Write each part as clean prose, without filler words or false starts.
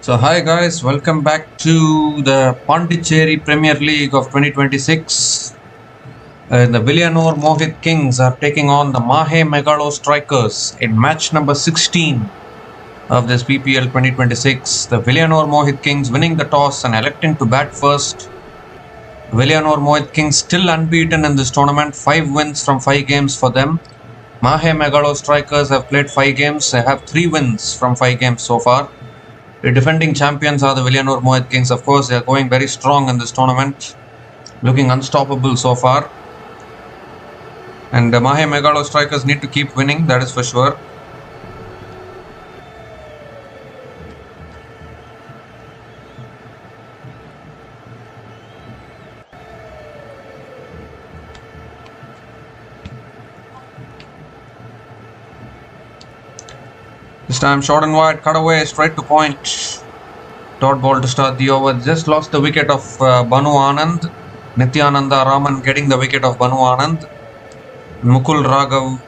So hi guys, welcome back to the Pondicherry Premier League of 2026. The Villianur Mohit Kings are taking on the Mahe Megalostrikers in match number 16 of this PPL 2026. The Villianur Mohit Kings winning the toss and electing to bat first. Villianur Mohit Kings still unbeaten in this tournament, 5 wins from 5 games for them. Mahe Megalostrikers have played 5 games, they have 3 wins from 5 games so far. The defending champions are the Villianur Mohit Kings. Of course, they are going very strong in this tournament, looking unstoppable so far. And the Mahe Megalostrikers need to keep winning, that is for sure. This time short and wide, cut away, straight to point. Dot ball to start the over. Just lost the wicket of Banu Anand. Nityananda Raman getting the wicket of Banu Anand. Mukul Raghav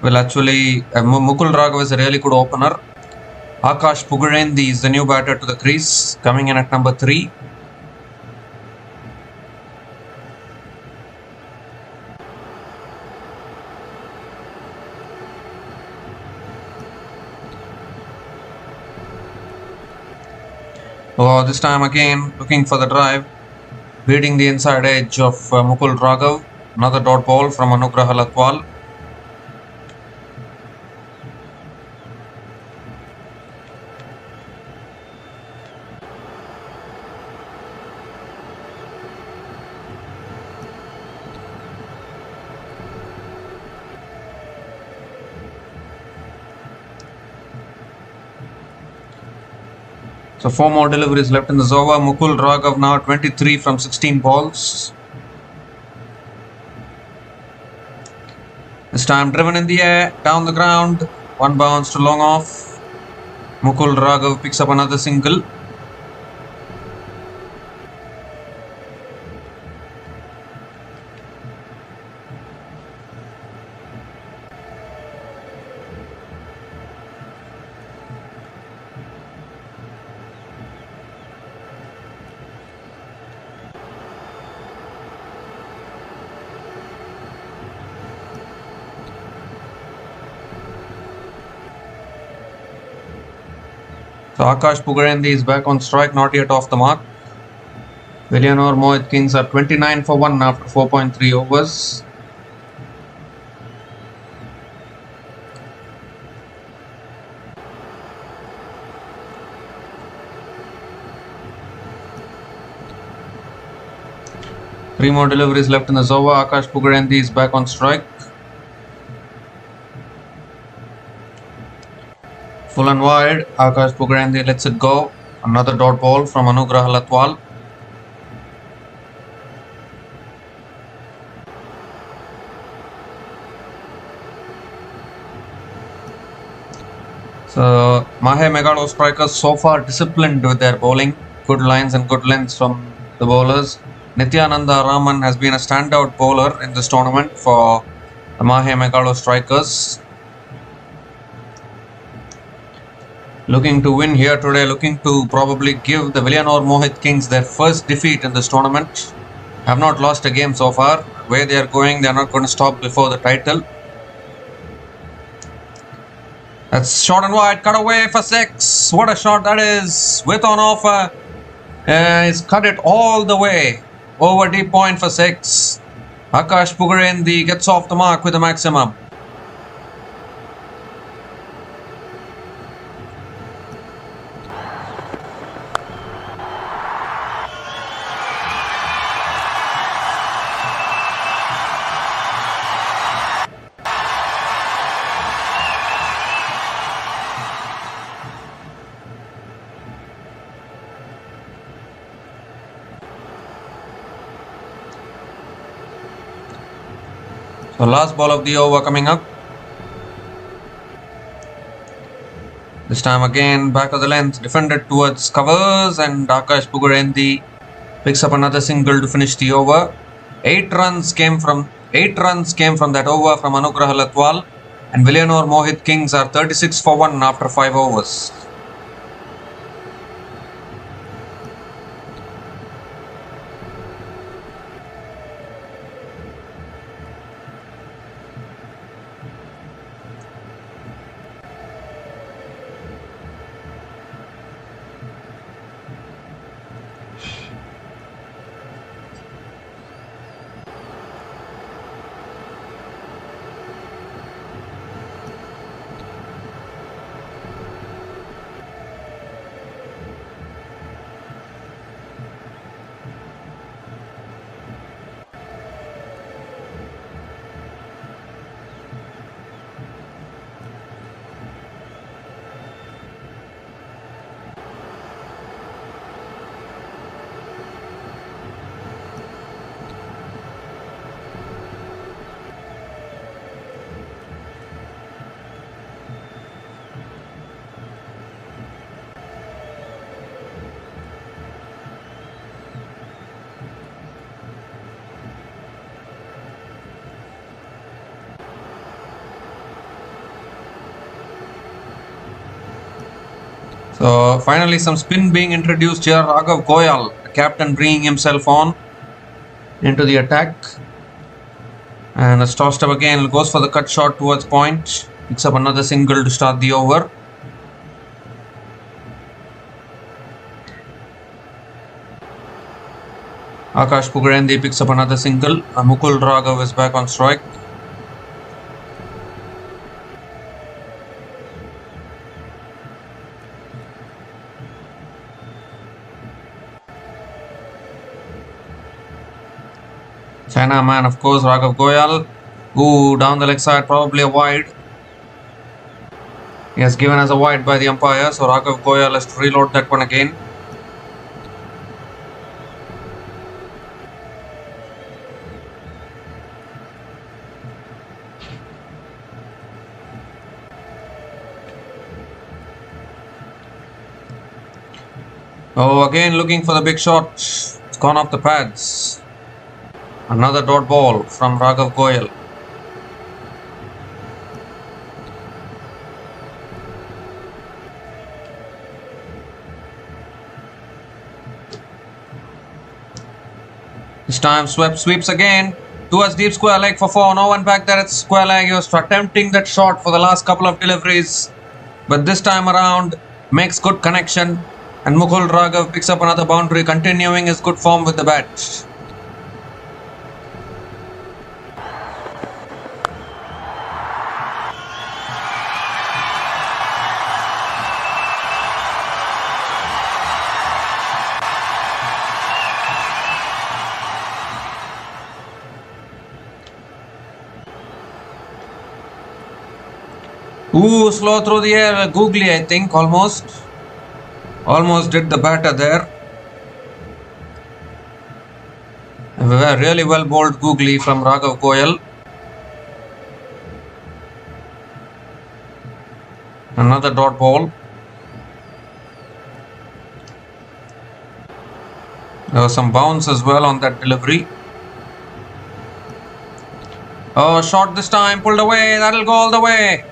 will actually... Mukul Raghav is a really good opener. Akash Pugarendi is the new batter to the crease, coming in at number 3. Oh, this time again looking for the drive, beating the inside edge of Mukul Raghav. Another dot ball from Anugrah Latwal. So 4 more deliveries left in this over. Mukul Raghav now 23 from 16 balls. This time driven in the air, down the ground. 1 bounce to long off. Mukul Raghav picks up another single. So Akash Pugarendi is back on strike, not yet off the mark. Villianur Mohit Kings are 29 for 1 after 4.3 overs. Three more deliveries left in this over. Akash Pugarendi is back on strike. Full and wide, Akash Pugarendi lets it go. Another dot ball from Anugrah Latwal. So Mahe Megalostrikers so far disciplined with their bowling. Good lines and good lengths from the bowlers. Nityananda Raman has been a standout bowler in this tournament for the Mahe Megalostrikers. Looking to win here today, looking to probably give the Villianur Mohit Kings their first defeat in this tournament. Have not lost a game so far. Where they are going, they are not going to stop before the title. That's short and wide, cut away for 6. What a shot that is. With on offer. He's cut it all the way. Over deep point for 6. Akash Pugarendi gets off the mark with a maximum. So last ball of the over coming up. This time again back of the length, defended towards covers, and Akash Pugarendi picks up another single to finish the over. 8 runs came from that over from Anugrah Latwal, and Villianur Mohit Kings are 36 for 1 after 5 overs. So finally some spin being introduced here. Raghav Goyal, the captain, bringing himself on into the attack. And it's tossed up again. Goes for the cut shot towards point. Picks up another single to start the over. Akash Pugarendi picks up another single. Mukul Raghav is back on strike. China man, of course, Raghav Goyal. Ooh, down the leg side, probably a wide. He has given as a wide by the umpire, so Raghav Goyal has to reload that one again. Oh, again looking for the big shot. It's gone off the pads. Another dot ball from Raghav Goyal. This time sweeps again towards deep square leg for 4. No one back there at square leg. He was attempting that shot for the last couple of deliveries, but this time around makes good connection, and Mukul Raghav picks up another boundary, continuing his good form with the bat. Ooh, slow through the air, googly, I think, almost did the batter there. A really well bowled googly from Raghav Goyal. Another dot ball. There was some bounce as well on that delivery. Oh, short this time, pulled away, that'll go all the way.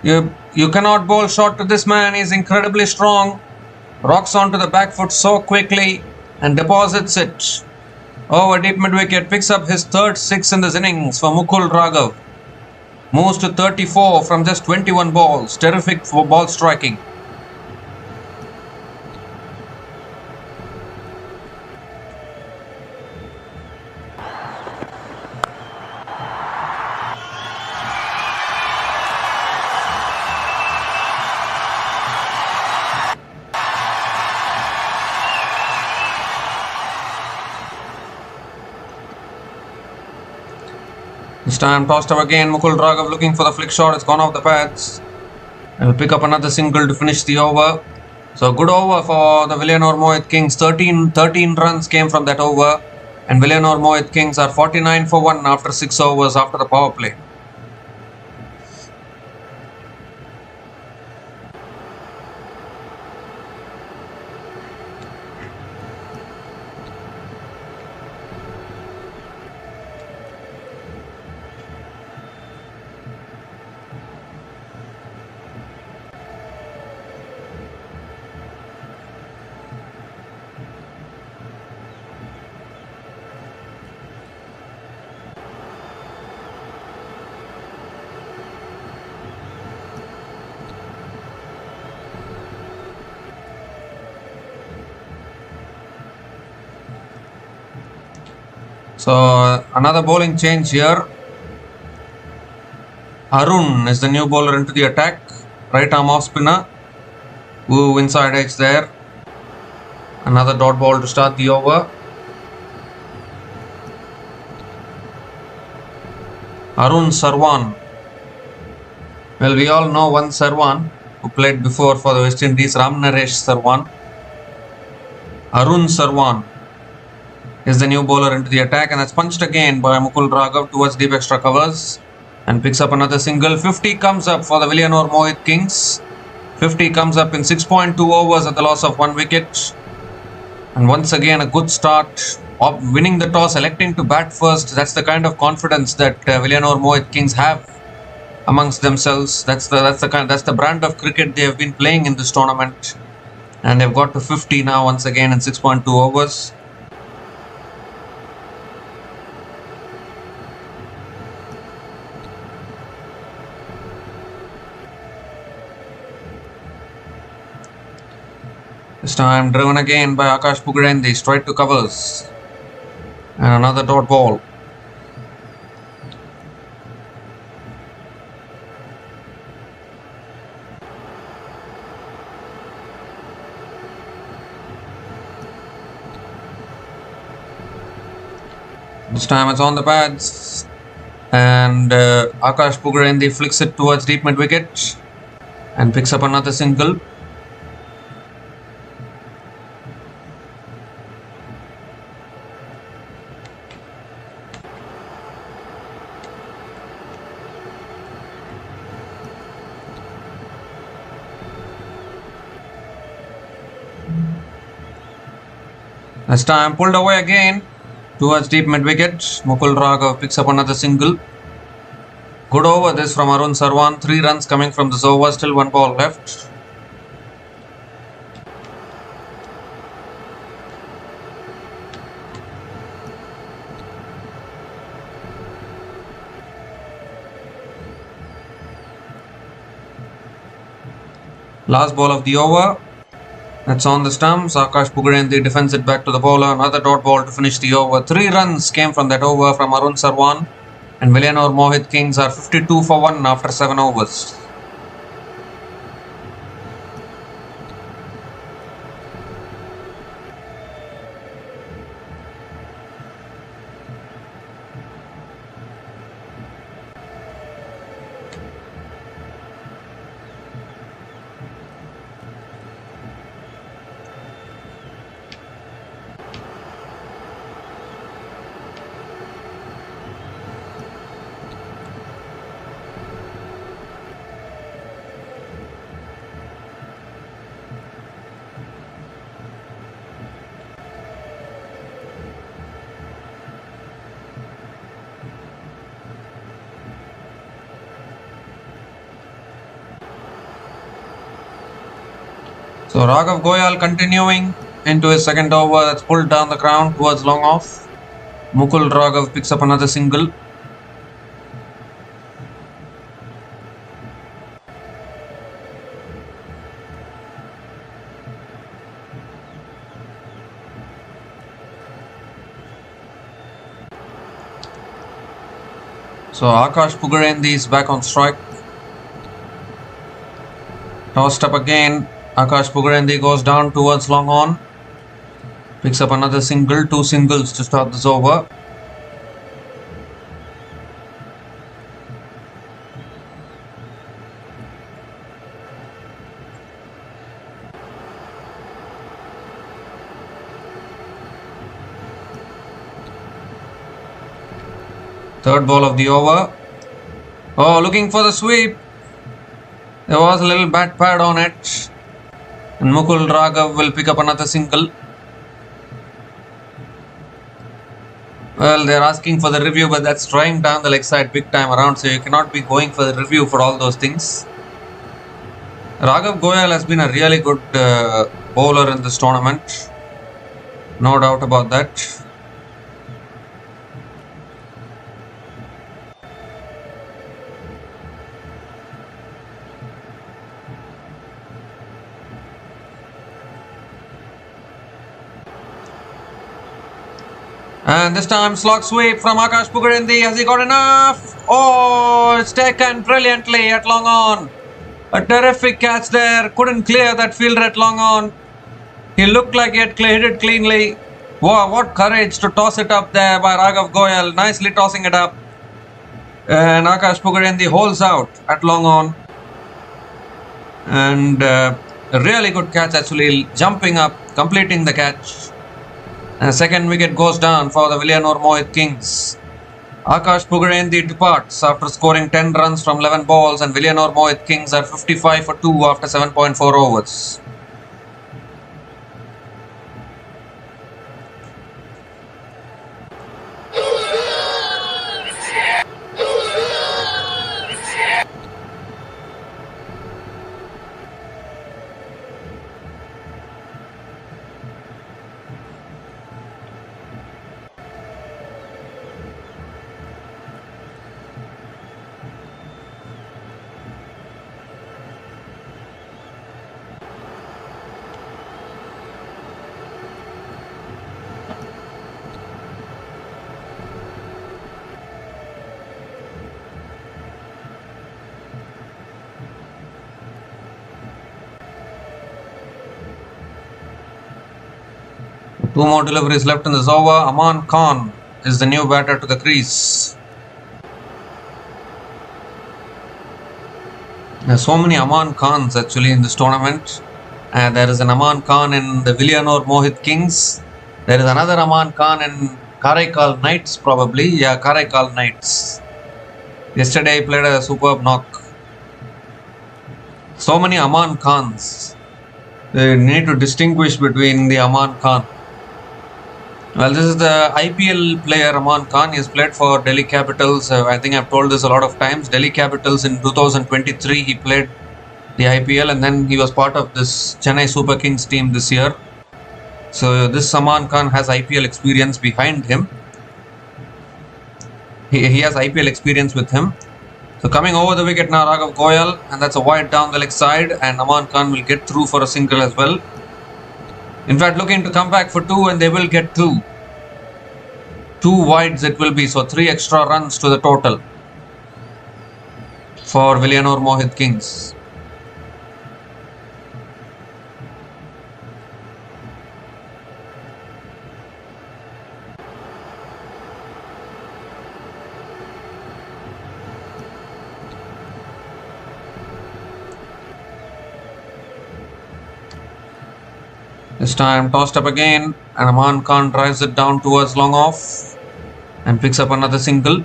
You cannot bowl short to this man. He's incredibly strong. Rocks onto the back foot so quickly and deposits it over deep mid wicket. Picks up his third 6 in this innings for Mukul Raghav. Moves to 34 from just 21 balls. Terrific for ball striking. This time tossed up again. Mukul Raghav looking for the flick shot. It's gone off the pads. And will pick up another single to finish the over. So good over for the Villianur Mohit Kings. 13 runs came from that over. And Villianur Mohit Kings are 49 for 1 after 6 overs after the power play. So another bowling change here. Arun is the new bowler into the attack. Right arm off spinner. Ooh, inside edge there. Another dot ball to start the over. Arun Sarwan. Well, we all know one Sarwan who played before for the West Indies, Ram Naresh Sarwan. Arun Sarwan is the new bowler into the attack, and that's punched again by Mukul Raghav towards deep extra covers and picks up another single. 50 comes up for the Villianur Mohit Kings. 50 comes up in 6.2 overs at the loss of 1 wicket. And once again a good start of winning the toss, electing to bat first. That's the kind of confidence that Villianur Mohit Kings have amongst themselves. That's the brand of cricket they have been playing in this tournament, and they've got to 50 now once again in 6.2 overs. This time driven again by Akash Pugarendi, straight to covers, and another dot ball. This time it's on the pads, and Akash Pugarendi flicks it towards deep mid wicket and picks up another single. This time pulled away again towards deep mid wicket. Mukul Raghav picks up another single. Good over this from Arun Sarwan. 3 runs coming from this over. Still 1 ball left. Last ball of the over. That's on the stumps. Akash Pugarendi defends it back to the bowler. Another dot ball to finish the over. 3 runs came from that over from Arun Sarwan. And Villianur Mohit are 52 for 1 after 7 overs. So Raghav Goyal continuing into his second over. That's pulled down the ground towards long off. Mukul Raghav picks up another single. So Akash Pugarendi is back on strike. Tossed up again. Akash Pugarendi goes down towards long on. Picks up another single. 2 singles to start this over. Third ball of the over. Oh, looking for the sweep. There was a little bat pad on it. And Mukul Raghav will pick up another single. Well, they're asking for the review, but that's trying down the leg side big time around, so you cannot be going for the review for all those things. Raghav Goyal has been a really good bowler in this tournament. No doubt about that. And this time slog sweep from Akash Pugarendi. Has he got enough? Oh, it's taken brilliantly at long on. A terrific catch there. Couldn't clear that fielder at long on. He looked like he had hit it cleanly. Wow, what courage to toss it up there by Raghav Goyal. Nicely tossing it up. And Akash Pugarendi holds out at long on. And a really good catch actually. Jumping up, completing the catch. And second wicket goes down for the Villianur Mohit Kings. Akash Pugarendi departs after scoring 10 runs from 11 balls, and Villianur Mohit Kings are 55 for 2 after 7.4 overs. Two more deliveries left in this over. Aman Khan is the new batter to the crease. There are so many Aman Khans actually in this tournament. There is an Aman Khan in the Villianur Mohit There is another Aman Khan in Karaikal probably. Yeah, Knights. Yesterday he played a superb knock. So many Aman Khans. They need to distinguish between the Aman Khan. Well, this is the IPL player Aman Khan. He has played for Delhi Capitals. I think I've told this a lot of times. Delhi Capitals in 2023 he played the IPL, and then he was part of this Chennai Super Kings team this year. So this Aman Khan has IPL experience behind him. He has IPL experience with him. So coming over the wicket now, Raghav Goyal, and that's a wide down the leg side, and Aman Khan will get through for a single as well. In fact, looking to come back for two, and they will get two. Two wides it will be, so 3 extra runs to the total for Villianur Mohit Kings. This time tossed up again, and Aman Khan drives it down towards long off and picks up another single.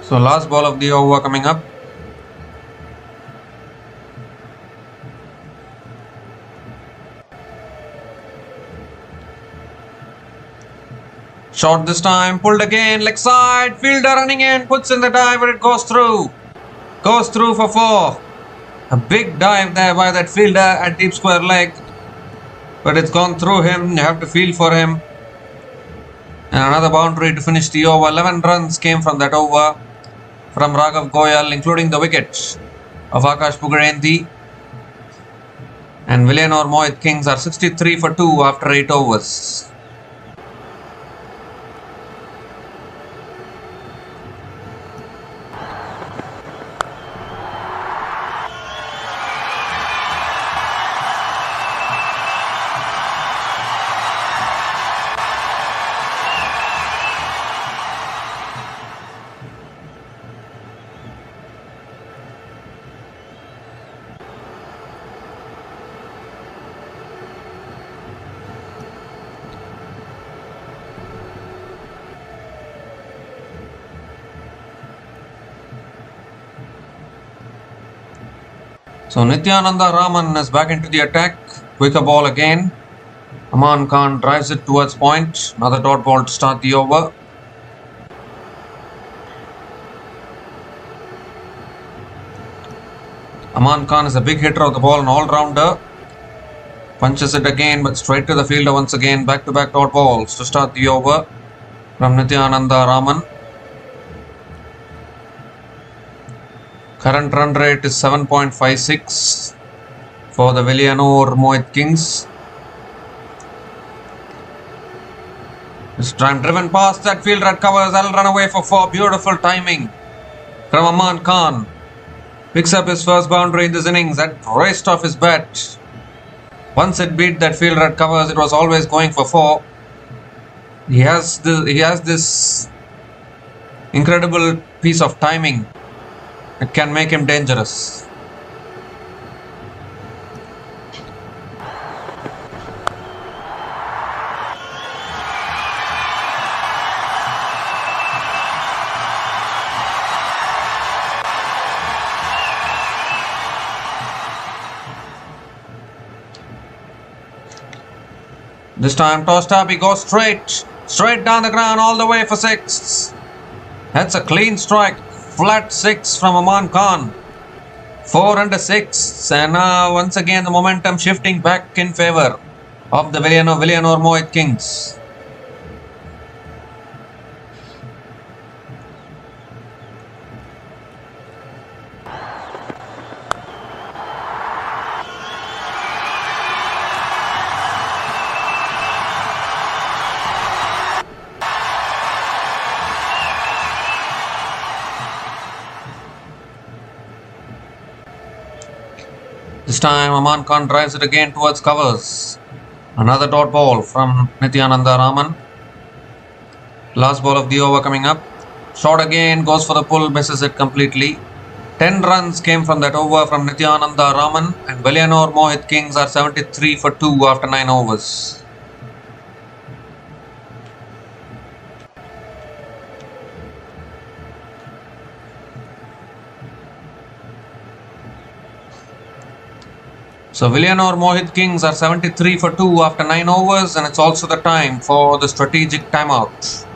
So last ball of the over coming up. Shot this time, pulled again, leg side, fielder running in, puts in the dive, but it goes through. Goes through for 4. A big dive there by that fielder at deep square leg. But it's gone through him, you have to field for him. And another boundary to finish the over. 11 runs came from that over from Raghav Goyal, including the wicket of Akash Pugarenthi. And Villianur Mohit Kings are 63 for 2 after 8 overs. So Nityananda Raman is back into the attack. Quicker ball again. Aman Khan drives it towards point. Another dot ball to start the over. Aman Khan is a big hitter of the ball, an all-rounder. Punches it again, but straight to the fielder once again. Back-to-back dot balls to start the over from Nityananda Raman. Current run rate is 7.56 for the Villianur Mohit Kings. This time driven past that fielder at covers. That'll run away for 4. Beautiful timing from Aman Khan. Picks up his first boundary in this innings. That raced off his bat. Once it beat that fielder at covers, it was always going for 4. He has this incredible piece of timing. It can make him dangerous. This time tossed up, he goes straight down the ground all the way for 6. That's a clean strike. Flat 6 from Aman Khan. 4 under 6. And now once again the momentum shifting back in favor of the Villianur Mohit Kings. time, Aman Khan drives it again towards covers. Another dot ball from Nityananda Raman. Last ball of the over coming up. Shot again, goes for the pull, misses it completely. 10 runs came from that over from Nityananda Raman, and Villianur Mohit are 73 for 2 after 9 overs. So Villianur Mohit are 73 for 2 after 9 overs, and it's also the time for the strategic timeout.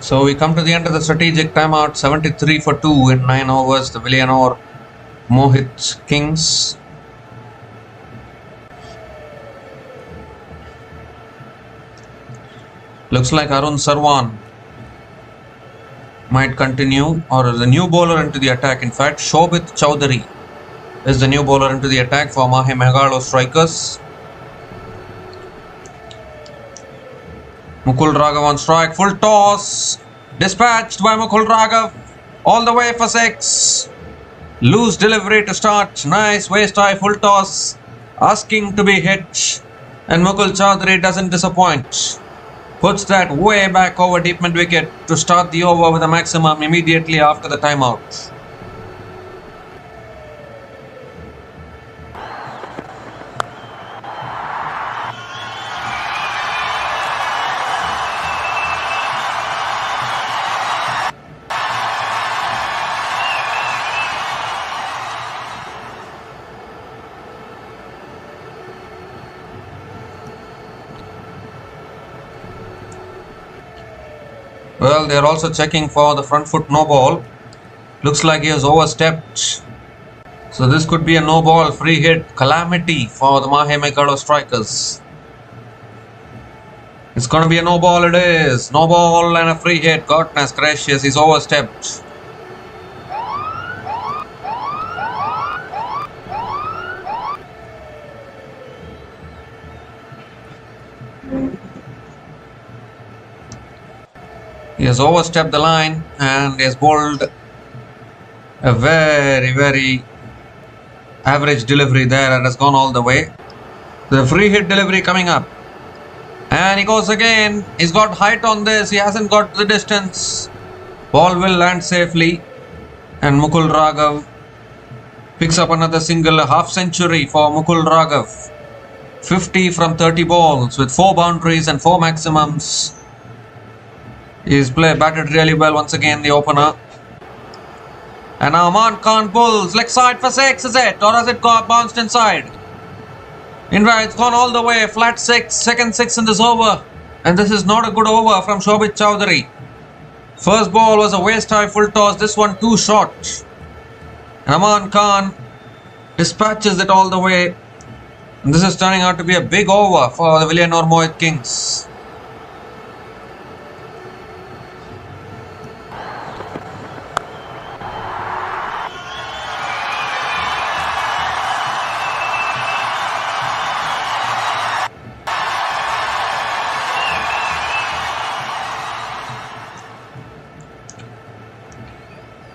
So we come to the end of the strategic timeout, 73 for 2 in 9 overs, the Villianur Mohit Kings. Looks like Arun Sarwan might continue, or the new bowler into the attack. In fact, Shobit Chowdhury is the new bowler into the attack for Mahe Megalostrikers. Mukul Raghav on strike, full toss, dispatched by Mukul Raghav, all the way for 6. Loose delivery to start, nice waist high full toss, asking to be hit, and Mukul Chowdhury doesn't disappoint. Puts that way back over deep mid wicket to start the over with a maximum immediately after the timeout. Well, they are also checking for the front foot no ball. Looks like he has overstepped. So this could be a no ball, free hit, calamity for the Mahe Megalostrikers. It's going to be a no ball, it is. No ball and a free hit. Goodness gracious, he's overstepped. He has overstepped the line and he has bowled a very average delivery there and has gone all the way. The free hit delivery coming up. And he goes again. He's got height on this. He hasn't got the distance. Ball will land safely. And Mukul Raghav picks up another single. A half century for Mukul Raghav. 50 from 30 balls with 4 boundaries and 4 maximums. He's batted really well once again, the opener. And Aman Khan pulls. Leg side for 6, is it? Or has it got bounced inside? In fact, it's gone all the way. Flat 6. Second 6 in this over. And this is not a good over from Shobhit Chowdhury. First ball was a waist high full toss. This one too short. Aman Khan dispatches it all the way. And this is turning out to be a big over for the Villianur Mohit Kings.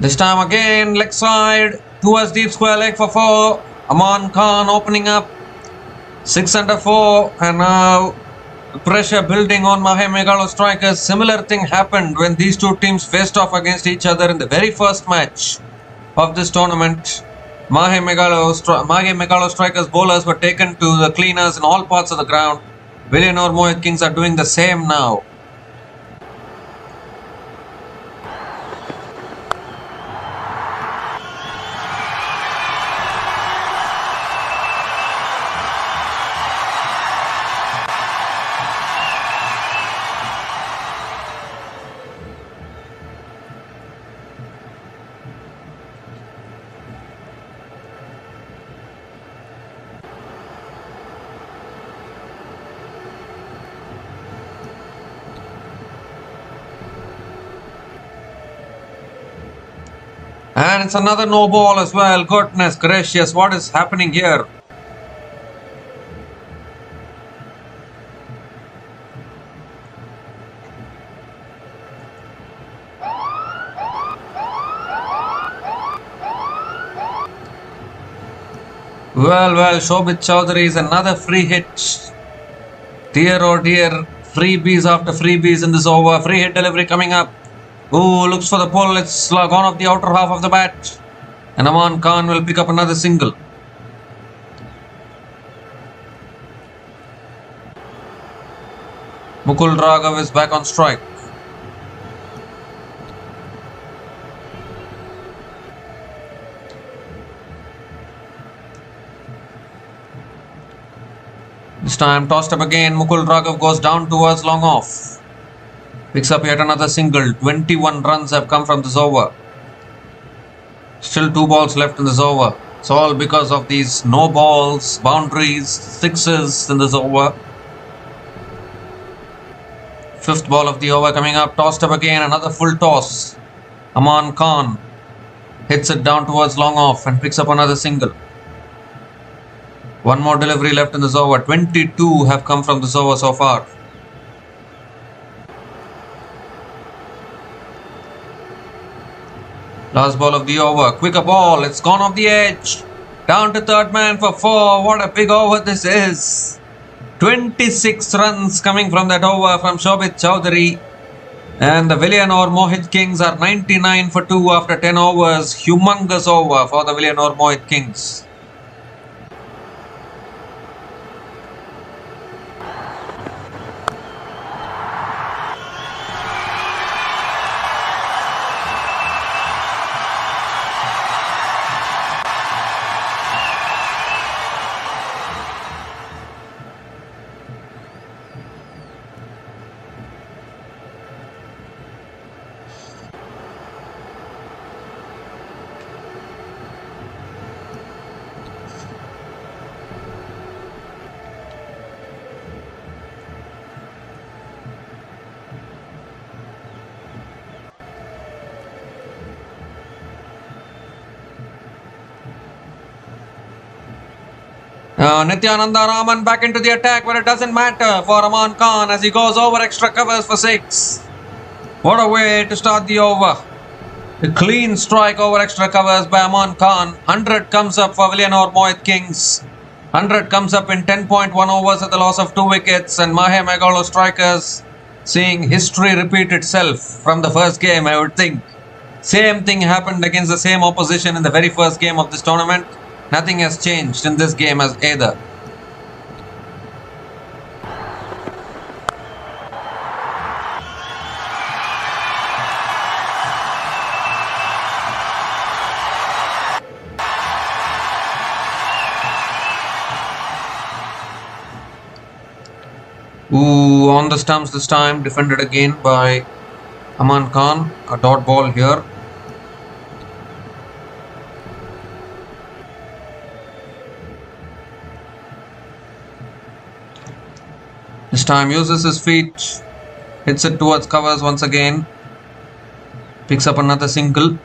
This time again, leg side, towards deep square leg for 4. Aman Khan opening up. 6 under 4. And now pressure building on Mahe Megalostrikers. Similar thing happened when these two teams faced off against each other in the very first match of this tournament. Mahe Megalostrikers bowlers were taken to the cleaners in all parts of the ground. Villianur Mohit Kings are doing the same now. And it's another no ball as well. Goodness gracious, what is happening here? Well, Shobhit Chowdhury is another free hit. Dear oh dear, freebies after freebies in this over. Free hit delivery coming up. Ooh, looks for the pull. It's gone off the outer half of the bat. And Aman Khan will pick up another single. Mukul Raghav is back on strike. This time tossed up again. Mukul Raghav goes down towards long off. Picks up yet another single. 21 runs have come from this over. Still 2 balls left in this over. It's all because of these no balls, boundaries, sixes in this over. 5th ball of the over coming up. Tossed up again. Another full toss. Aman Khan hits it down towards long off and picks up another single. 1 more delivery left in this over. 22 have come from this over so far. Last ball of the over. Quicker ball. It's gone off the edge. Down to third man for 4. What a big over this is. 26 runs coming from that over from Shobhit Chowdhury. And the Villianur Mohit Kings are 99 for 2 after 10 overs. Humongous over for the Villianur Mohit Kings. Nityananda Raman back into the attack, but it doesn't matter for Aman Khan as he goes over extra covers for 6. What a way to start the over. A clean strike over extra covers by Aman Khan. 100 comes up for Villianur Mohit Kings. 100 comes up in 10.1 overs at the loss of 2 wickets, and Mahe Megalo strikers seeing history repeat itself from the first game, I would think. Same thing happened against the same opposition in the very first game of this tournament. Nothing has changed in this game as either. Ooh, on the stumps this time, defended again by Aman Khan. A dot ball here. This time uses his feet, hits it towards covers once again, picks up another single.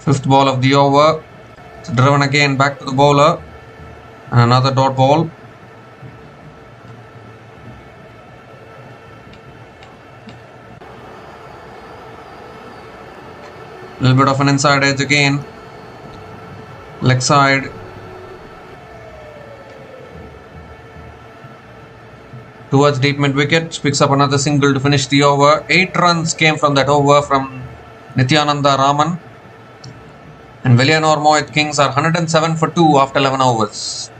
Fifth ball of the over. It's driven again back to the bowler. And another dot ball. Little bit of an inside edge again. Leg side. Towards deep mid wicket. Picks up another single to finish the over. 8 runs came from that over from Nithyananda Raman. And Villianur Mohit Kings are 107 for 2 after 11 overs.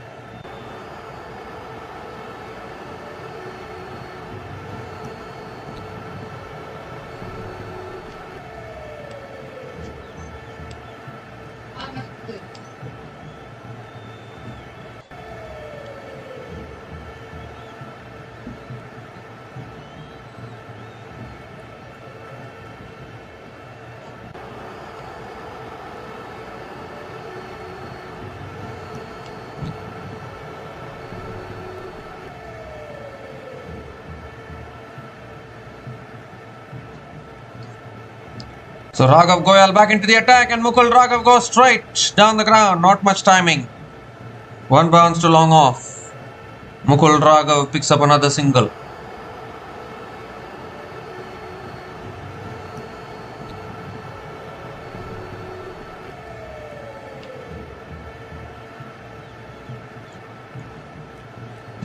So Raghav Goyal back into the attack, and Mukul Raghav goes straight down the ground. Not much timing. One bounce to long off. Mukul Raghav picks up another single.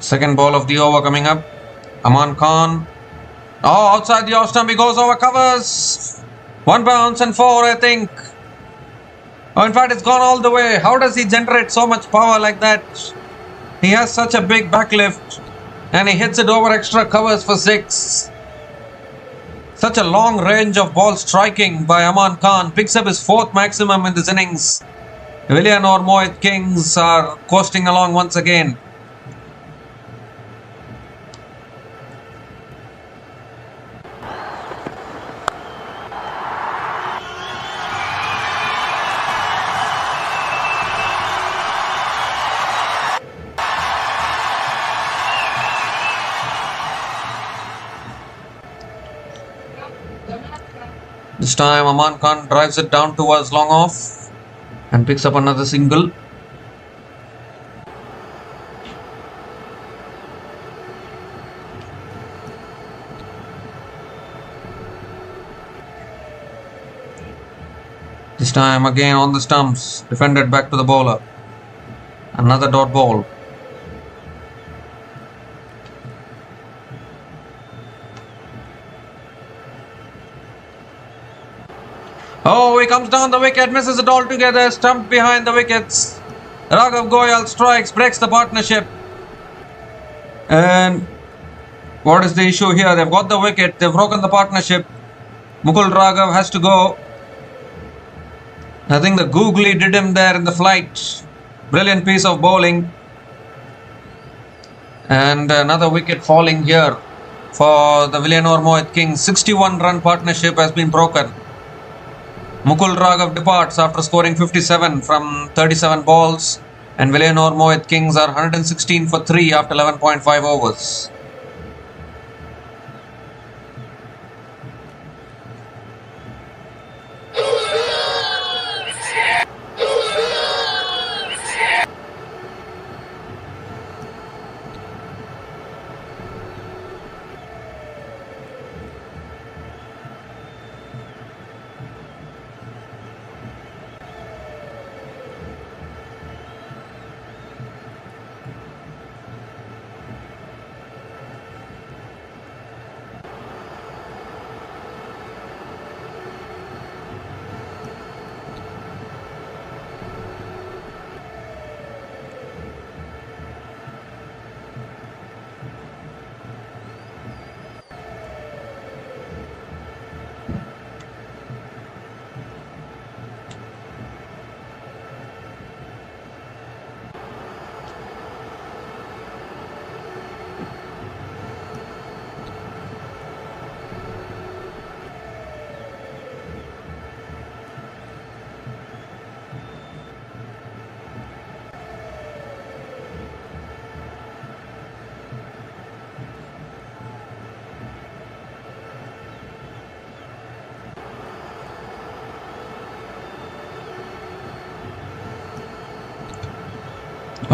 Second ball of the over coming up. Aman Khan. Oh, outside the off stump, he goes over covers. 1 bounce and 4, I think. Oh, in fact, it's gone all the way. How does he generate so much power like that? He has such a big backlift, and he hits it over extra covers for 6. Such a long range of ball striking by Aman Khan. Picks up his 4th maximum in this innings. Villianur Mohit Kings are coasting along once again. This time Aman Khan drives it down towards long off and picks up another single. This time again on the stumps, defended back to the bowler. Another dot ball. Oh, he comes down the wicket, misses it altogether, stumped behind the wickets. Raghav Goyal strikes, breaks the partnership. And what is the issue here? They've got the wicket, they've broken the partnership. Mukul Raghav has to go. I think the googly did him there in the flight. Brilliant piece of bowling. And another wicket falling here for the Villianur Mohit Kings. 61 run partnership has been broken. Mukul Raghav departs after scoring 57 from 37 balls, and Villianur Mohit Kings are 116 for 3 after 11.5 overs.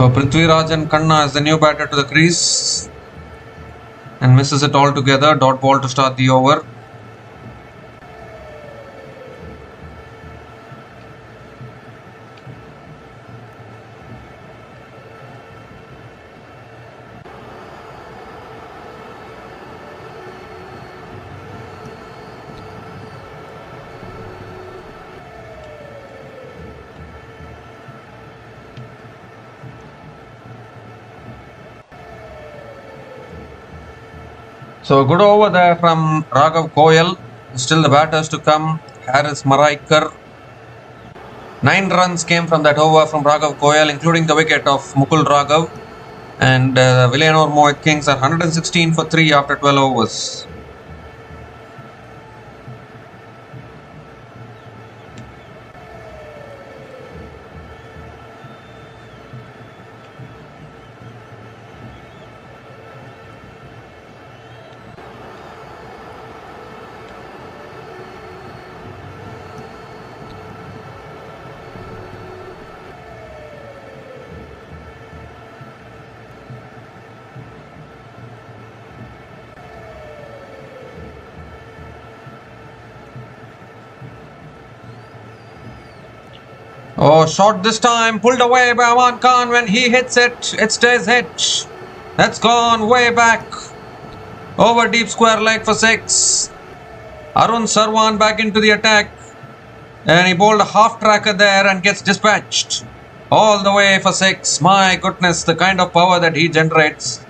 Prithviraj Khanna is the new batter to the crease and misses it altogether. Dot ball to start the over. So good over there from Raghav Goyal. Still the batters to come. Harris Maraikar. 9 runs came from that over from Raghav Goyal, including the wicket of Mukul Raghav. And Villianur Mohit Kings are 116 for 3 after 12 overs. Oh, shot this time, pulled away by Aman Khan. When he hits it, it stays hit. That's gone way back. Over deep square leg for 6. Arun Sarwan back into the attack. And he bowled a half tracker there and gets dispatched. All the way for 6. My goodness, the kind of power that he generates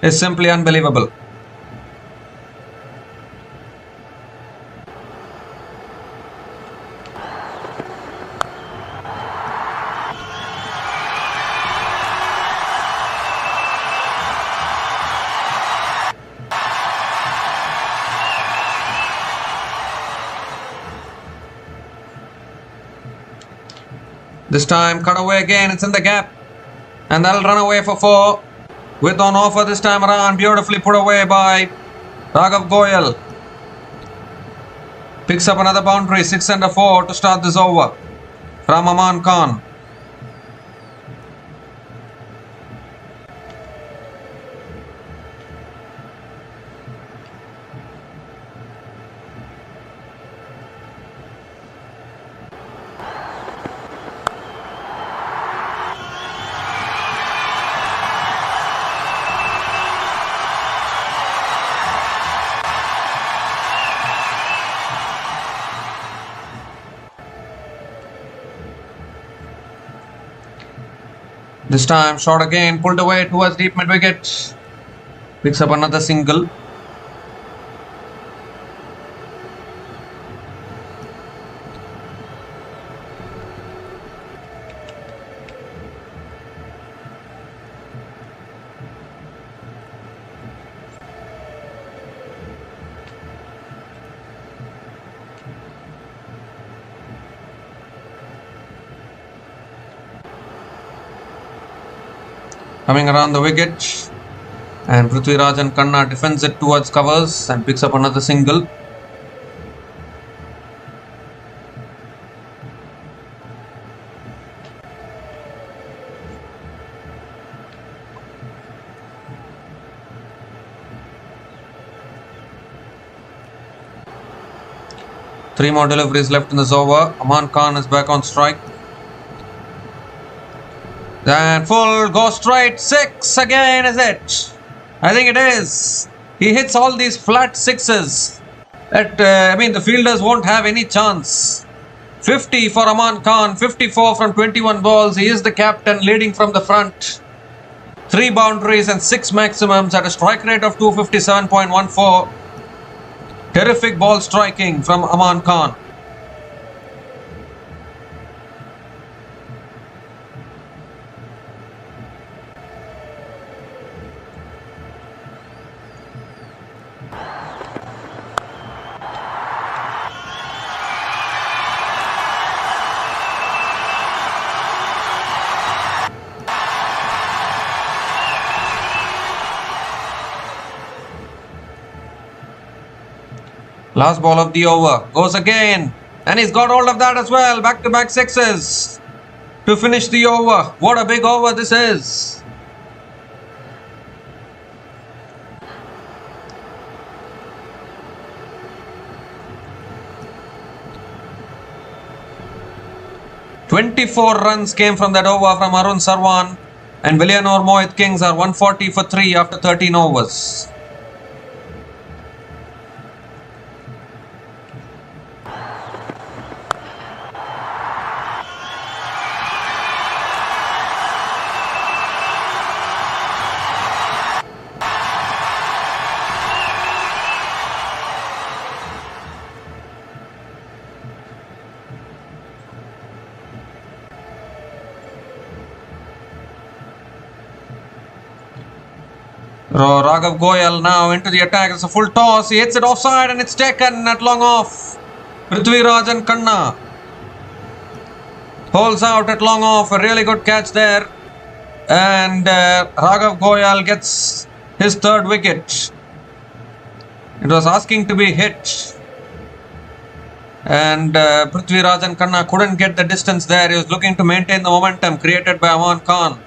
is simply unbelievable. This time cut away again, it's in the gap. And that'll run away for 4. With on offer this time around, beautifully put away by Raghav Goyal. Picks up another boundary, 6 and a 4 to start this over from Aman Khan. This time shot again, pulled away towards deep mid wicket. Picks up another single. Coming around the wicket, and Prithviraj Khanna defends it towards covers and picks up another single. Three more deliveries left in this over. Aman Khan is back on strike. And full, go straight, 6 again, is it? I think it is. He hits all these flat 6s. The fielders won't have any chance. 50 for Aman Khan, 54 from 21 balls. He is the captain, leading from the front. 3 boundaries and 6 maximums at a strike rate of 257.14. Terrific ball striking from Aman Khan. Last ball of the over. Goes again. And he's got hold of that as well. Back-to-back 6s. to finish the over. What a big over this is. "24 runs came from that over from Arun Sarwan, and Villianur Mohit are 140 for 3 after 13 overs. Raghav Goyal now into the attack. It's a full toss. He hits it offside and it's taken at long off. Prithviraj Khanna holds out at long off. A really good catch there. And Raghav Goyal gets his third wicket. It was asking to be hit. And Prithviraj Khanna couldn't get the distance there. He was looking to maintain the momentum created by Aman Khan.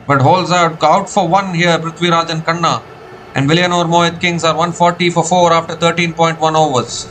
But holds out for 1 here, Prithviraj Khanna. And Villianur Mohit are 140 for 4 after 13.1 overs.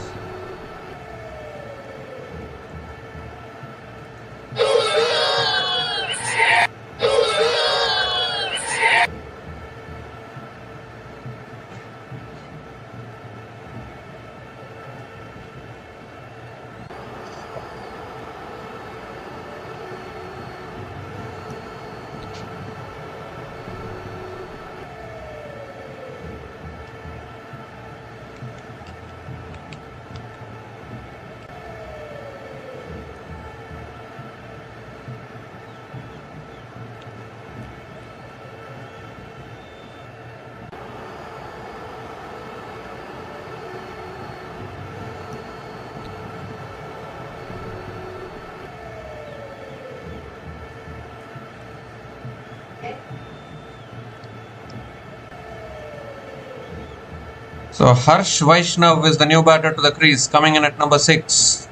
So Harsh Vaishnav is the new batter to the crease, coming in at number 6.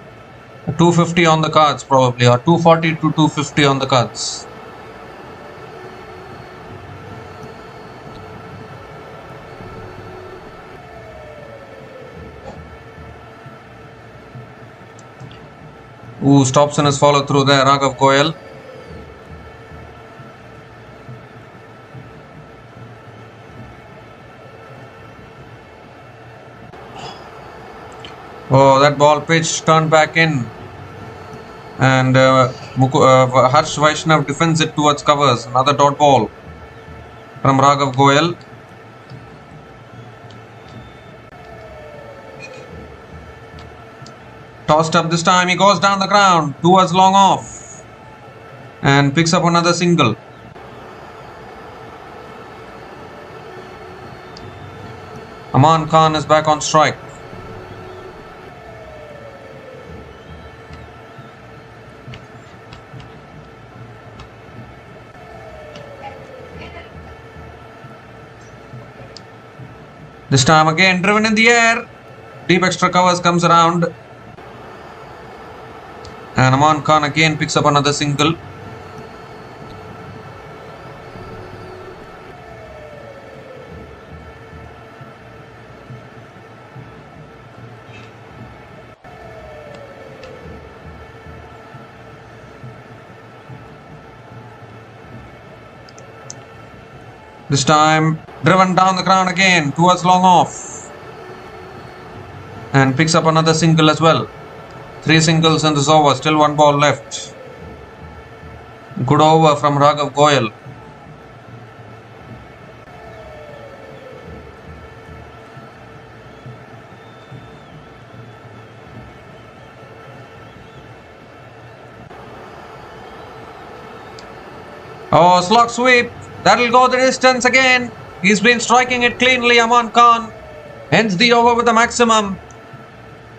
250 on the cards probably, or 240 to 250 on the cards. Ooh, stops in his follow through there, Raghav Goyal. Oh, that ball pitch turned back in, and Harsh Vaishnav defends it towards covers. Another dot ball from Raghav Goyal. Tossed up this time, he goes down the ground towards long off and picks up another single. Aman Khan is back on strike. This time again driven in the air. Deep extra covers comes around. And Aman Khan again picks up another single. This time driven down the ground again towards long off and picks up another single as well. 3 singles in this over, still 1 ball left. Good over from Raghav Goyal. Oh, slog sweep. That'll go the distance again. He's been striking it cleanly, Aman Khan. Hence the over with the maximum.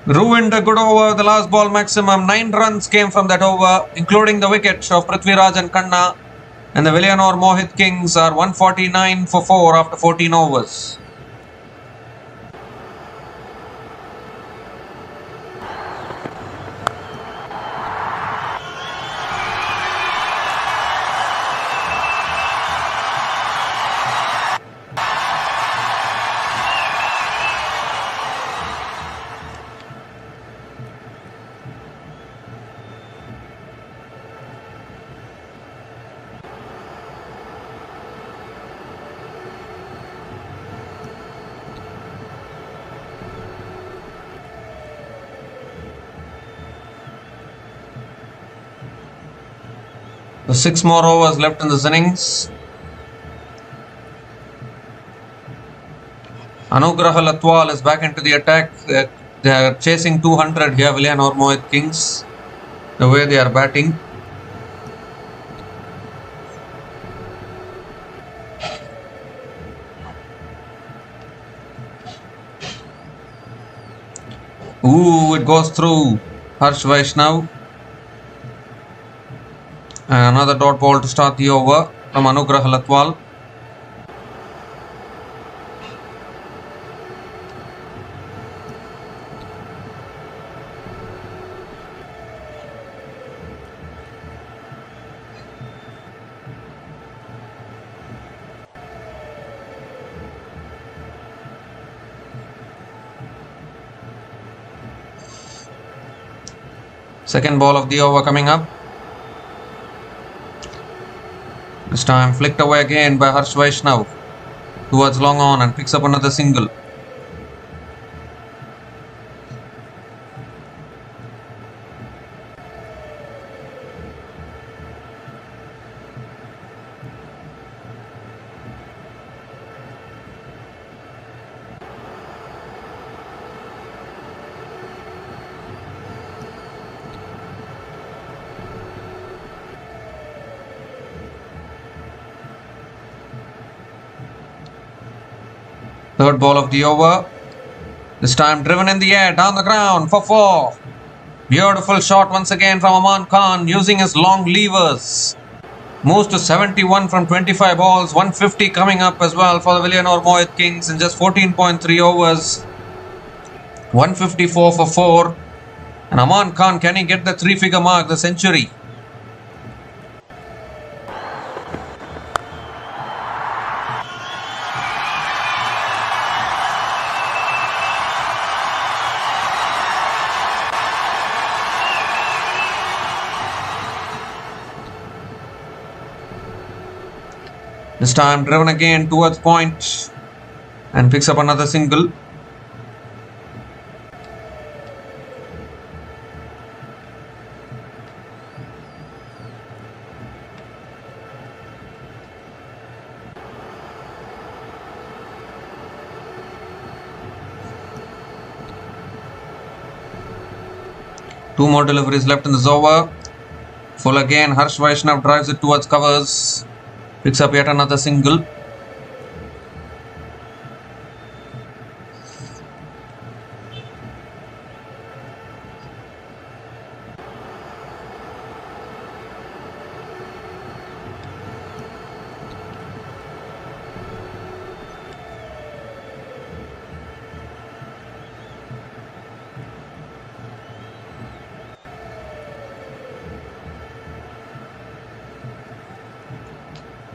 Ruined a good over, the last ball maximum. 9 runs came from that over, including the wicket of Prithviraj Khanna. And the Villianur Mohit Kings are 149 for 4 after 14 overs. The 6 more overs left in this innings. Anugrah Latwal is back into the attack. They are chasing 200 here, Villianur Mohit the way they are batting. Ooh, it goes through Harsh Vaishnav. And another dot ball to start the over from Anugrah Latwal. Second ball of the over coming up. This time flicked away again by Harsh Vaishnav towards long on and picks up another single. Third ball of the over. This time driven in the air, down the ground for 4. Beautiful shot once again from Aman Khan using his long levers. Moves to 71 from 25 balls. 150 coming up as well for the Villianur Mohit Kings in just 14.3 overs. 154 for 4. And Aman Khan, can he get the 3-figure mark, the century? This time driven again towards point and picks up another single. Two more deliveries left in this over. Full again, Harsh Vaishnav drives it towards covers. Picks up yet another single.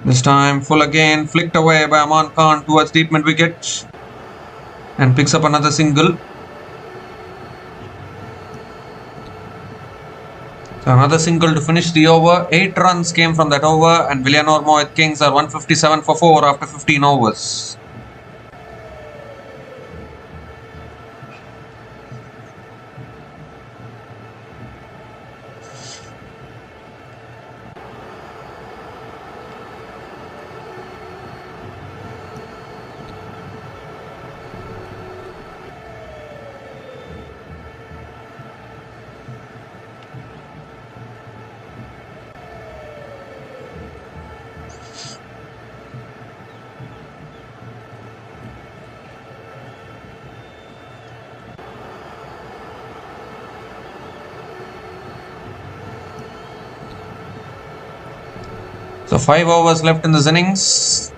This time full again, flicked away by Aman Khan towards deep mid wicket and picks up another single. So another single to finish the over. 8 runs came from that over and Villianur Mohit Kings are 157 for 4 after 15 overs. So 5 overs left in this innings.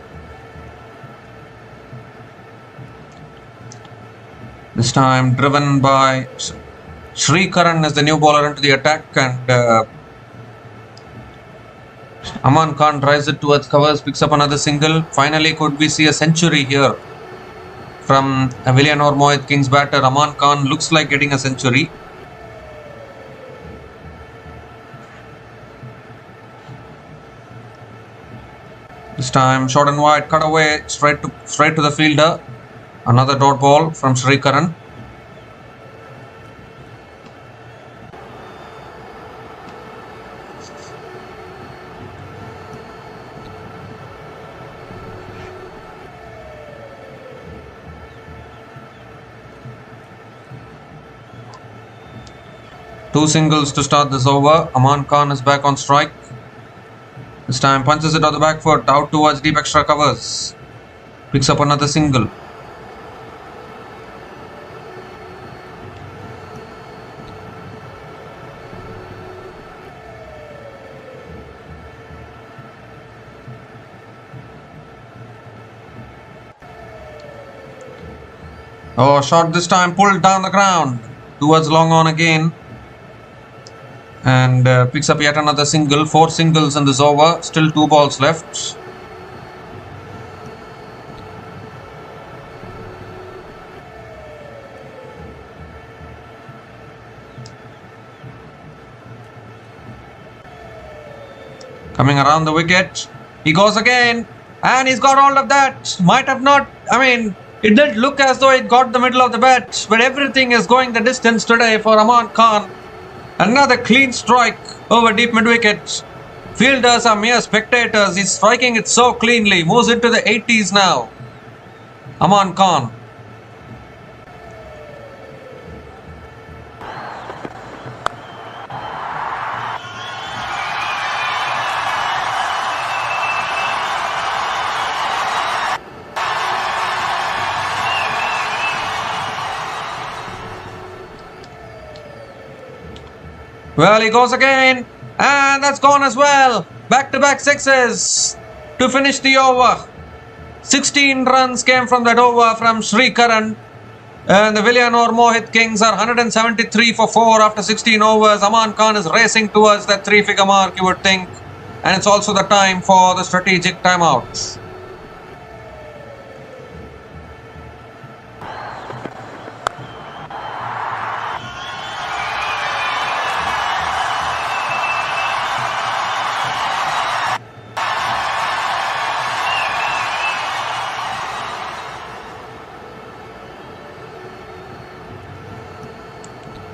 This time driven by Srikaran as the new bowler into the attack, and Aman Khan drives it towards covers, picks up another single. Finally, could we see a century here from a Villianur Mohit Kings batter? Aman Khan looks like getting a century. This time short and wide, cut away, straight to the fielder. Another dot ball from Srikaran. Two singles to start this over. Aman Khan is back on strike. This time punches it on the back foot, out towards deep extra covers. Picks up another single. Oh, shot this time pulled down the ground towards long on again. And picks up yet another single. 4 singles in this over. Still 2 balls left. Coming around the wicket. He goes again. And he's got hold of that. Might have not. It didn't look as though it got the middle of the bat. But everything is going the distance today for Aman Khan. Another clean strike over deep mid-wicket. Fielders are mere spectators. He's striking it so cleanly. Moves into the 80s now. Aman Khan. Well, he goes again. And that's gone as well. Back-to-back sixes to finish the over. 16 runs came from that over from Sri Karan. And the Villianur Mohit Kings are 173 for 4 after 16 overs. Aman Khan is racing towards that 3-figure mark, you would think. And it's also the time for the strategic timeouts.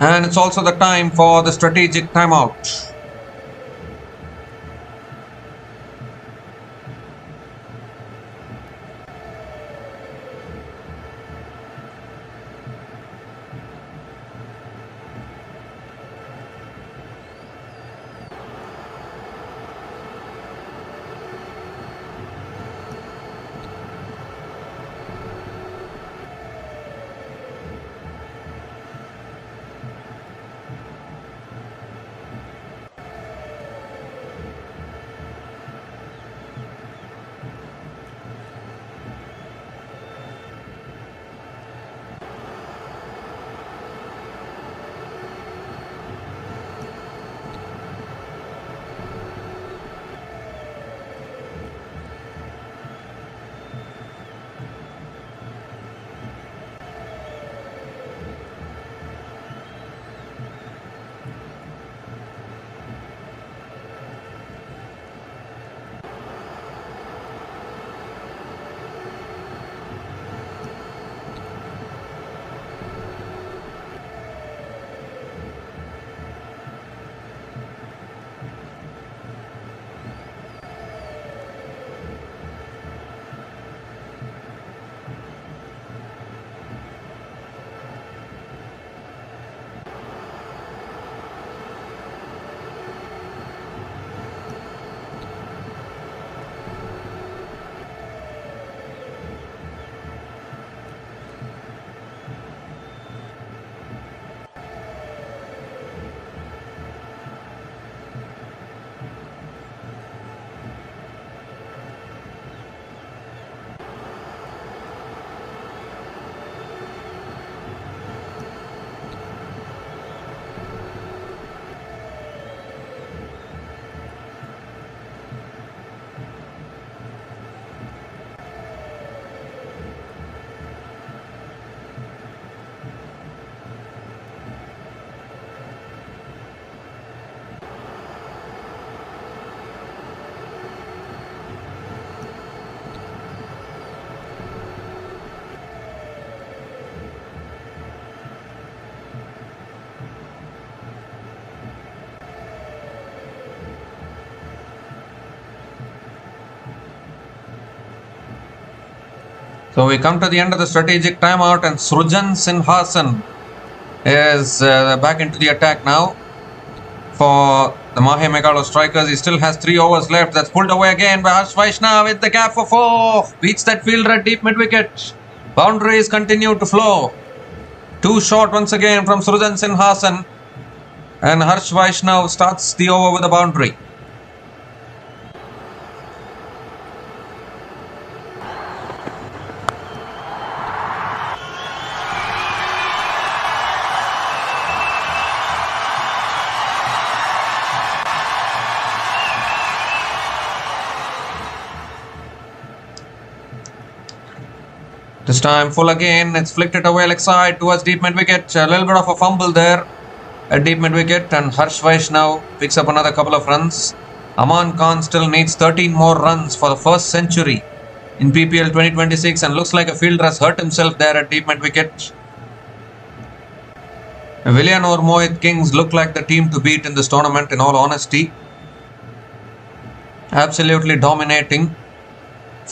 And it's also the time for the strategic timeout. So we come to the end of the strategic timeout, and Srujan Sinhasan is back into the attack now. for the Mahe Megalostrikers. He still has 3 overs left. That's pulled away again by Harsh Vaishnav with the gap for 4. Beats that fielder at deep mid-wicket. Boundaries continue to flow. 2 short once again from Srujan Sinhasan. And Harsh Vaishnav starts the over with a boundary. This time full again. It's flicked it away leg side towards deep mid-wicket. A little bit of a fumble there at deep mid-wicket, and Harsh Vaishnav picks up another couple of runs. Aman Khan still needs 13 more runs for the first century in PPL 2026, and looks like a fielder has hurt himself there at deep mid-wicket. Villianur Mohit Kings look like the team to beat in this tournament, in all honesty. Absolutely dominating.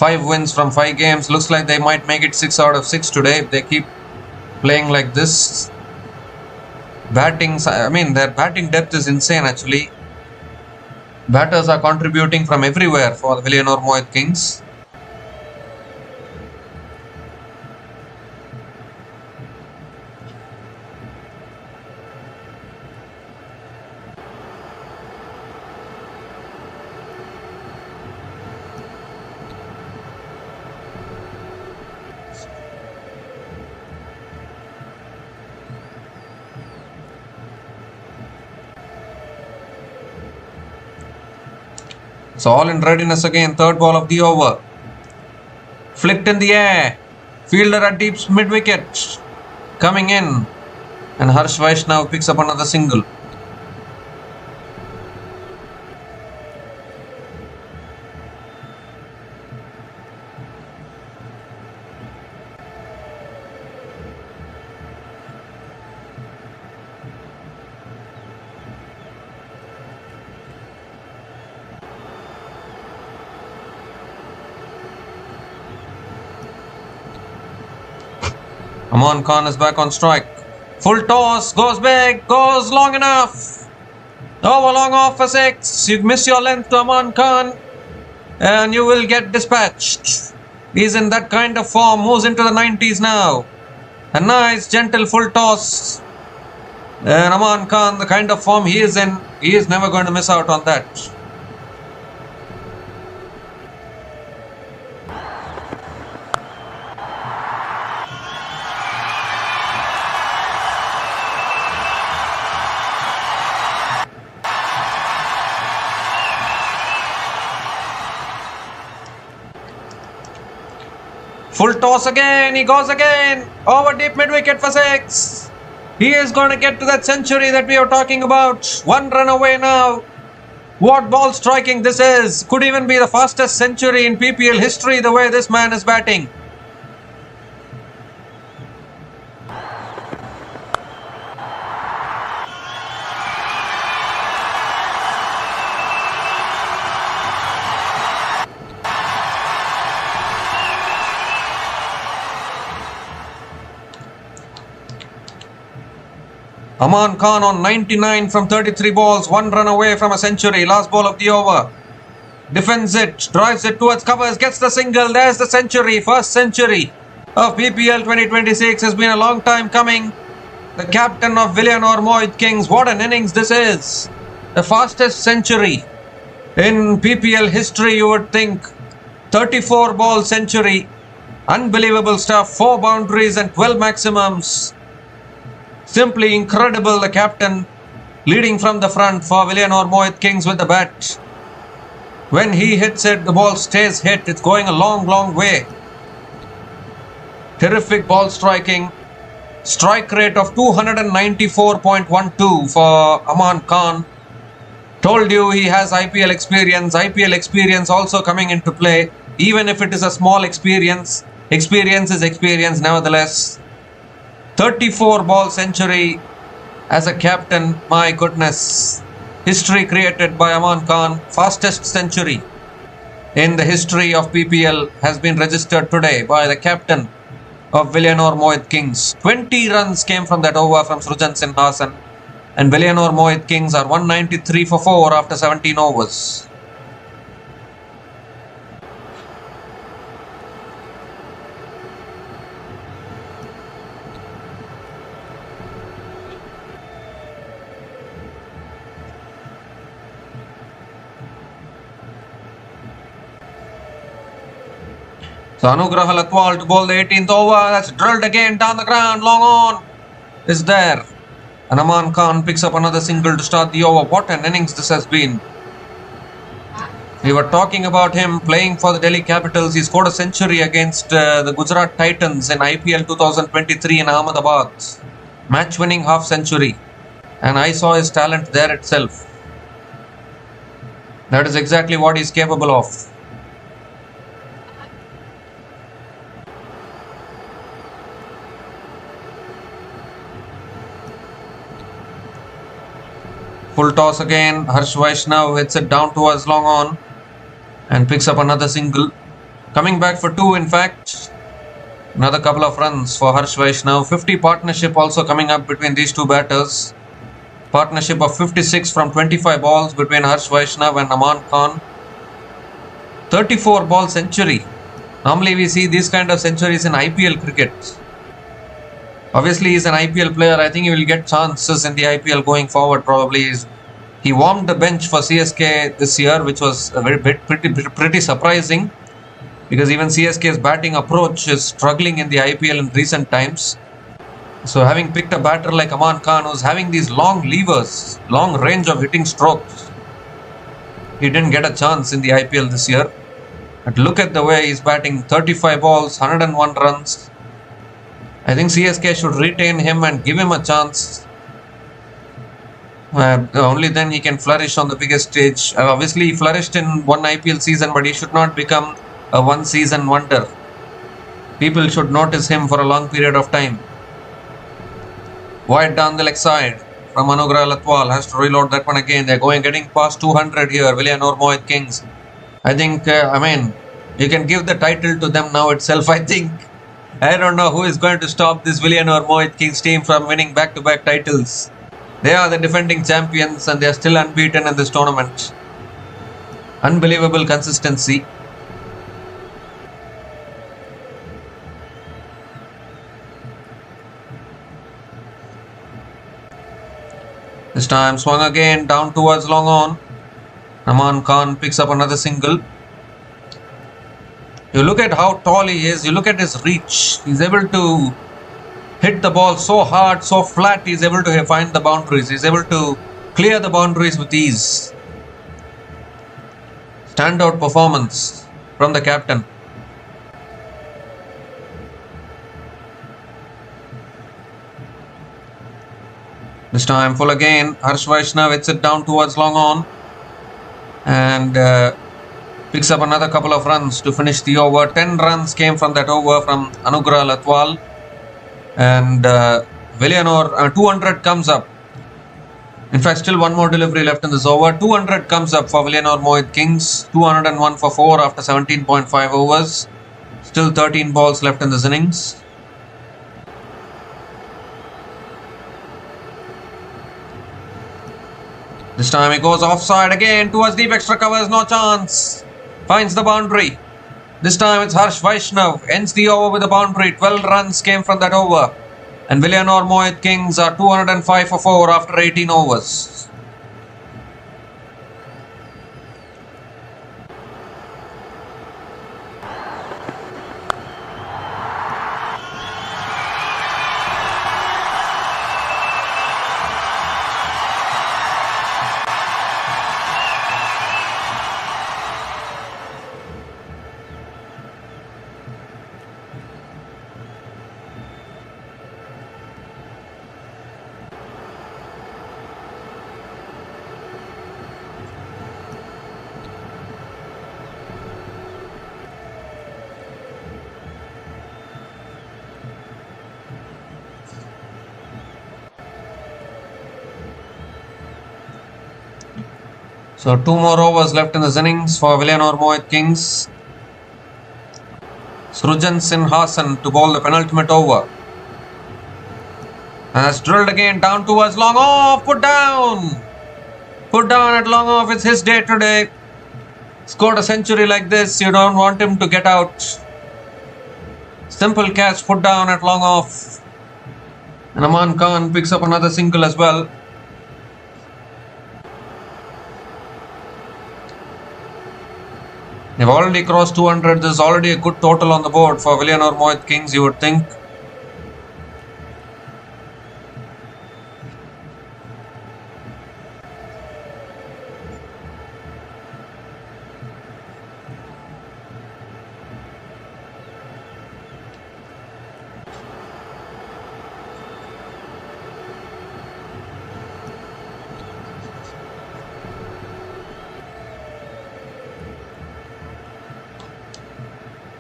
5 wins from 5 games. Looks like they might make it 6 out of 6 today if they keep playing like this. Their batting depth is insane actually. Batters are contributing from everywhere for the Villianur Mohit Kings. So all in readiness again. Third ball of the over. Flicked in the air. Fielder at deep mid-wicket. Coming in. And Harsh Vaishnav picks up another single. Aman Khan is back on strike. Full toss, goes big, goes long enough. Over long off for 6. You miss your length to Aman Khan and you will get dispatched. He's in that kind of form, moves into the 90s now. A nice gentle full toss. And Aman Khan, the kind of form he is in, he is never going to miss out on that. Full toss again, he goes again, over deep mid-wicket for 6. He is going to get to that century that we are talking about. 1 run away now. What ball striking this is. Could even be the fastest century in PPL history the way this man is batting. Aman Khan on 99 from 33 balls, 1 run away from a century. Last ball of the over. Defends it, drives it towards covers, gets the single. There's the century, first century of PPL 2026. Has been a long time coming. The captain of Villianur Mohit Kings. What an innings this is. The fastest century in PPL history, you would think. 34 ball century. Unbelievable stuff. 4 boundaries and 12 maximums. Simply incredible, the captain leading from the front for Villianur Mohit Kings with the bat. When he hits it, the ball stays hit. It's going a long, long way. Terrific ball striking. Strike rate of 294.12 for Aman Khan. Told you he has IPL experience. IPL experience also coming into play. Even if it is a small experience, experience is experience nevertheless. 34 ball century as a captain, my goodness. History created by Aman Khan. Fastest century in the history of PPL has been registered today by the captain of Villianur Mohit Kings. 20 runs came from that over from Srujan Sinhasan. And Villianur Mohit Kings are 193 for 4 after 17 overs. So Anugrah Latwal to bowl the 18th over. That's drilled again down the ground. Long on is there. And Aman Khan picks up another single to start the over. What an innings this has been. We were talking about him playing for the Delhi Capitals. He scored a century against the Gujarat Titans in IPL 2023 in Ahmedabad. Match-winning half century. And I saw his talent there itself. That is exactly what he's capable of. Full toss again. Harsh Vaishnav hits it down towards long on and picks up another single. Coming back for 2 in fact. Another couple of runs for Harsh Vaishnav. 50 partnership also coming up between these two batters. Partnership of 56 from 25 balls between Harsh Vaishnav and Aman Khan. 34 ball century. Normally we see these kind of centuries in IPL cricket. Obviously he's an IPL player. I think he will get chances in the IPL going forward probably. He warmed the bench for CSK this year, which was a pretty surprising, because even CSK's batting approach is struggling in the IPL in recent times. So having picked a batter like Aman Khan, who's having these long levers, long range of hitting strokes, he didn't get a chance in the IPL this year. But look at the way he's batting. 35 balls, 101 runs. I think CSK should retain him and give him a chance. Only then he can flourish on the biggest stage. Obviously he flourished in one IPL season, but he should not become a one season wonder. People should notice him for a long period of time. Wide down the leg side from Anugrah Latwal. Has to reload that one again. They're getting past 200 here. Villianur Mohit Kings. I think, you can give the title to them now itself, I think. I don't know who is going to stop this Villianur Mohit Kings team from winning back-to-back titles. They are the defending champions and they are still unbeaten in this tournament. Unbelievable consistency. This time swung again down towards long on. Aman Khan picks up another single. You look at how tall he is, you look at his reach. He's able to hit the ball so hard, so flat, he's able to find the boundaries. He's able to clear the boundaries with ease. Standout performance from the captain. This time full again. Harsh Vaishnav hits it down towards long on. And picks up another couple of runs to finish the over. 10 runs came from that over from Anugrah Latwal. And Villianur, 200 comes up. In fact, still one more delivery left in this over. 200 comes up for Villianur Mohit Kings. 201 for 4 after 17.5 overs. Still 13 balls left in this innings. This time he goes offside again towards deep extra covers. No chance. Finds the boundary. This time it's Harsh Vaishnav. Ends the over with a boundary. 12 runs came from that over. And Villianur Mohit Kings are 205 for 4 after 18 overs. So 2 more overs left in this innings for Villianur Mohit Kings. Srujan Sinhasan to bowl the penultimate over. Has drilled again down towards long off. Put down. Put down at long off. It's his day today. Scored a century like this. You don't want him to get out. Simple catch. Put down at long off. And Aman Khan picks up another single as well. They've already crossed 200. There's already a good total on the board for Villianur Mohit, you would think.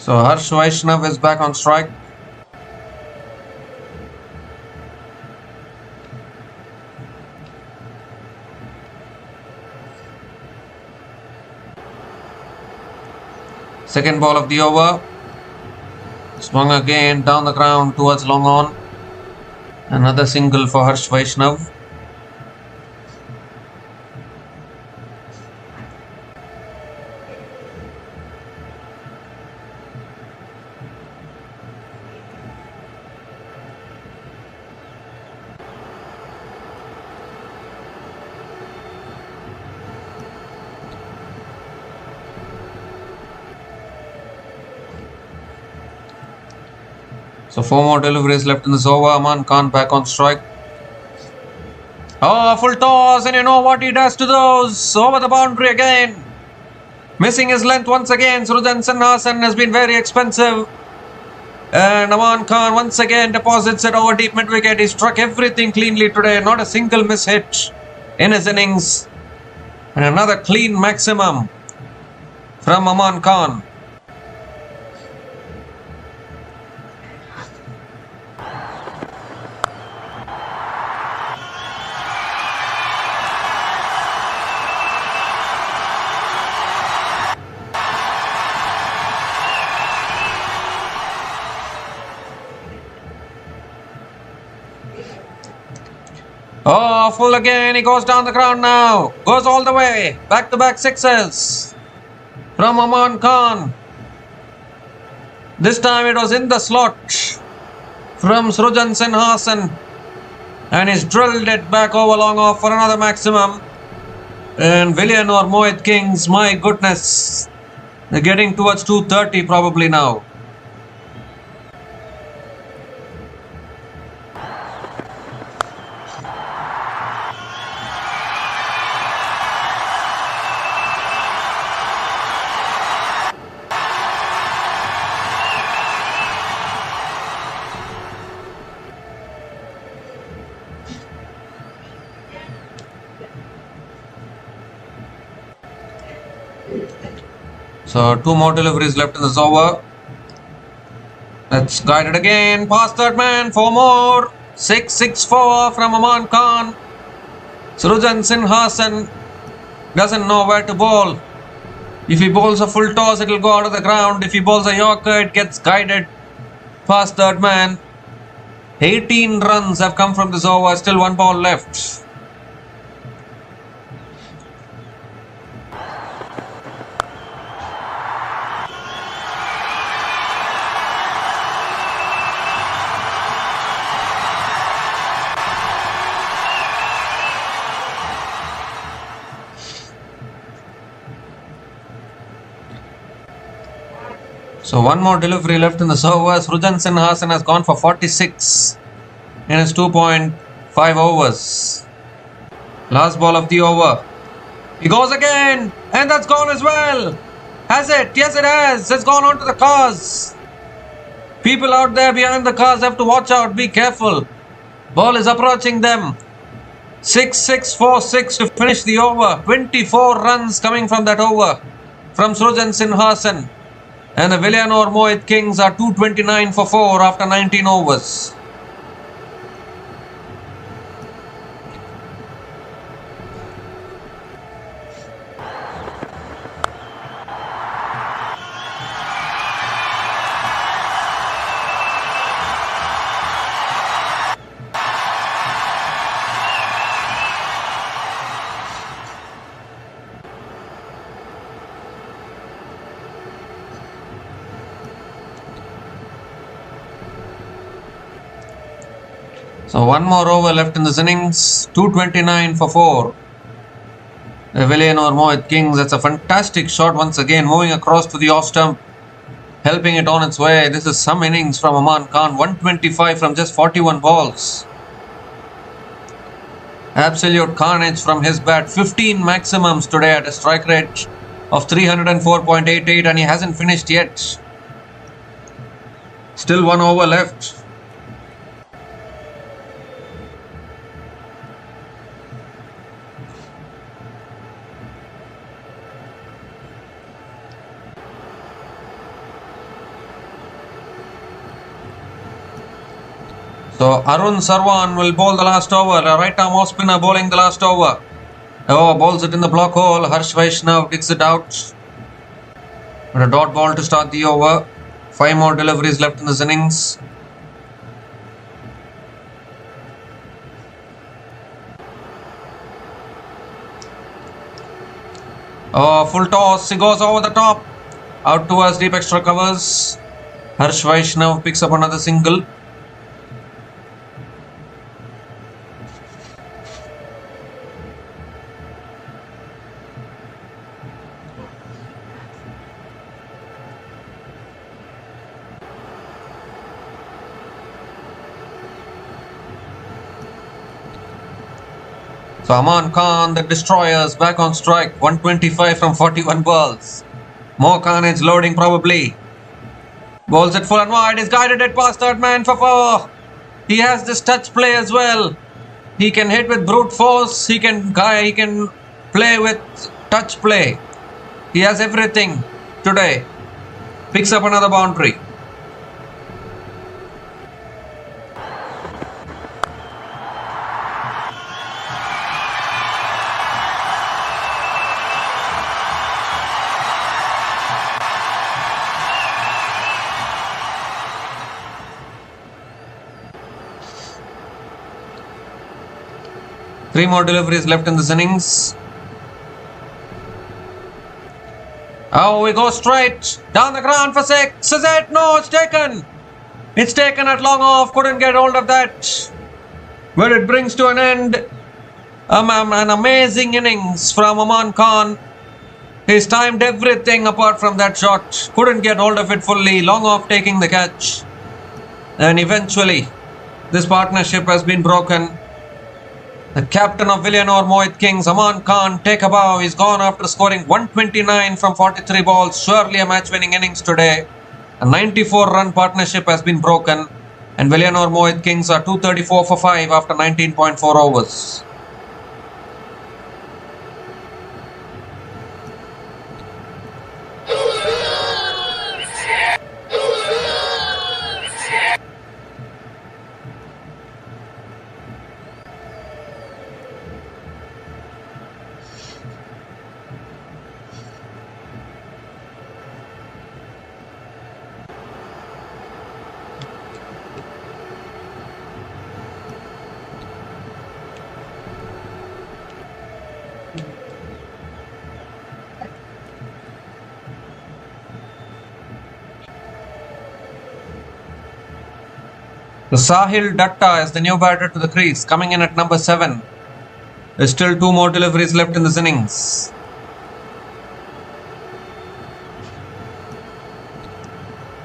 So Harsh Vaishnav is back on strike. Second ball of the over. Swung again down the ground towards long on. Another single for Harsh Vaishnav. So 4 more deliveries left in this over. Aman Khan back on strike. Oh, full toss, and you know what he does to those. Over the boundary again. Missing his length once again. Surujan Sinhasan has been very expensive. And Aman Khan once again deposits it over deep mid-wicket. He struck everything cleanly today. Not a single miss hit in his innings. And another clean maximum from Aman Khan. Oh, full again. He goes down the ground now. Goes all the way. Back-to-back sixes from Aman Khan. This time it was in the slot from Surujan Sinhasan. And he's drilled it back over long off for another maximum. And Villianur Mohit, my goodness. They're getting towards 230 probably now. So 2 more deliveries left in this over. Let's guide it again. Past third man. 4 more. 6-6-4 from Aman Khan. Surujan Sinhasan doesn't know where to bowl. If he bowls a full toss, it will go out of the ground. If he bowls a yorker, it gets guided past third man. 18 runs have come from this over. Still 1 ball left. So 1 more delivery left in the over. Surujan Sinhasan has gone for 46 in his 2.5 overs. Last ball of the over. He goes again, and that's gone as well. Has it? Yes, it has. It's gone onto the cars. People out there behind the cars have to watch out. Be careful. Ball is approaching them. 6-6-4-6 to finish the over. 24 runs coming from that over from Surujan Sinhasan. And the Villianur Mohit Kings are 229 for 4 after 19 overs. So one more over left in this innings. 229 for 4. The Villianur Mohit Kings. That's a fantastic shot once again, moving across to the off stump, helping it on its way. This is some innings from Aman Khan. 125 from just 41 balls. Absolute carnage from his bat. 15 maximums today at a strike rate of 304.88, and he hasn't finished yet. Still one over left. So Arun Sarwan will bowl the last over. A right arm off spinner bowling the last over. Oh, bowls it in the block hole. Harsh Vaishnav digs it out. But a dot ball to start the over. 5 more deliveries left in this innings. Oh, full toss. He goes over the top. Out towards deep extra covers. Harsh Vaishnav picks up another single. So Aman Khan, the destroyers, back on strike. 125 from 41 balls. More carnage loading probably. Bowls it full and wide. He's guided it past third man for 4. He has this touch play as well. He can hit with brute force. He can play with touch play. He has everything today. Picks up another boundary. Three more deliveries left in this innings. Oh, we go straight down the ground for 6. Is it? No, it's taken. It's taken at long off. Couldn't get hold of that. But it brings to an end an amazing innings from Aman Khan. He's timed everything apart from that shot. Couldn't get hold of it fully. Long off taking the catch. And eventually, this partnership has been broken. The captain of Villianur Mohit Kings, Aman Khan, take a bow. He's gone after scoring 129 from 43 balls. Surely a match-winning innings today. A 94-run partnership has been broken. And Villianur Mohit Kings are 234 for 5 after 19.4 overs. The Sahil Datta is the new batter to the crease, coming in at number 7. There's still 2 more deliveries left in this innings.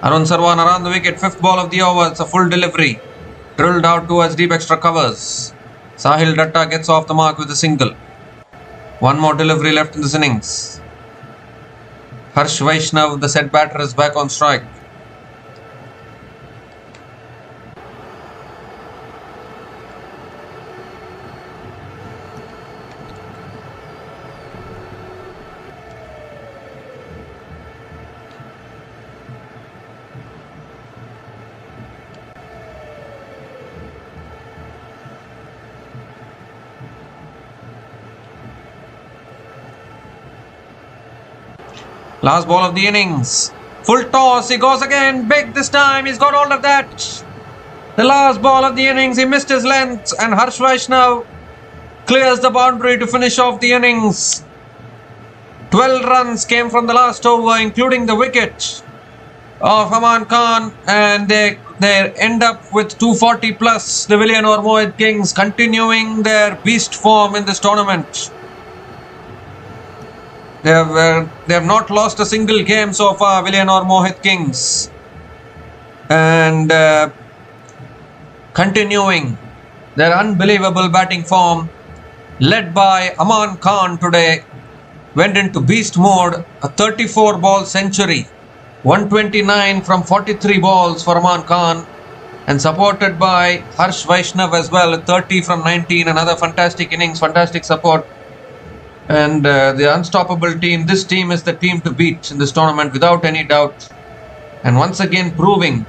Arun Sarwan around the wicket, 5th ball of the over. It's a full delivery. Drilled out towards deep extra covers. Sahil Datta gets off the mark with a single. 1 more delivery left in this innings. Harsh Vaishnav, the set batter, is back on strike. Last ball of the innings. Full toss. He goes again. Big this time. He's got hold of that. The last ball of the innings. He missed his length. And Harsh Vaishnav clears the boundary to finish off the innings. 12 runs came from the last over, including the wicket of Aman Khan. And they They end up with 240 plus. The Villianur Mohit Kings continuing their beast form in this tournament. They have not lost a single game so far, Villianur Mohit Kings. And continuing their unbelievable batting form, led by Aman Khan today, went into beast mode, a 34 ball century, 129 from 43 balls for Aman Khan, and supported by Harsh Vaishnav as well, 30 from 19, another fantastic innings, fantastic support. And the unstoppable team, this team is the team to beat in this tournament without any doubt. And once again proving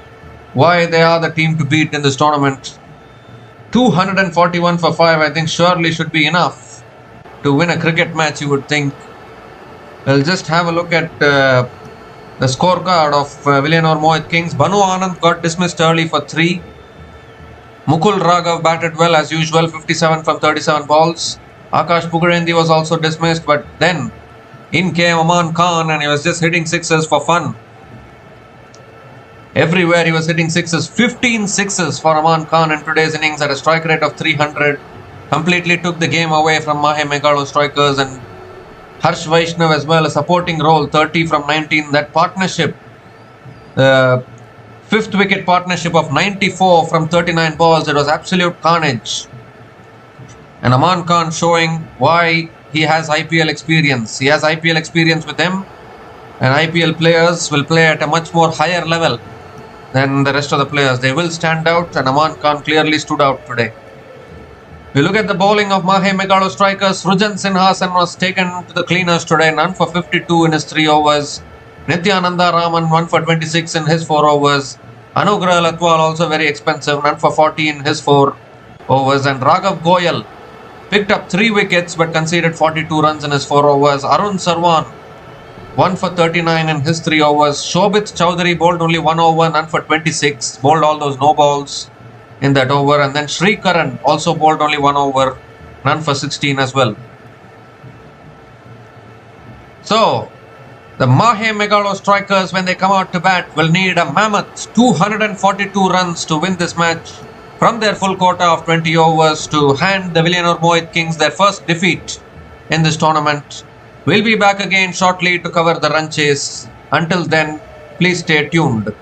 why they are the team to beat in this tournament. 241 for 5, I think surely should be enough to win a cricket match, you would think. We'll just have a look at the scorecard of Villianur Mohit Kings. Banu Anand got dismissed early for 3. Mukul Raghav batted well as usual, 57 from 37 balls. Akash Pugarendi was also dismissed, but then in came Aman Khan and he was just hitting sixes for fun. Everywhere he was hitting sixes, 15 sixes for Aman Khan in today's innings at a strike rate of 300. Completely took the game away from Mahemegalostrikers, and Harsh Vaishnav as well, a supporting role, 30 from 19. That partnership, fifth wicket partnership of 94 from 39 balls, it was absolute carnage. And Aman Khan showing why he has IPL experience. He has IPL experience with him, and IPL players will play at a much more higher level than the rest of the players. They will stand out, and Aman Khan clearly stood out today. We look at the bowling of Mahemegalostrikers. Srujan Sinhasan was taken to the cleaners today, none for 52 in his 3 overs. Nityananda Raman 1 for 26 in his 4 overs. Anugrah Latwal also very expensive, none for 40 in his 4 overs. And Raghav Goyal picked up 3 wickets but conceded 42 runs in his 4 overs. Arun Sarwan 1 for 39 in his 3 overs. Shobit Chowdhury bowled only 1 over, none for 26. Bowled all those no balls in that over. And then Sri Karan also bowled only 1 over, none for 16 as well. So, the Mahemegalostrikers, when they come out to bat, will need a mammoth 242 runs to win this match from their full quota of 20 overs to hand the Villianur Mohit Kings their first defeat in this tournament. We'll be back again shortly to cover the run chase. Until then, please stay tuned.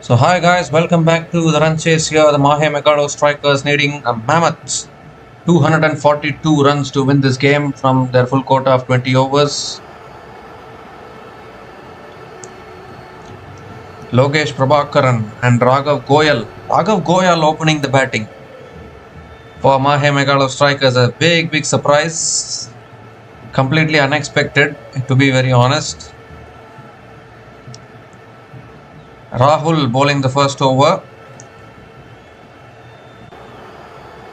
So hi guys, welcome back to the run chase here. The Mahe Megalo strikers needing a mammoth 242 runs to win this game from their full quota of 20 overs. Lokesh Prabhakaran and Raghav Goyal. Raghav Goyal opening the batting for Mahe Megalo strikers. A big surprise. Completely unexpected, to be very honest. Rahul bowling the first over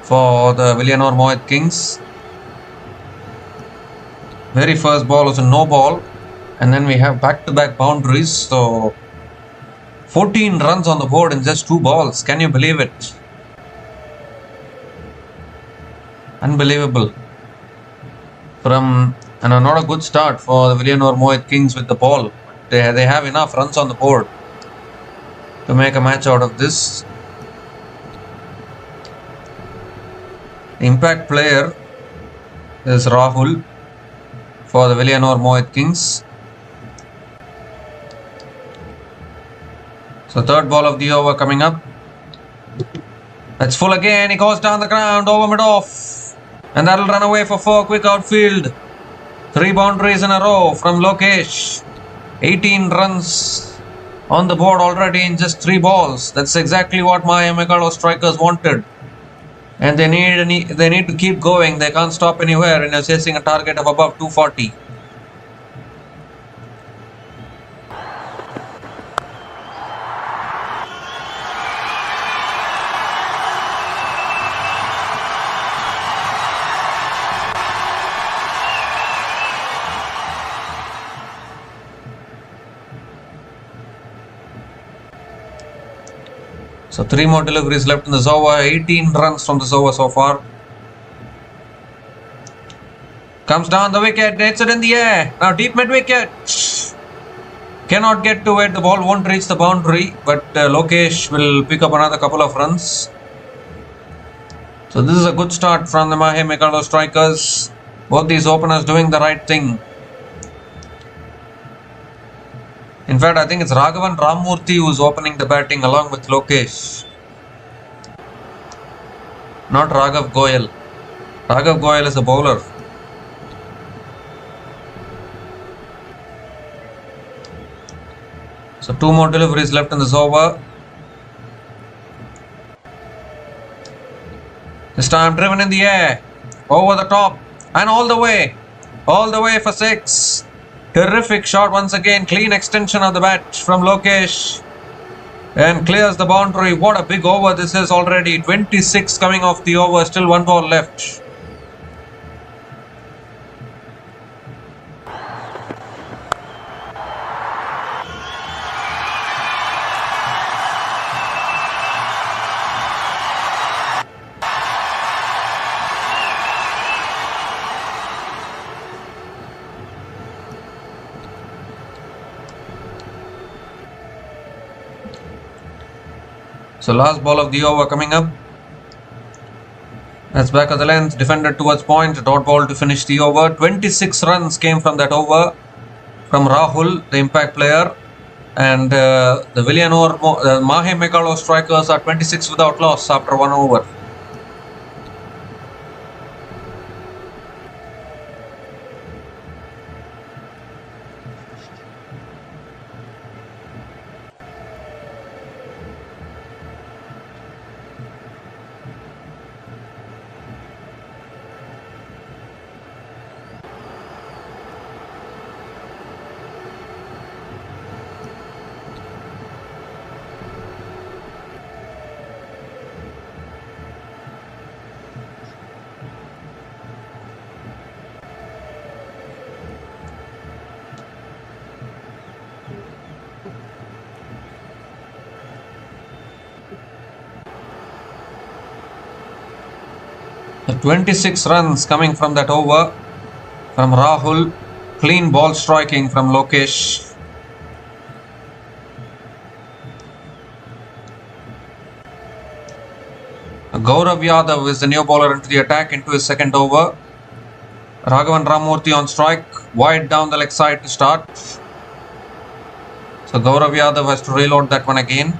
for the Villianur Mohit. Very first ball was a no ball, and then we have back-to-back boundaries. So 14 runs on the board in just 2 balls. Can you believe it? Unbelievable. Not a good start for the Villianur Mohit with the ball. They have enough runs on the board to make a match out of this. The impact player is Rahul for the Villianur Mohit. So third ball of the over coming up. That's full again. He goes down the ground over mid-off, and that'll run away for 4. Quick outfield. 3 boundaries in a row from Lokesh. 18 runs on the board already in just 3 balls. That's exactly what my Megalostrikers wanted. And they need to keep going. They can't stop anywhere and are chasing a target of above 240. So 3 more deliveries left in this over. 18 runs from this over so far. Comes down the wicket, hits it in the air. Now deep mid wicket. Cannot get to it. The ball won't reach the boundary, but Lokesh will pick up another couple of runs. So this is a good start from the Mahe Megalo strikers. Both these openers doing the right thing. In fact, I think it's Raghavan Ramurthy who's opening the batting along with Lokesh. Not Raghav Goyal. Raghav Goyal is a bowler. So 2 more deliveries left in this over. This time driven in the air. Over the top. And all the way. All the way for 6. Terrific shot once again. Clean extension of the bat from Lokesh. And clears the boundary. What a big over this is already. 26 coming off the over. Still 1 ball left. So last ball of the over coming up. That's back of the length, defended towards point, dot ball to finish the over. 26 runs came from that over from Rahul, the impact player. And the Villianur Mahe Megalo strikers are 26 without loss after 1 over. The 26 runs coming from that over from Rahul. Clean ball striking from Lokesh. Gaurav Yadav is the new bowler into the attack into his second over. Raghavan Ramurthy on strike, wide down the leg side to start. So Gaurav Yadav has to reload that one again.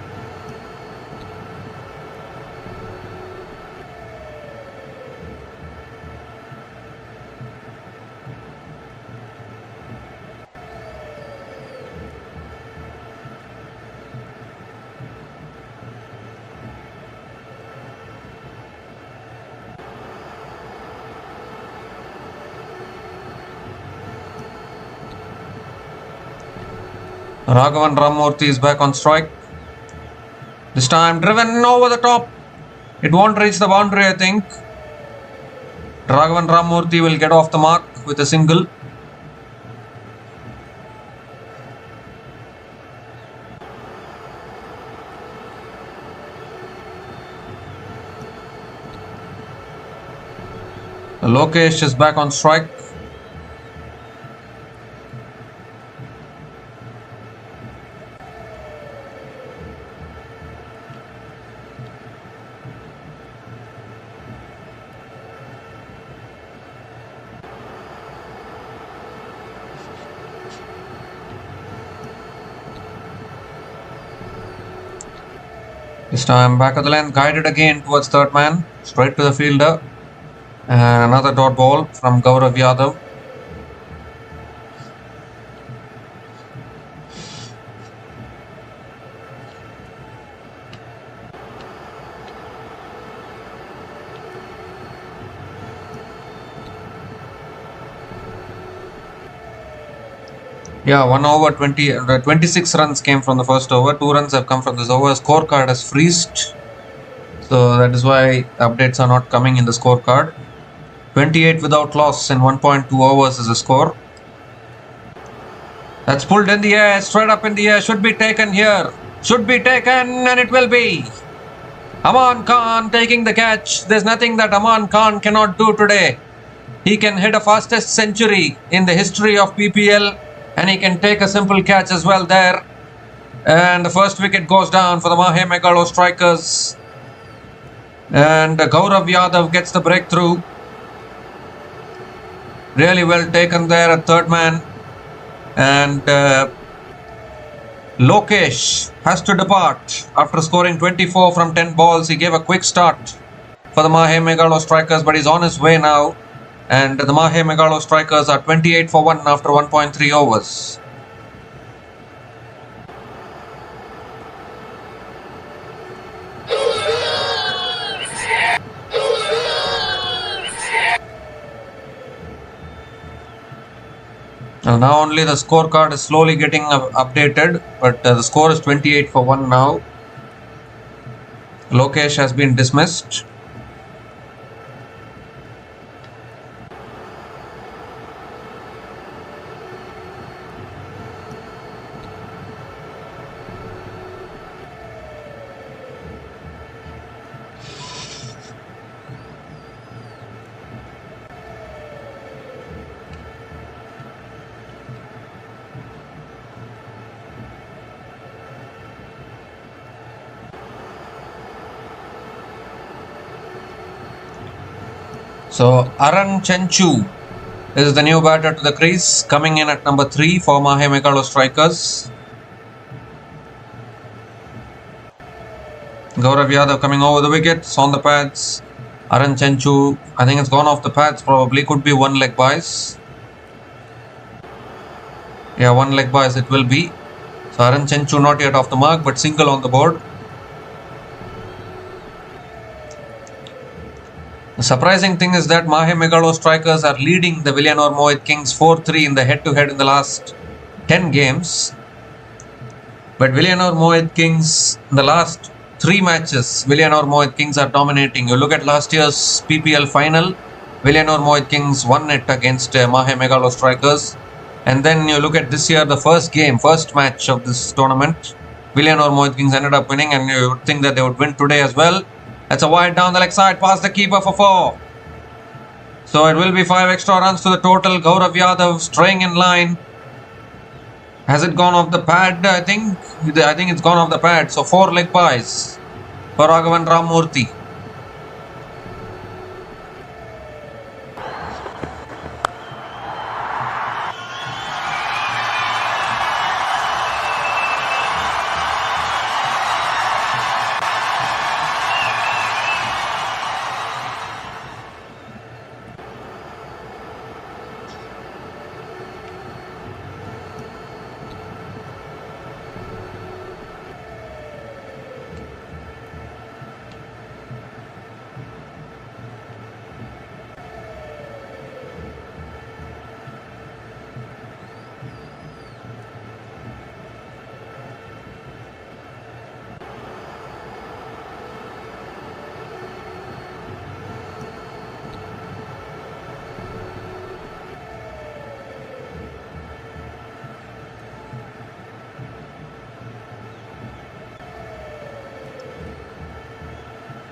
Raghavan Ramamurthy is back on strike. This time driven over the top. It won't reach the boundary, I think. Raghavan Ramamurthy will get off the mark with a single. Lokesh is back on strike. This time back of the length, guided again towards third man, straight to the fielder. And another dot ball from Gaurav Yadav. Yeah, 1 over 26 runs came from the first over. 2 runs have come from this over. Scorecard has freezed. So that is why updates are not coming in the scorecard. 28 without loss in 1.2 overs is the score. That's pulled in the air, straight up in the air. Should be taken here. Should be taken, and it will be. Aman Khan taking the catch. There's nothing that Aman Khan cannot do today. He can hit a fastest century in the history of PPL. And he can take a simple catch as well there. And the first wicket goes down for the Mahe Megalostrikers. And Gaurav Yadav gets the breakthrough. Really well taken there at third man. And Lokesh has to depart after scoring 24 from 10 balls. He gave a quick start for the Mahe Megalostrikers, but he's on his way now. And the Mahe Megalostrikers are 28 for 1 after 1.3 overs. And now only the scorecard is slowly getting updated, but the score is 28 for 1 now. Lokesh has been dismissed. So Aran Chenchu is the new batter to the crease, coming in at number 3 for Mahe Megalostrikers. Gaurav Yadav coming over the wickets on the pads. Aran Chenchu, I think it's gone off the pads probably, could be 1 leg bias. Yeah, 1 leg bias it will be. So Aran Chenchu not yet off the mark, but single on the board. The surprising thing is that Mahe Megalostrikers are leading the Villianur Mohit Kings 4-3 in the head-to-head in the last 10 games. But Villianur Mohit Kings, in the last 3 matches, Villianur Mohit Kings are dominating. You look at last year's PPL final, Villianur Mohit Kings won it against Mahe Megalostrikers. And then you look at this year, the first match of this tournament, Villianur Mohit Kings ended up winning, and you would think that they would win today as well. That's a wide down the leg side, past the keeper for 4. So it will be 5 extra runs to the total. Gaurav Yadav straying in line. Has it gone off the pad? I think it's gone off the pad. So 4 leg buys for Raghavan Ramamurthy.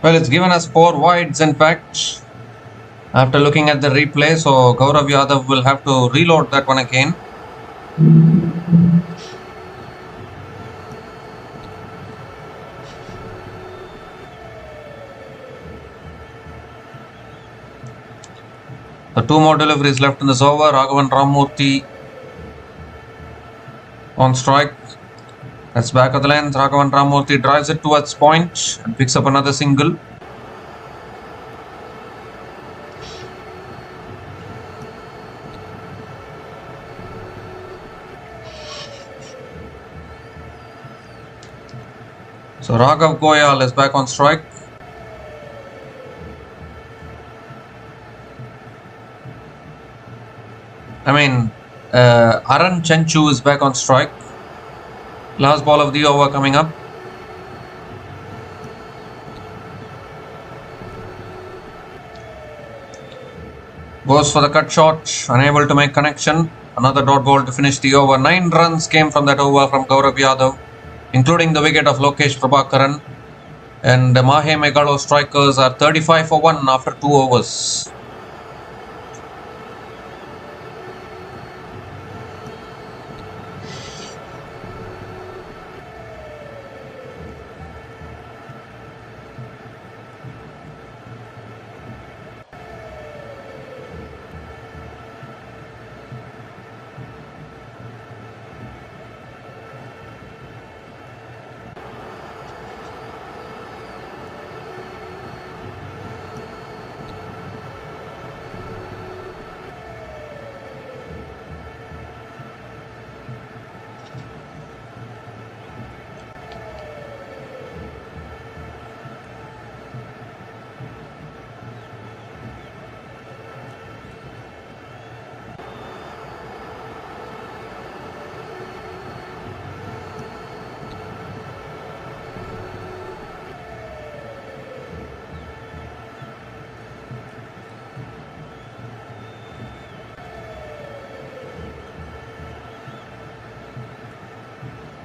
Well, it's given us 4 wides in fact. After looking at the replay, so Gaurav Yadav will have to reload that one again. The 2 more deliveries left in this over. Raghavan Ramamurthy on strike. That's back of the length. Raghavan Ramamurthy drives it towards point and picks up another single. So Raghav Goyal is back on strike. Aran Chenchu is back on strike. Last ball of the over coming up. Goes for the cut shot, unable to make connection. Another dot ball to finish the over. 9 runs came from that over from Gaurav Yadav, including the wicket of Lokesh Prabhakaran. And the Mahe Megalostrikers are 35 for 1 after 2 overs.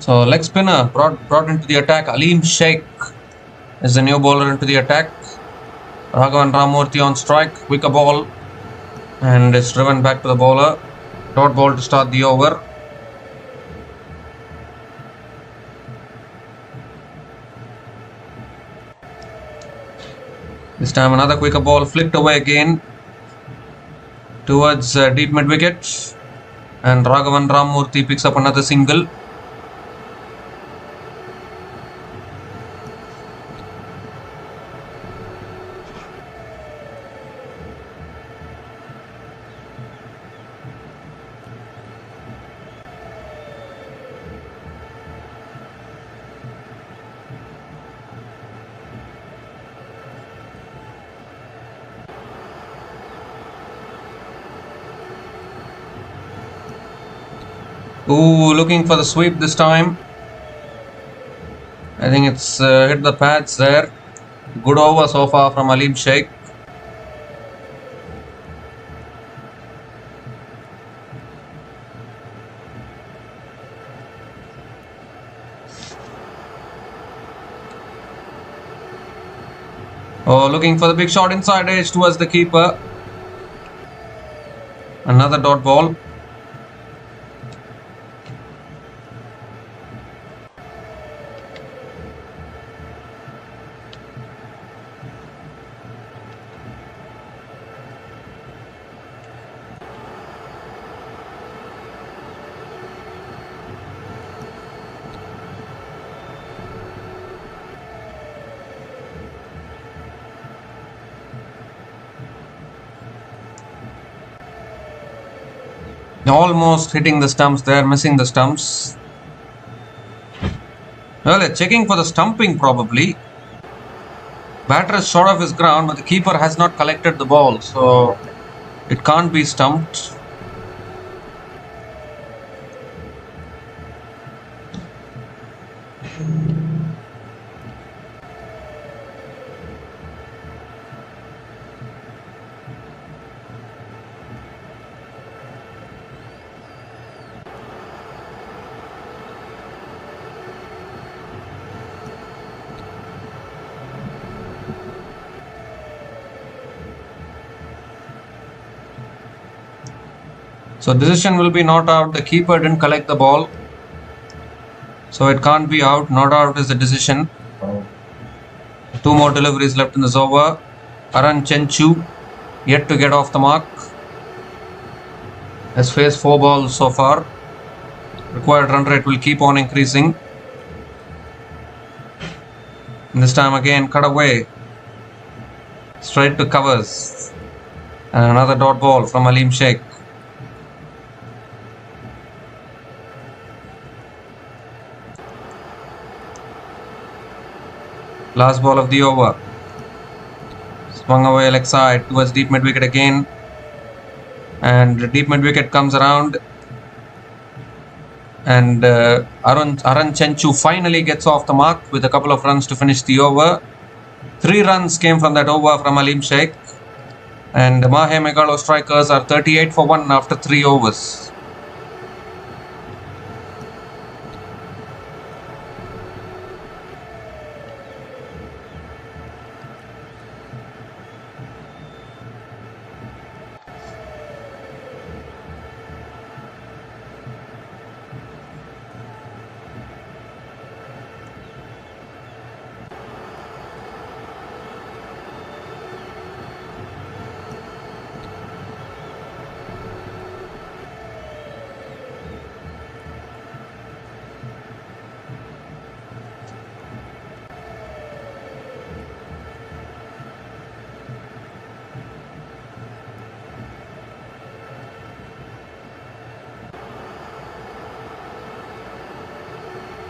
So leg spinner brought into the attack. Aleem Sheikh is the new bowler into the attack. Raghavan Ramamurthy on strike. Quicker ball. And it's driven back to the bowler. Dot ball to start the over. This time another quicker ball flicked away again towards deep mid wicket. And Raghavan Ramamurthy picks up another single. Ooh, looking for the sweep this time. I think it's hit the pads there. Good over so far from Aleem Sheikh. Oh, looking for the big shot inside edge towards the keeper. Another dot ball. Almost hitting the stumps there, missing the stumps. Well, they're checking for the stumping probably. Batter is short of his ground, but the keeper has not collected the ball, so it can't be stumped. So decision will be not out. The keeper didn't collect the ball. So it can't be out. Not out is the decision. 2 more deliveries left in this over. Aran Chenchu yet to get off the mark. Has faced 4 balls so far. Required run rate will keep on increasing. And this time again cut away. Straight to covers. And another dot ball from Aleem Sheikh. Last ball of the over. Swung away leg side towards deep mid wicket again. And the deep mid wicket comes around. And Aran Chenchu finally gets off the mark with a couple of runs to finish the over. 3 runs came from that over from Aleem Sheikh. And the Mahe Megalostrikers are 38 for 1 after 3 overs.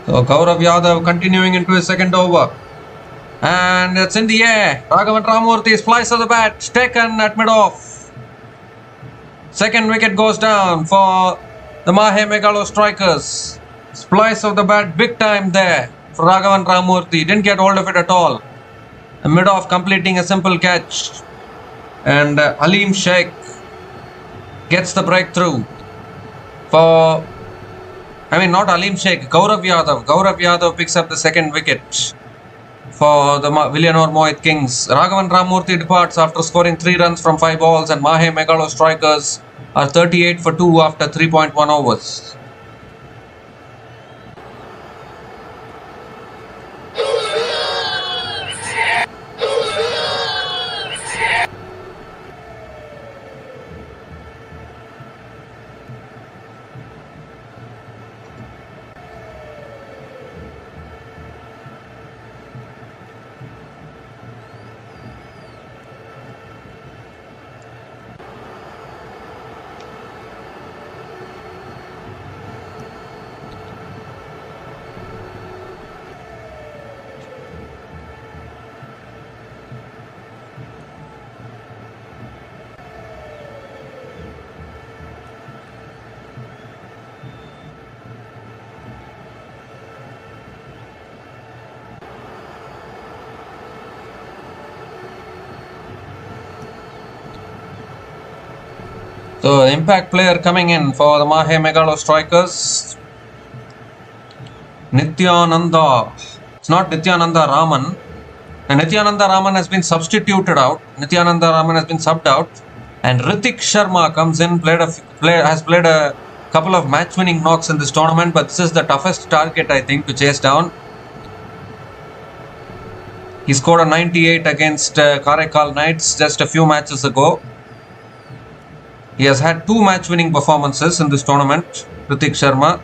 So Gaurav Yadav continuing into his second over. And it's in the air. Raghavan Ramurthy's slice of the bat taken at mid-off. Second wicket goes down for the Mahe Megalostrikers. Splice of the bat big time there for Raghavan Ramurthy. Didn't get hold of it at all. The mid-off completing a simple catch. And Aleem Sheikh gets the breakthrough for... not Aleem Sheikh, Gaurav Yadav. Gaurav Yadav picks up the second wicket for the Villianur Mohit Kings. Raghavan Ramurthy departs after scoring 3 runs from 5 balls, and Mahe Megalostrikers are 38 for 2 after 3.1 overs. So, the impact player coming in for the Mahe Megalostrikers, Nityananda. It's not Nityananda Raman. And Nityananda Raman has been substituted out. Nityananda Raman has been subbed out. And Ritik Sharma comes in, has played a couple of match-winning knocks in this tournament, but this is the toughest target, I think, to chase down. He scored a 98 against Karaikalknights just a few matches ago. He has had 2 match-winning performances in this tournament, Ritik Sharma.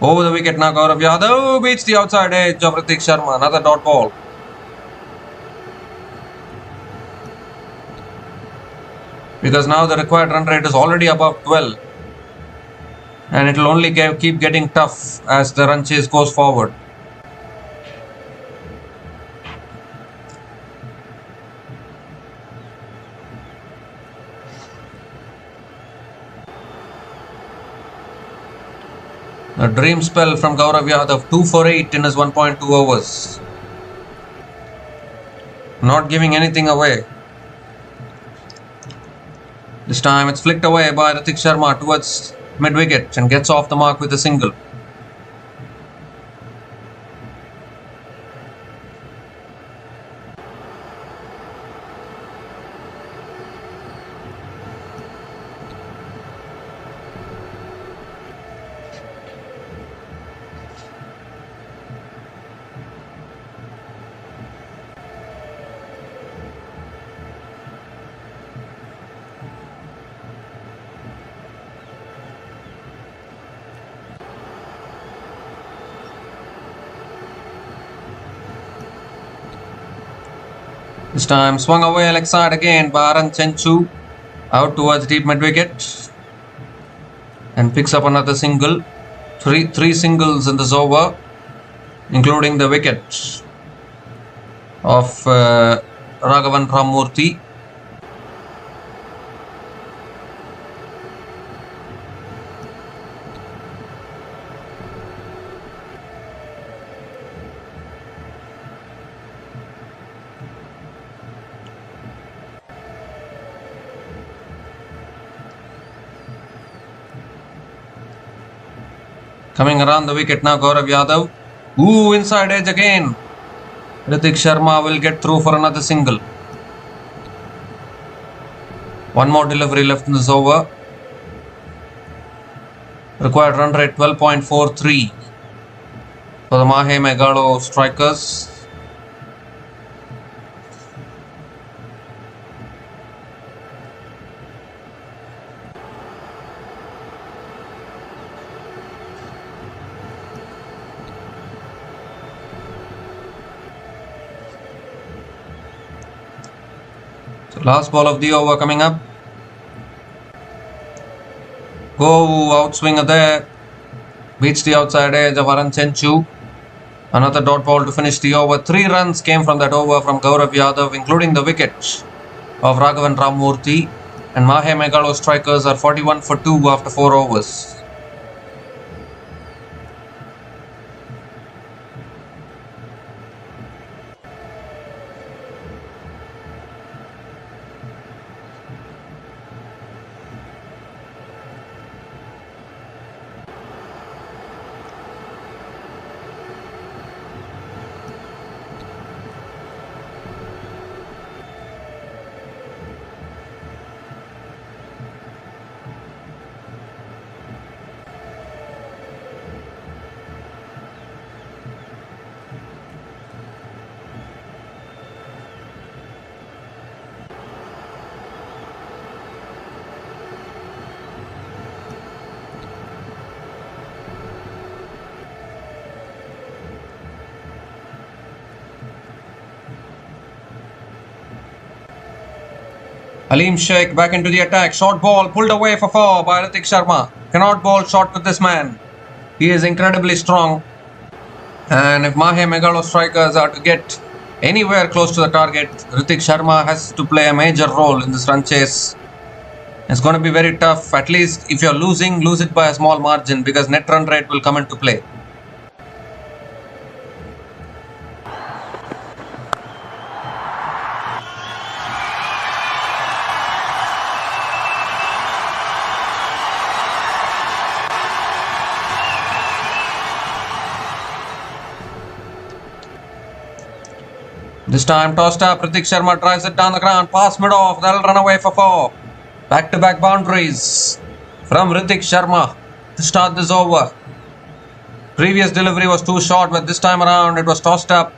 Over the wicket now, Gaurav Yadav beats the outside edge of Ritik Sharma. Another dot ball. Because now the required run rate is already above 12. And it will only keep getting tough as the run chase goes forward. A dream spell from Gaurav Yadav, 2 for 8 in his 1.2 overs. Not giving anything away. This time it's flicked away by Ritik Sharma towards mid-wicket and gets off the mark with a single. This time swung away leg side again by Aran Chenchu out towards deep mid wicket and picks up another single. Three singles in this over, including the wicket of Raghavan Ramurthy. Coming around the wicket now, Gaurav Yadav. Ooh, inside edge again. Ritik Sharma will get through for another single. One more delivery left in this over. Required run rate 12.43 for the Mahe Megalo strikers. So last ball of the over coming up. Go outswinger there. Beats the outside edge of Aran Chenchu. Another dot ball to finish the over. 3 runs came from that over from Gaurav Yadav, including the wicket of Raghavan Ramurthy. And Mahe Megalo strikers are 41 for 2 after 4 overs. Aleem Sheikh back into the attack. Short ball pulled away for 4 by Ritik Sharma. Cannot bowl short with this man. He is incredibly strong. And if Mahe Megalo strikers are to get anywhere close to the target, Ritik Sharma has to play a major role in this run chase. It's going to be very tough. At least if you're losing, lose it by a small margin, because net run rate will come into play. This time tossed up, Ritik Sharma drives it down the ground, pass mid off, that'll run away for 4. Back-to-back boundaries from Ritik Sharma to start this over. Previous delivery was too short, but this time around it was tossed up,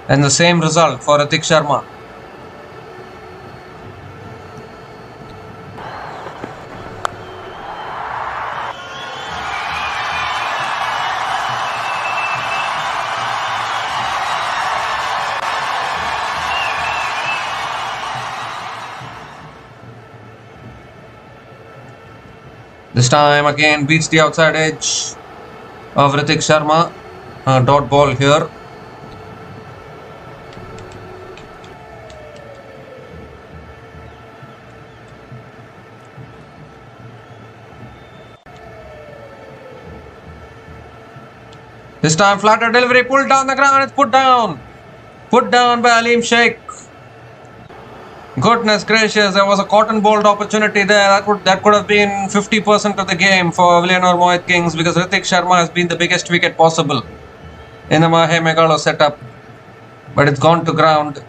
and the same result for Ritik Sharma. This time again beats the outside edge of Ritik Sharma. Dot ball here. This time flatter delivery, pulled down the ground, it's put down. Put down by Aleem Sheikh. Goodness gracious, there was a cotton bowled opportunity there. That could have been 50% of the game for Villianur Mohit, because Ritik Sharma has been the biggest wicket possible in the Mahe Megalo setup. But it's gone to ground.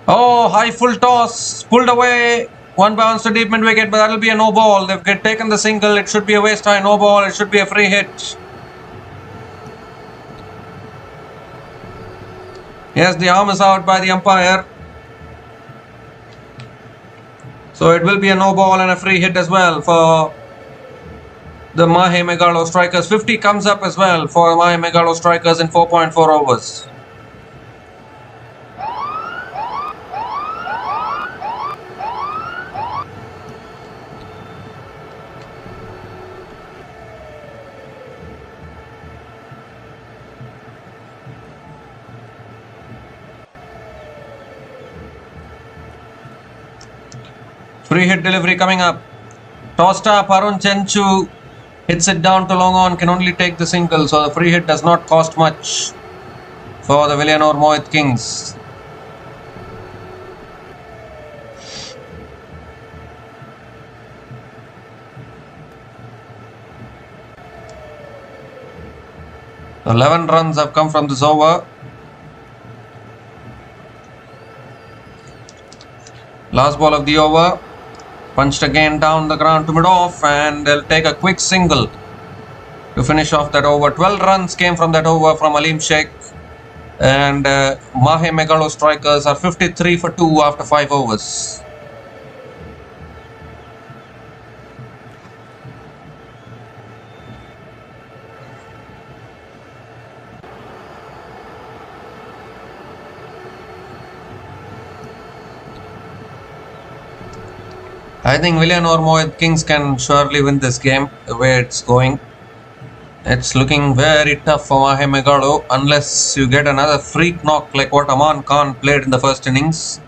Oh, high full toss, pulled away. One bounce to deep mid wicket, but that'll be a no ball. They've taken the single. It should be a waste high no ball. It should be a free hit. Yes, the arm is out by the umpire. So it will be a no ball and a free hit as well for the Mahe Megalostrikers. 50 comes up as well for Mahe Megalostrikers in 4.4 overs. Free hit delivery coming up. Tossed up, Arun Chenchu hits it down to long on, can only take the single, so the free hit does not cost much for the Villianur Mohit Kings. So 11 runs have come from this over. Last ball of the over. Punched again down the ground to mid-off, and they'll take a quick single to finish off that over. 12 runs came from that over from Aleem Sheikh, and Mahe Megalostrikers are 53 for 2 after 5 overs. I think Villianur Mohit Kings can surely win this game the way it's going. It's looking very tough for Mahe Megalo unless you get another freak knock like what Aman Khan played in the first innings.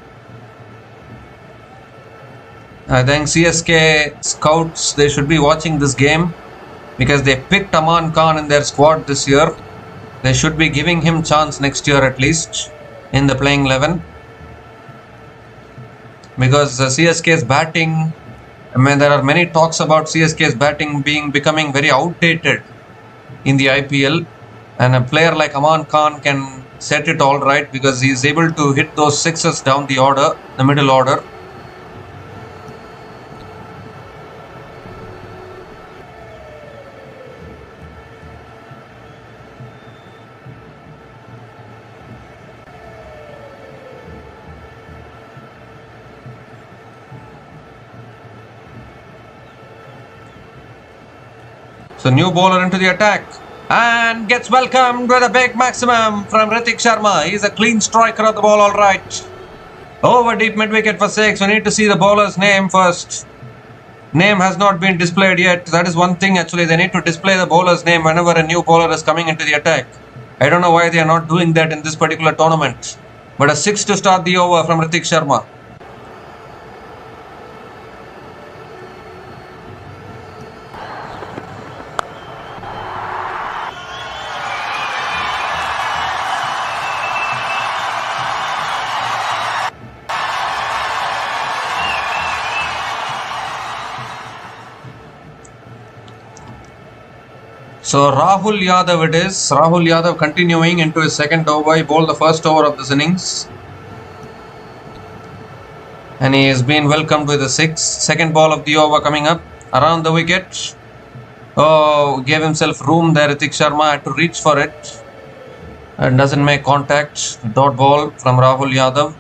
I think CSK scouts, they should be watching this game because they picked Aman Khan in their squad this year. They should be giving him chance next year at least in the playing 11. Because CSK's batting, I mean, there are many talks about CSK's batting becoming very outdated in the IPL, and a player like Aman Khan can set it all right because he is able to hit those sixes down the order, the middle order. So new bowler into the attack and gets welcomed with a big maximum from Hrithik Sharma. He's a clean striker of the ball, all right. Over deep mid wicket for 6. We need to see the bowler's name first. Name has not been displayed yet. That is one thing actually. They need to display the bowler's name whenever a new bowler is coming into the attack. I don't know why they are not doing that in this particular tournament. But a 6 to start the over from Hrithik Sharma. So Rahul Yadav it is. Rahul Yadav continuing into his second over. He bowled the first over of this innings. And he has been welcomed with a 6. Second ball of the over coming up. Around the wicket. Oh, gave himself room there. Hrithik Sharma had to reach for it. And doesn't make contact. Dot ball from Rahul Yadav.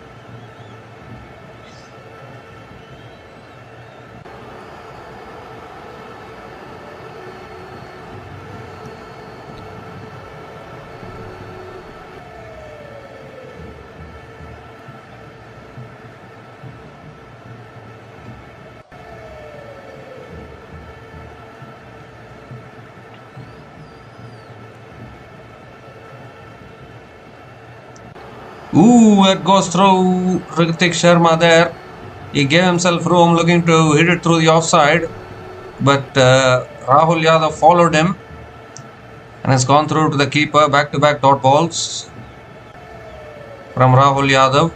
Ooh, that goes through Hrithik Sharma there. He gave himself room looking to hit it through the offside. But Rahul Yadav followed him and has gone through to the keeper. Back-to-back dot balls from Rahul Yadav.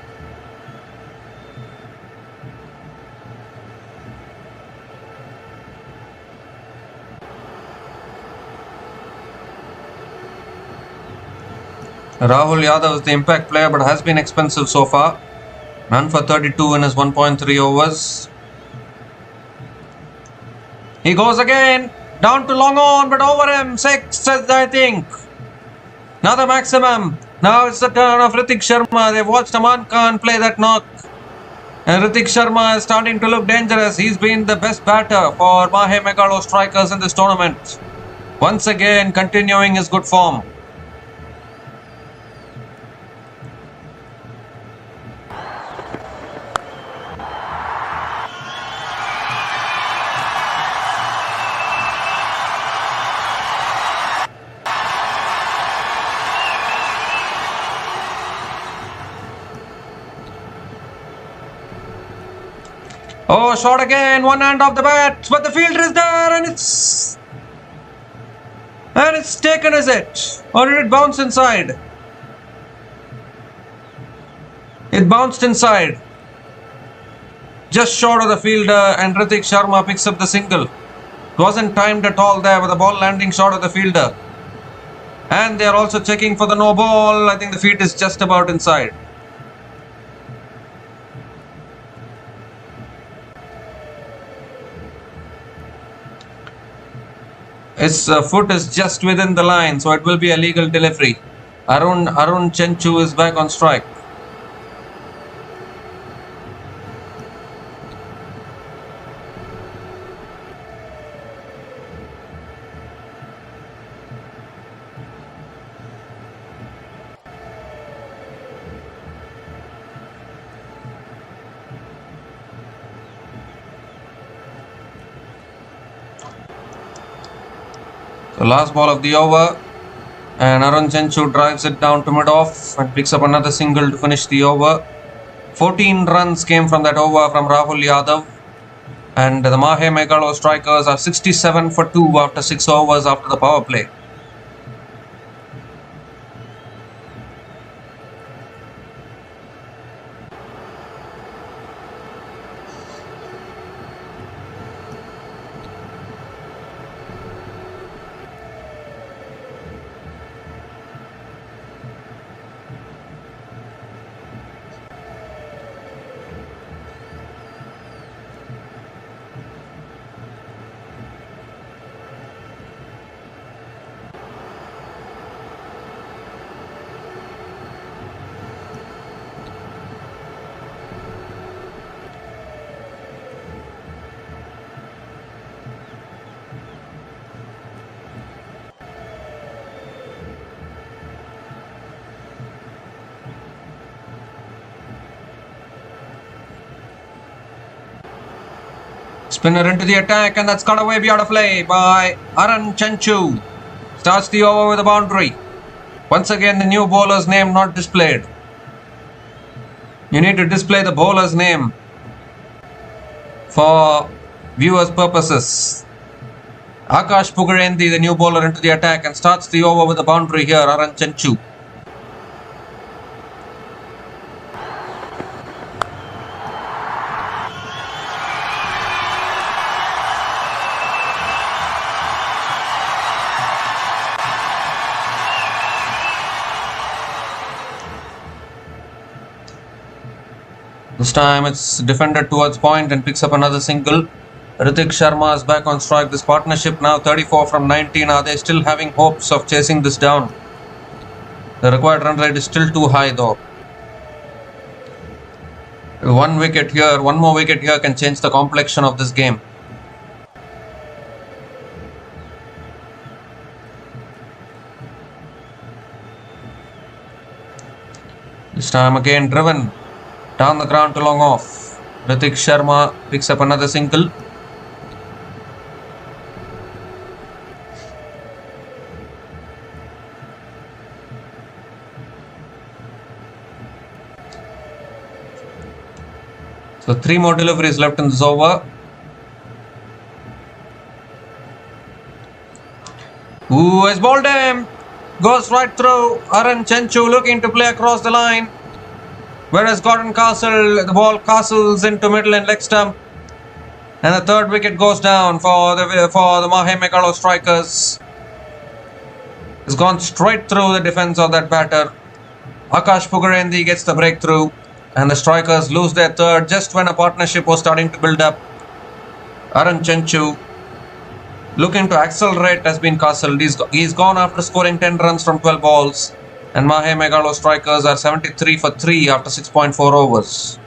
Rahul Yadav is the impact player but has been expensive so far. None for 32 in his 1.3 overs. He goes again. Down to long on but over him. 6 I think. Another maximum. Now it's the turn of Hrithik Sharma. They've watched Aman Khan play that knock. And Ritik Sharma is starting to look dangerous. He's been the best batter for Mahe Megalo Strikers in this tournament. Once again, continuing his good form. Oh, shot again, one hand off the bat, but the fielder is there and it's taken, is it? Or did it bounce inside? It bounced inside. Just short of the fielder, and Ritik Sharma picks up the single. It wasn't timed at all there with the ball landing short of the fielder. And they are also checking for the no ball. I think the feet is just about inside. His foot is just within the line, so it will be a legal delivery. Arun Chenchu is back on strike. So last ball of the over, and Arun Chenchu drives it down to mid-off and picks up another single to finish the over. 14 runs came from that over from Rahul Yadav, and the Mahe Megalo Strikers are 67 for 2 after 6 overs after the power play. Spinner into the attack, and that's cut away beautifully by Arun Chenchu. Starts the over with a boundary. Once again, the new bowler's name not displayed. You need to display the bowler's name for viewers' purposes. Akash Pugarendi, the new bowler, into the attack and starts the over with a boundary here, Arun Chenchu. This time it's defended towards point and picks up another single. Ritik Sharma is back on strike. This partnership now 34 from 19. Are they still having hopes of chasing this down? The required run rate is still too high though. One more wicket here can change the complexion of this game. This time again driven down the ground to long off. Ritik Sharma picks up another single. So 3 more deliveries left in this over. Ooh, has bowled him. Goes right through. Arun Chenchu looking to play across the line. Whereas Gordon Castle, the ball castles into middle and leg stump. And the third wicket goes down for the Mahe Megalo Strikers. It's gone straight through the defense of that batter. Akash Pugarendi gets the breakthrough. And the Strikers lose their third just when a partnership was starting to build up. Arun Chenchu looking to accelerate has been castled. He's gone after scoring 10 runs from 12 balls. And Mahe Megalo Strikers are 73 for 3 after 6.4 overs.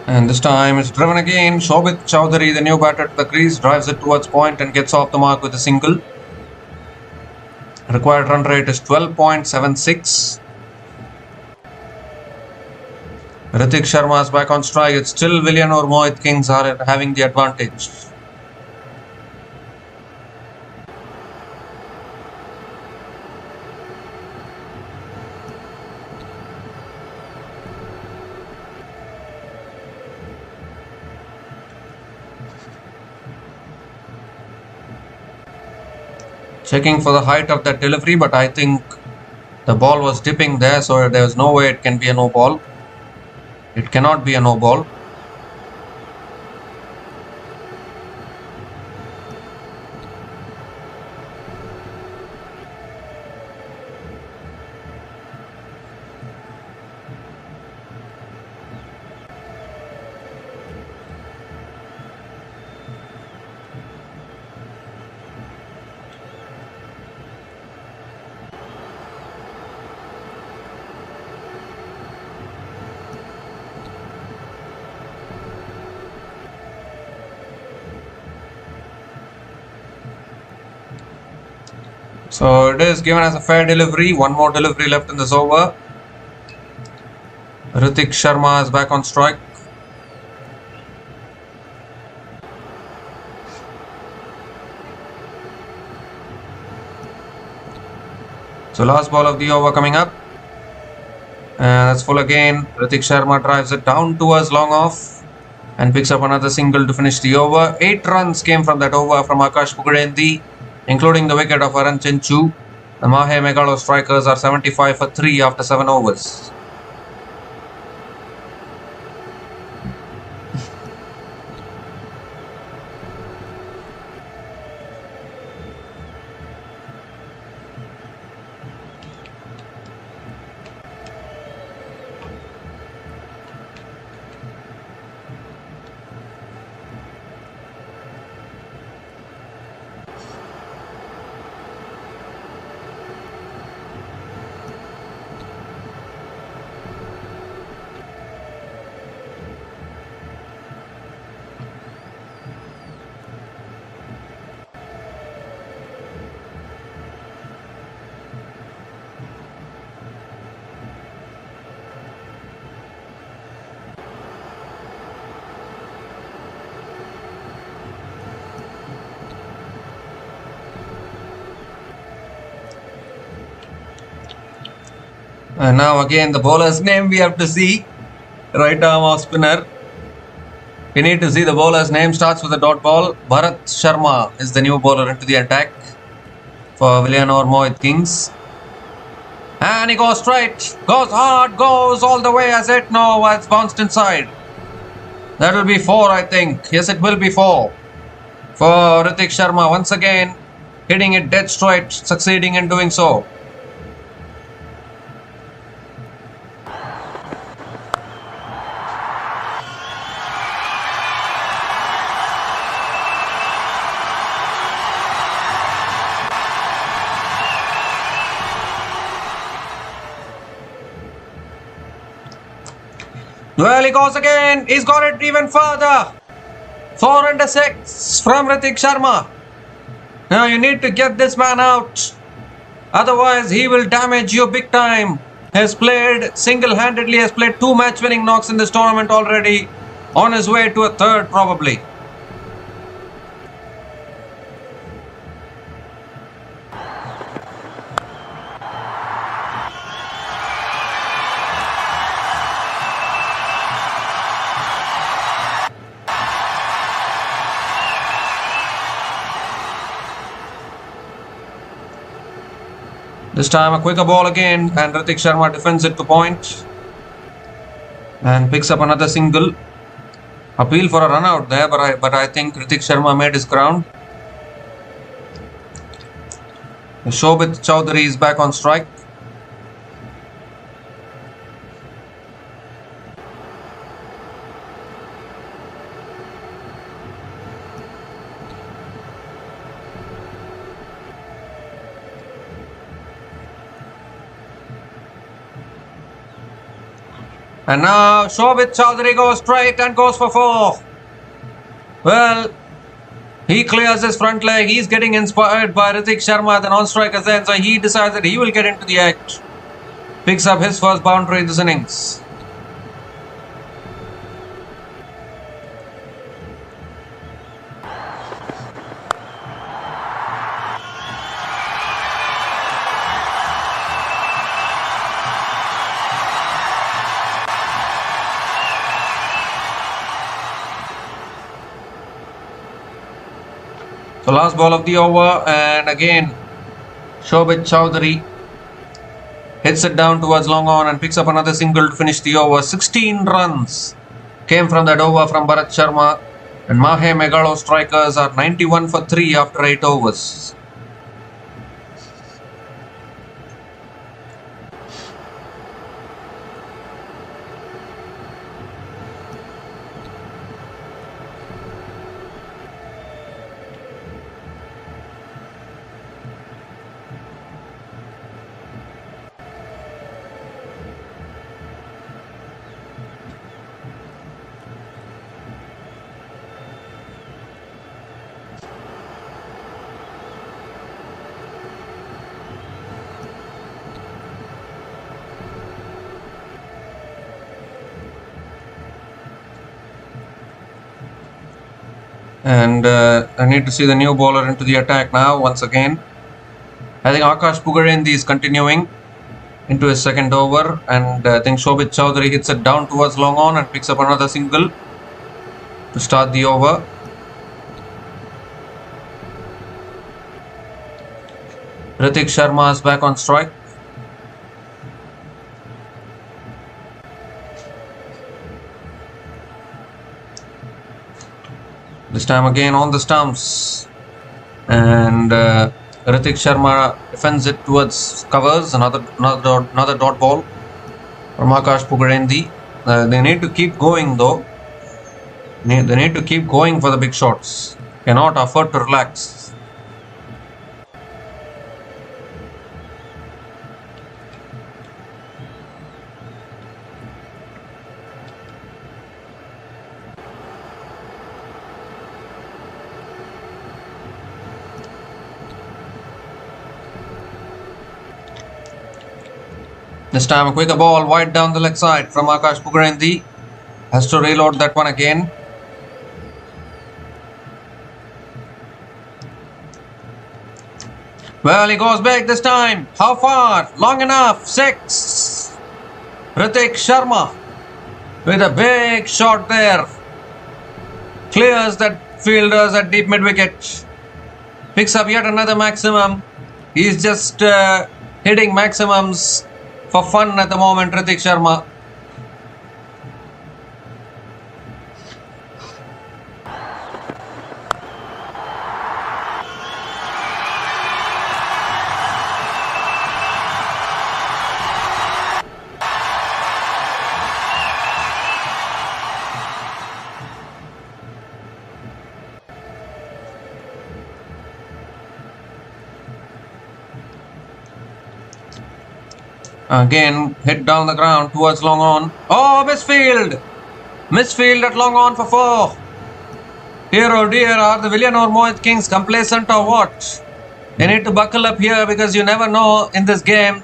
And this time it's driven again. Shobit Chowdhury, the new batter to the crease, drives it towards point and gets off the mark with a single. Required run rate is 12.76. Ritik Sharma is back on strike. It's still Villianur Mohit Kings are having the advantage. Checking for the height of that delivery, but I think the ball was dipping there, so there was no way it can be a no ball. It cannot be a no ball. So it is given as a fair delivery. One more delivery left in this over. Ritik Sharma is back on strike. So last ball of the over coming up. And that's full again. Ritik Sharma drives it down towards long off and picks up another single to finish the over. 8 runs came from that over from Akash Pugadendi, including the wicket of Aran Chinchu. The Mahe Megalo strikers are 75 for 3 after 7 overs. And now again the bowler's name we have to see. Right arm off spinner. We need to see the bowler's name. Starts with a dot ball. Bharat Sharma is the new bowler into the attack for Villianur Mohit Kings. And he goes straight. Goes hard. Goes all the way as it. No, it's bounced inside. That will be 4, I think. Yes, it will be 4. For Ritik Sharma once again. Hitting it dead straight. Succeeding in doing so. Well, he goes again. He's got it even further. 4 and a 6 from Ritik Sharma. Now you need to get this man out. Otherwise, he will damage you big time. Has played single-handedly, has played 2 match-winning knocks in this tournament already. On his way to a 3rd probably. This time a quicker ball again, and Ritik Sharma defends it to point and picks up another single. Appeal for a run out there, but I think Ritik Sharma made his ground. Shobit Chowdhury is back on strike. And now Shobit Chowdhury goes straight and goes for 4. Well, he clears his front leg. He's getting inspired by Hrithik Sharma, the non-striker then, so he decides that he will get into the act. Picks up his first boundary in this innings. So last ball of the over, and again Shobit Chowdhury hits it down towards long on and picks up another single to finish the over. 16 runs came from that over from Bharat Sharma, and Mahe Megalo strikers are 91 for 3 after 8 overs. And I need to see the new bowler into the attack now once again. I think Akash Pugarendi is continuing into his second over, and I think Shobit Chowdhury hits it down towards long on and picks up another single to start the over. Hrithik Sharma is back on strike. This time again on the stumps, and Hrithik Sharma defends it towards covers. Another dot ball from Akash Pugarendi. They need to keep going though. They need to keep going for the big shots. Cannot afford to relax. This time a quicker ball wide down the leg side from Akash Pugarendi. Has to reload that one again. Well, he goes back this time. How far? Long enough. 6. Hrithik Sharma with a big shot there. Clears that fielders at deep mid wicket. Picks up yet another maximum. He's just hitting maximums for fun at the moment, Hrithik Sharma. Again, hit down the ground towards long on. Oh, misfield! Misfield at long on for 4. Dear oh dear, are the Villianur Mohit complacent or what? They need to buckle up here because you never know in this game.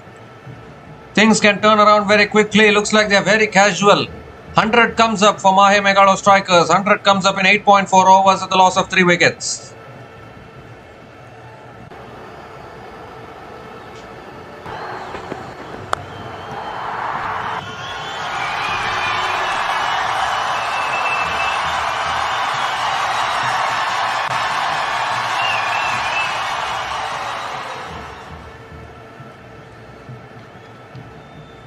Things can turn around very quickly. Looks like they're very casual. 100 comes up for Mahe Megalo strikers. 100 comes up in 8.4 overs at the loss of 3 wickets.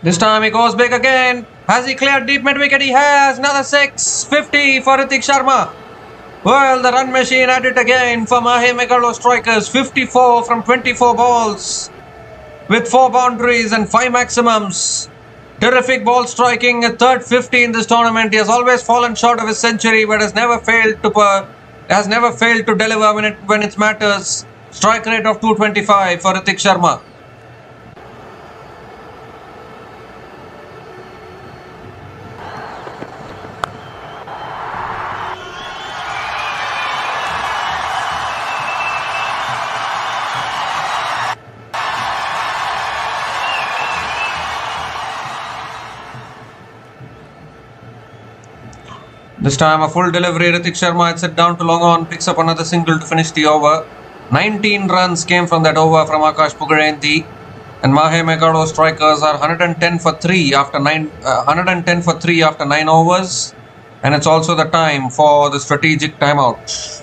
This time he goes big again. Has he cleared deep mid wicket? He has. Another 6. 50 for Hrithik Sharma. Well, the run machine at it again for Mahe Megalo strikers. 54 from 24 balls with 4 boundaries and 5 maximums. Terrific ball striking. A third 50 in this tournament. He has always fallen short of his century, but has never failed to deliver when it matters. Strike rate of 225 for Hrithik Sharma. This time a full delivery. Ritik Sharma had set down to long on, picks up another single to finish the over. 19 runs came from that over from Akash Pugarenthi, and Mahe Megalo strikers are 110 for 3 after 9 overs, and it's also the time for the strategic timeout.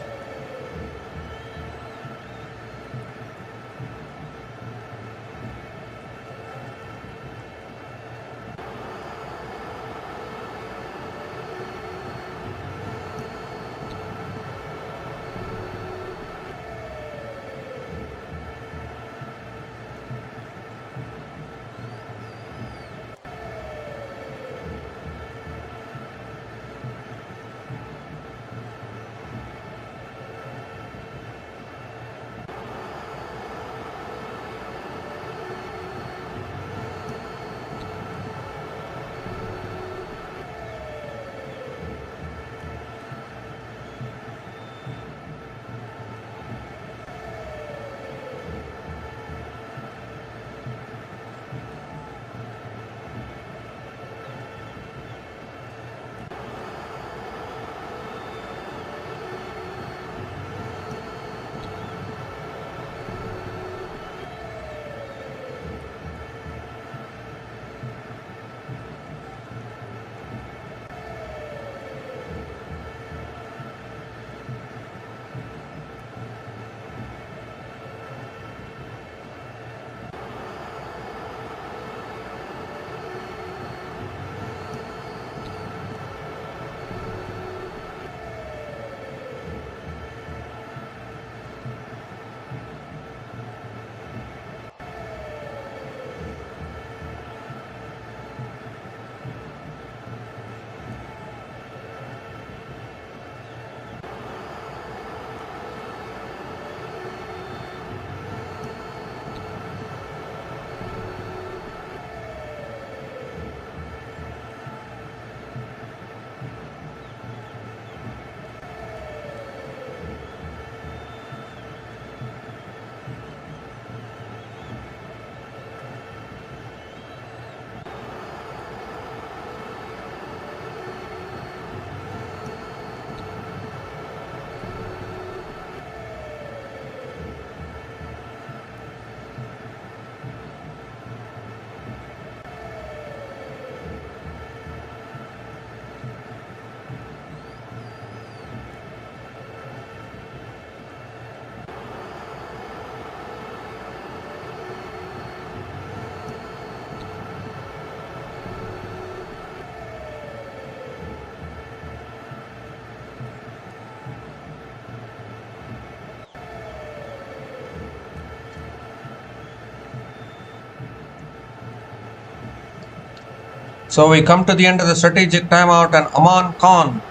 So we come to the end of the strategic timeout, and Aman Khan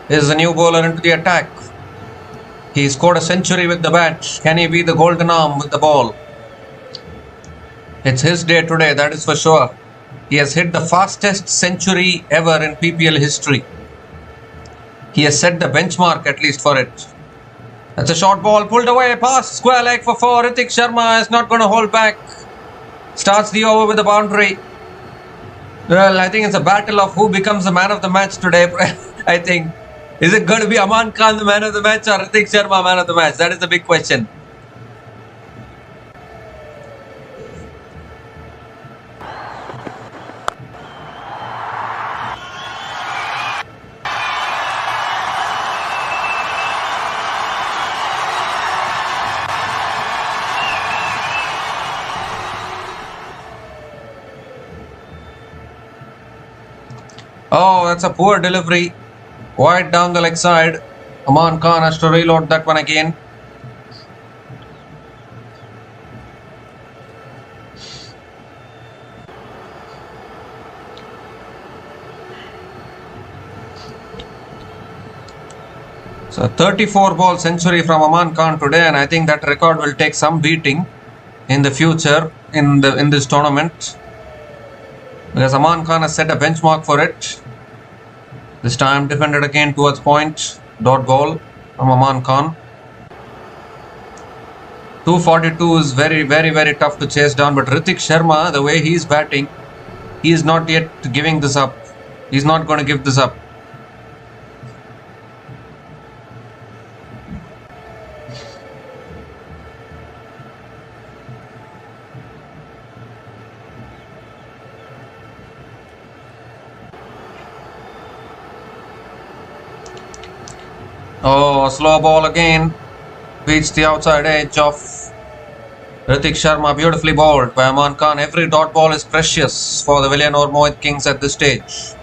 is the new bowler into the attack. He scored a century with the bat. Can he be the golden arm with the ball? It's his day today, that is for sure. He has hit the fastest century ever in PPL history. He has set the benchmark at least for it. That's a short ball pulled away past square leg for 4. Ritik Sharma is not going to hold back. Starts the over with a boundary. Well, I think it's a battle of who becomes the man of the match today. I think. Is it going to be Aman Khan the man of the match or Ritik Sharma man of the match? That is the big question. Oh, that's a poor delivery. Wide down the leg side. Aman Khan has to reload that one again. So 34 ball century from Aman Khan today, and I think that record will take some beating in the future in this tournament, because Aman Khan has set a benchmark for it. This time defended again towards point. Dot ball from Aman Khan. 242 is very, very, very tough to chase down. But Ritik Sharma, the way he is batting, he is not yet giving this up. He's not going to give this up. Oh, slow ball again. Beats the outside edge of Ritik Sharma. Beautifully bowled by Aman Khan. Every dot ball is precious for the Villianur Mohit Kings at this stage.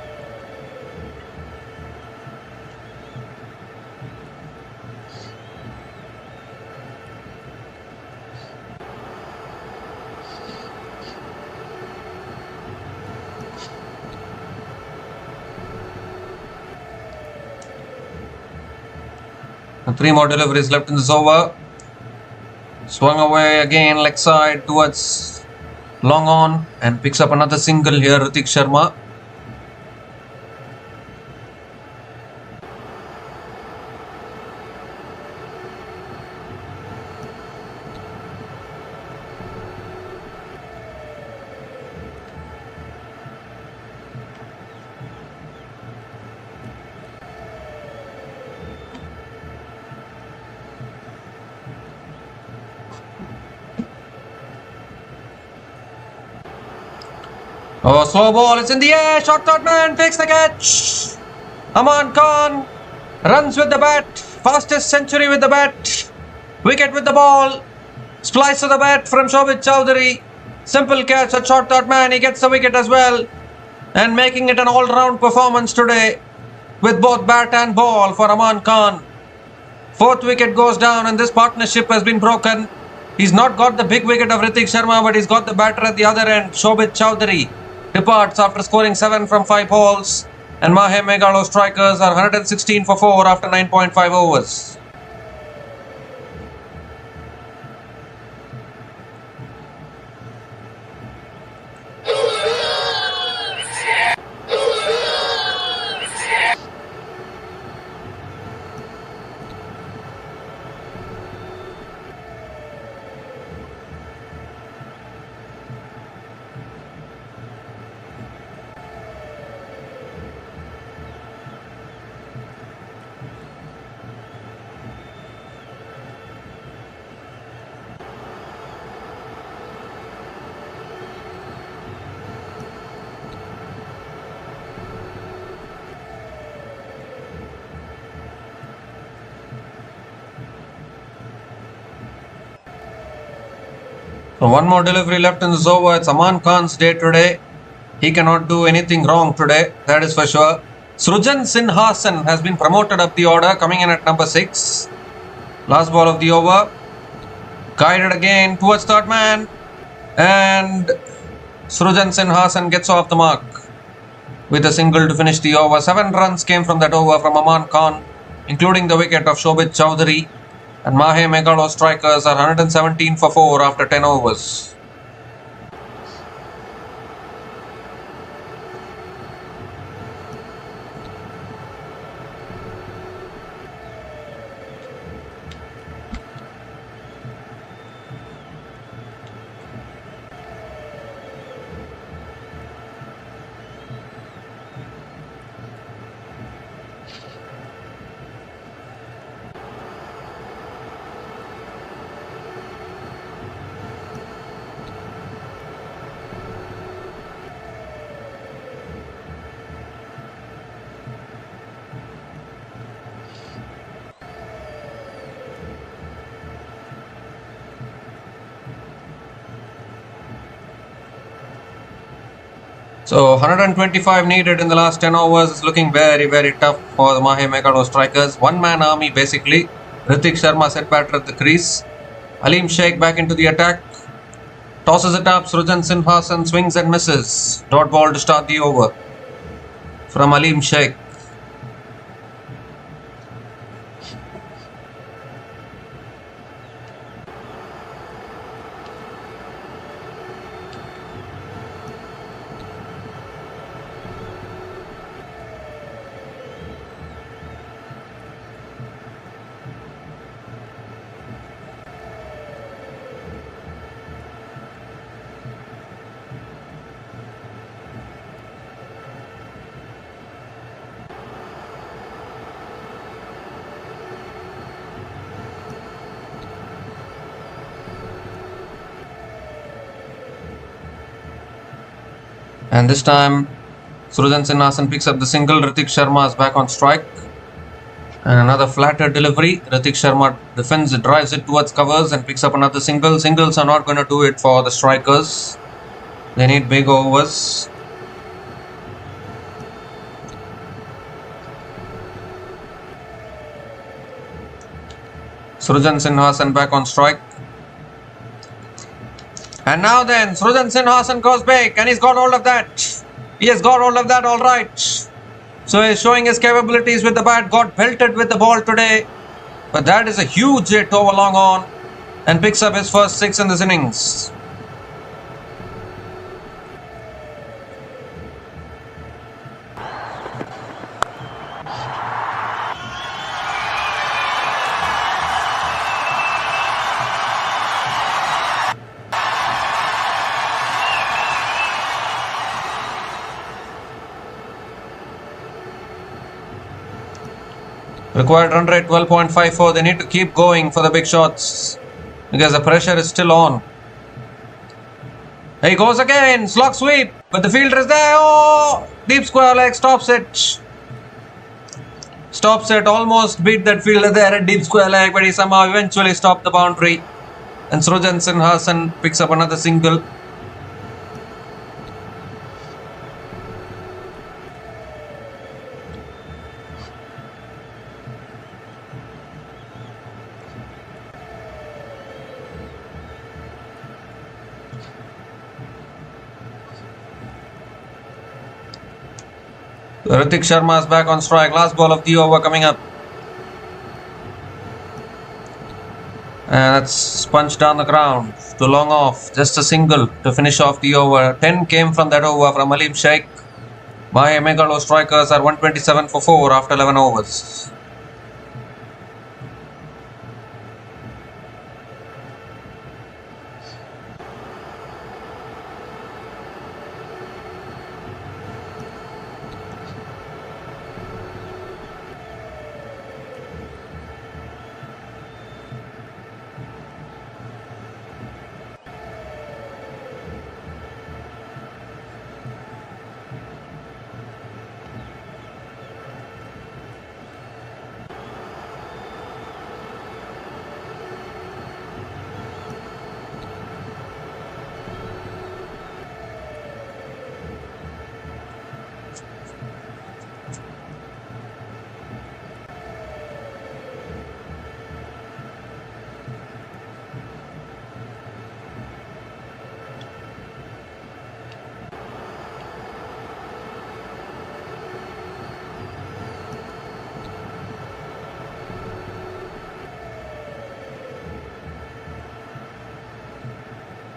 And 3 more deliveries left in this over. Swung away again, leg side towards long on, and picks up another single here, Ritik Sharma. Oh, slow ball, it's in the air, short third man, takes the catch. Aman Khan runs with the bat, fastest century with the bat, wicket with the ball, splice of the bat from Shobhit Chowdhury, simple catch at short third man, he gets the wicket as well, and making it an all-round performance today with both bat and ball for Aman Khan. 4th wicket goes down and this partnership has been broken. He's not got the big wicket of Ritik Sharma, but he's got the batter at the other end, Shobhit Chowdhury. Departs after scoring 7 from 5 balls, and Mahe Megalostrikers are 116 for 4 after 9.5 overs. So one more delivery left in this over. It's Aman Khan's day today. He cannot do anything wrong today, that is for sure. Srujan Sinhasan has been promoted up the order, coming in at number 6. Last ball of the over. Guided again towards third man. And Srujan Sinhasan gets off the mark with a single to finish the over. 7 runs came from that over from Aman Khan, including the wicket of Shobhit Chowdhury. And Mahe Megalostrikers are 117 for 4 after 10 overs. So 125 needed in the last 10 overs. Is looking very, very tough for the Mahe Megalostrikers. One-man army basically. Ritik Sharma set batter at the crease. Aleem Sheikh back into the attack. Tosses it up. Srujan Sinhasan swings and misses. Dot ball to start the over from Aleem Sheikh. And this time, Srujan Sinhasan picks up the single. Ritik Sharma is back on strike. And another flatter delivery. Ritik Sharma defends, drives it towards covers and picks up another single. Singles are not going to do it for the strikers. They need big overs. Srujan Sinhasan back on strike. And now then, Srujan Sinhasan goes big and he's got hold of that. He has got hold of that all right. So he's showing his capabilities with the bat. Got belted with the ball today. But that is a huge hit over long on. And picks up his first 6 in this innings. Required run rate 12.54. They need to keep going for the big shots because the pressure is still on. Here he goes again. Slog sweep. But the fielder is there. Oh! Deep square leg stops it. Stops it. Almost beat that fielder there at deep square leg. But he somehow eventually stopped the boundary. And Srujan Sinhasan picks up another single. Ritik Sharma is back on strike. Last ball of the over coming up. And that's punched down the ground to long off. Just a single to finish off the over. 10 came from that over from Aleem Sheikh. Mahe Megalo strikers are 127 for 4 after 11 overs.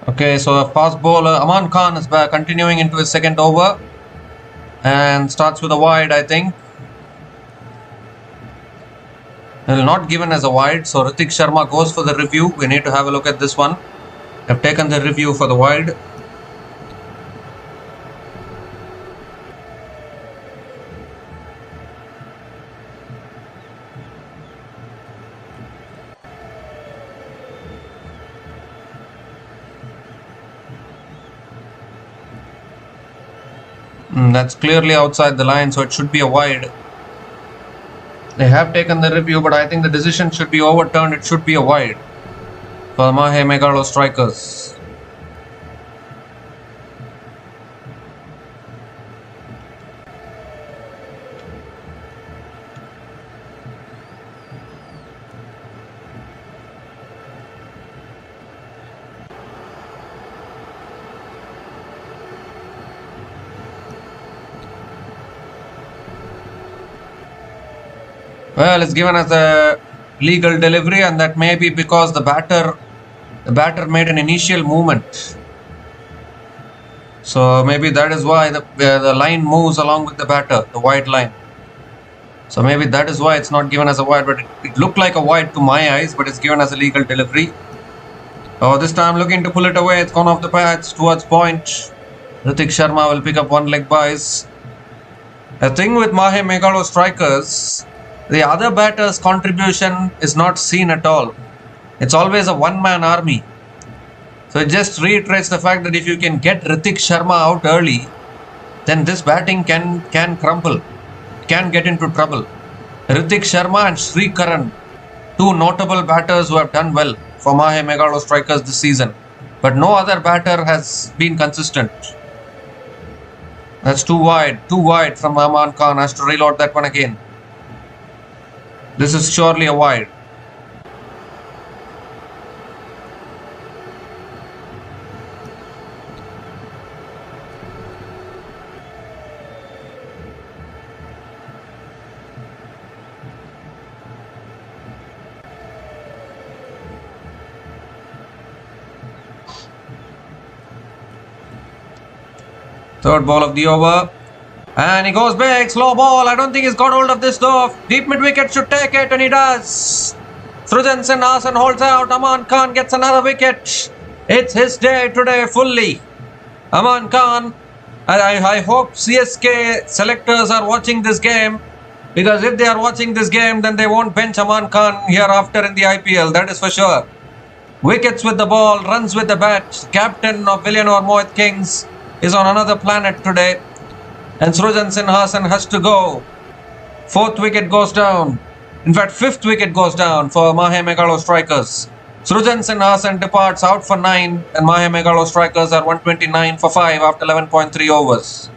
Okay, so a fast bowler Aman Khan is back, continuing into his second over and starts with a wide, I think. Well, not given as a wide, so Ritik Sharma goes for the review. We need to have a look at this one. I've taken the review for the wide. That's clearly outside the line, so it should be a wide. They have taken the review, but I think the decision should be overturned. It should be a wide for Mahe Megalo strikers. Well, it's given as a legal delivery, and that may be because the batter made an initial movement. So maybe that is why the line moves along with the batter, the wide line. So maybe that is why it's not given as a wide, but it looked like a wide to my eyes, but it's given as a legal delivery. Oh, this time looking to pull it away. It's gone off the pads towards point. Ritik Sharma will pick up one leg buys. The thing with Mahe Megalo strikers, the other batter's contribution is not seen at all. It's always a one-man army. So it just reiterates the fact that if you can get Ritik Sharma out early, then this batting can crumble, can get into trouble. Ritik Sharma and Sri Karan, two notable batters who have done well for Mahe Megalostrikers this season. But no other batter has been consistent. That's too wide from Aman Khan. Has to reload that one again. This is surely a wide. Third ball of the over. And he goes big, slow ball. I don't think he's got hold of this though. Deep mid wicket should take it, and he does. Srujan Sinhasan holds out. Aman Khan gets another wicket. It's his day today fully. Aman Khan, I hope CSK selectors are watching this game, because if they are watching this game, then they won't bench Aman Khan hereafter in the IPL. That is for sure. Wickets with the ball, runs with the bat. Captain of Villianur Mohit is on another planet today, and Srujan Sinhasan has to go. Fourth wicket goes down. In fact, fifth wicket goes down for Mahe Megalostrikers. Srujan Sinhasan departs out for 9, and Mahe Megalostrikers are 129 for 5 after 11.3 overs.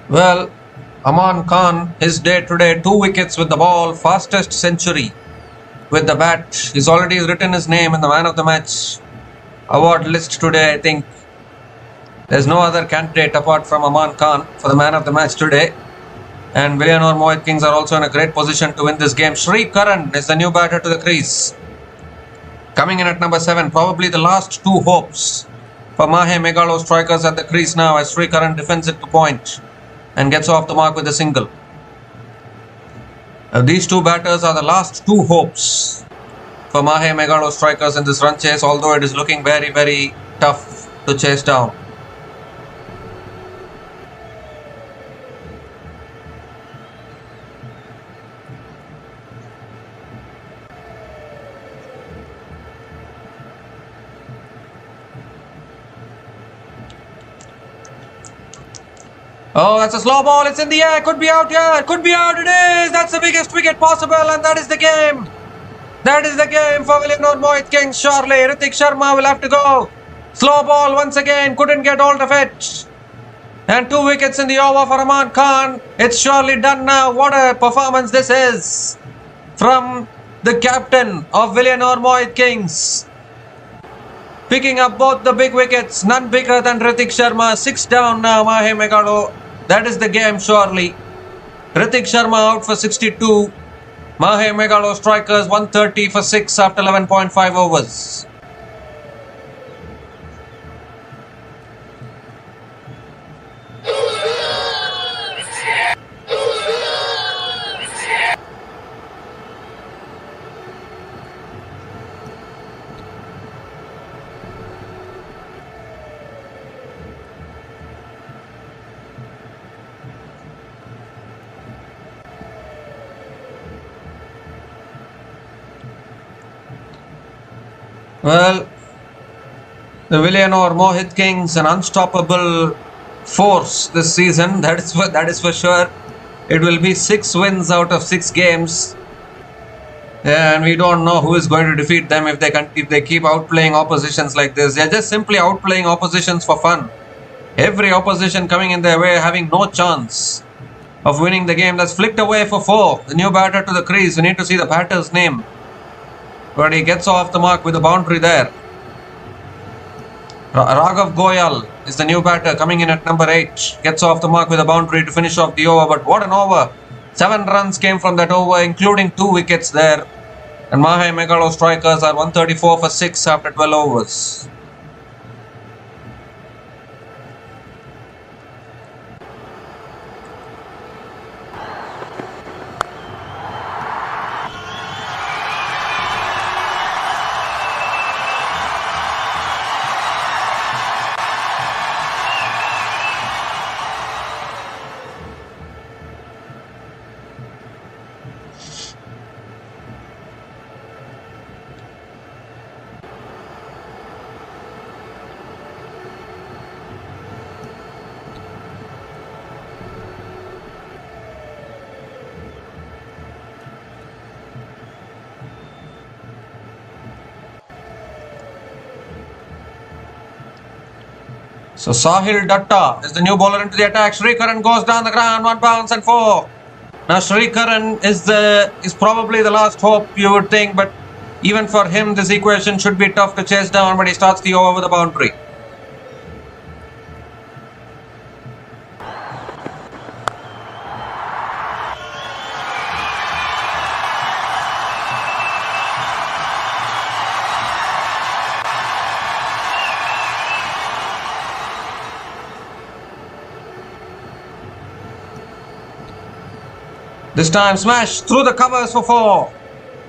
Well, Aman Khan, his day today, 2 wickets with the ball, fastest century with the bat. He's already written his name in the man of the match award list today. I think there's no other candidate apart from Aman Khan for the man of the match today. And Villianur Mohit are also in a great position to win this game. Sri Karan is the new batter to the crease. Coming in at number 7, probably the last 2 hopes for Mahe Megalostrikers at the crease now, as Sri Karan defends it to point and gets off the mark with a single. These 2 batters are the last 2 hopes for Mahe Megalostrikers in this run chase, although it is looking very, very tough to chase down. Oh, that's a slow ball. It's in the air. Could be out here. Could be out. It is. That's the biggest wicket possible, and that is the game. That is the game for Villianur Mohit. Surely, Ritik Sharma will have to go. Slow ball once again. Couldn't get hold of it. And 2 wickets in the over for Aman Khan. It's surely done now. What a performance this is from the captain of Villianur Mohit. Picking up both the big wickets. None bigger than Ritik Sharma. 6 down now, Mahe Megalo. That is the game surely. Ritik Sharma out for 62. Mahe Megalostrikers 130 for 6 after 11.5 overs. Well, the Villianur Mohit, an unstoppable force this season. That is for sure. It will be 6 wins out of 6 games, and we don't know who is going to defeat them if they keep outplaying oppositions like this. They're just simply outplaying oppositions for fun. Every opposition coming in their way having no chance of winning the game. That's flicked away for 4. The new batter to the crease. We need to see the batter's name, but he gets off the mark with a boundary there. Raghav Goyal is the new batter coming in at number 8. Gets off the mark with a boundary to finish off the over. But what an over. 7 runs came from that over, including 2 wickets there. And Mahe Megalostrikers are 134 for 6 after 12 overs. So Sahil Datta is the new bowler into the attack. Srikaran goes down the ground, 1 bounce and 4. Now Srikaran is probably the last hope, you would think, but even for him this equation should be tough to chase down, but he starts the over with a boundary. This time smash through the covers for 4.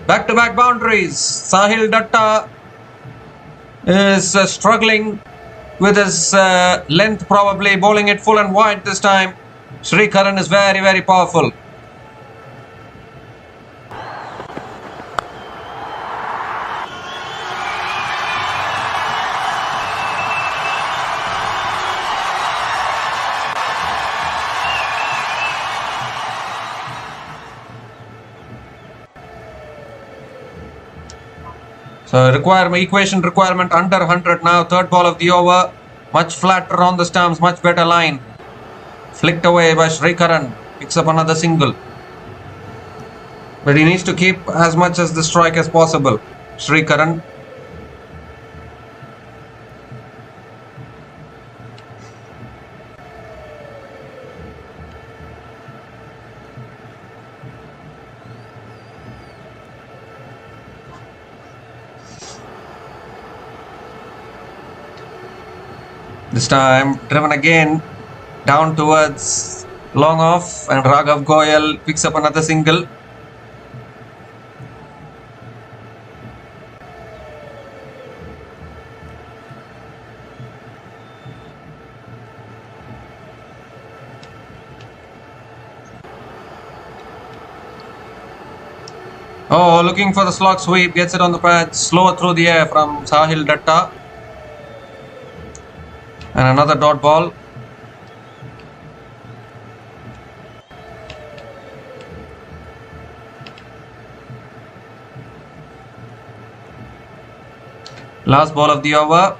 Back-to-back boundaries. Sahil Datta is struggling with his length, probably bowling it full and wide this time. Srikaran is very, very powerful. So equation requirement under 100 now. Third ball of the over. Much flatter on the stumps, much better line. Flicked away by Srikaran. Picks up another single. But he needs to keep as much as the strike as possible. Srikaran. This time driven again down towards long off, and Raghav Goyal picks up another single. Oh, looking for the slog sweep, gets it on the pad, slow through the air from Sahil Datta. And another dot ball. Last ball of the over.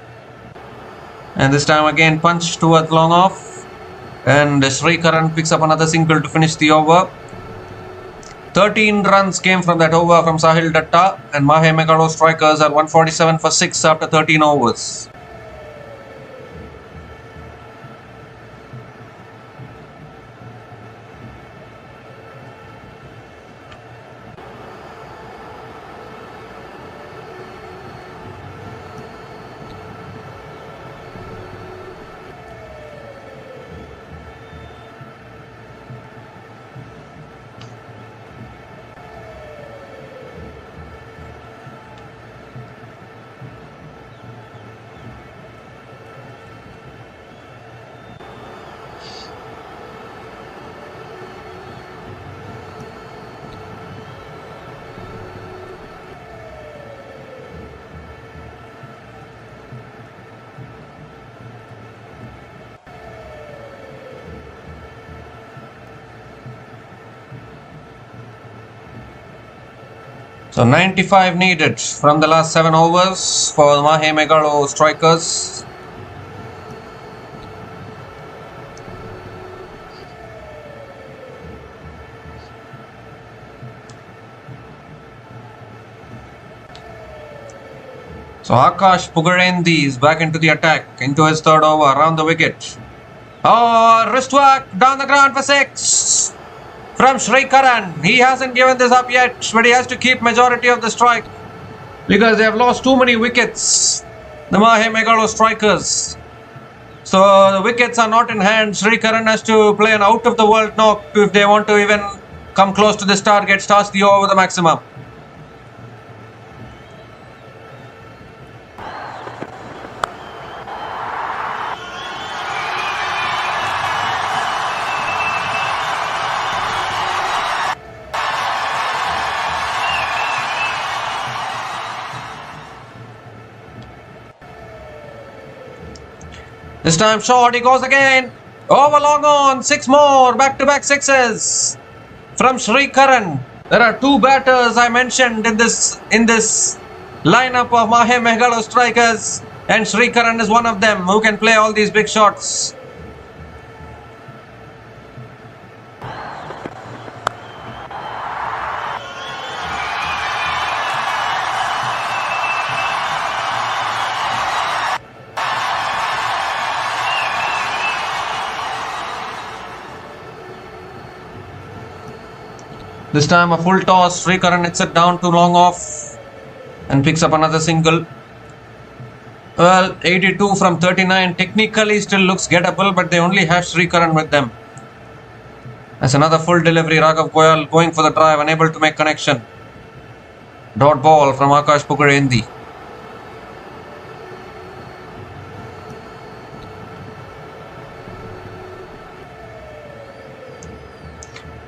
And this time again punch towards long off. And Srikaran picks up another single to finish the over. 13 runs came from that over from Sahil Datta. And Mahe Megalostrikers are 147 for 6 after 13 overs. So 95 needed from the last 7 overs for the Mahe Megalostrikers. So Akash Pugarendi is back into the attack, into his third over, around the wicket. Oh, wrist whack down the ground for 6. From Srikaran. He hasn't given this up yet, but he has to keep majority of the strike because they have lost too many wickets, the Mahe Megalostrikers. So the wickets are not in hand. Srikaran has to play an out of the world knock if they want to even come close to this target. Starts the over with the maximum. This time short, he goes again. Over long on, 6 more, back-to-back sixes from Srikaran. There are 2 batters I mentioned in this lineup of Mahe Megalostrikers. And Srikaran is one of them who can play all these big shots. This time a full toss. Srikaran hits it down to long off and picks up another single. Well, 82 from 39 technically still looks gettable, but they only have Srikaran with them. That's another full delivery. Raghav Goyal going for the drive, unable to make connection. Dot ball from Akash Pugarendi.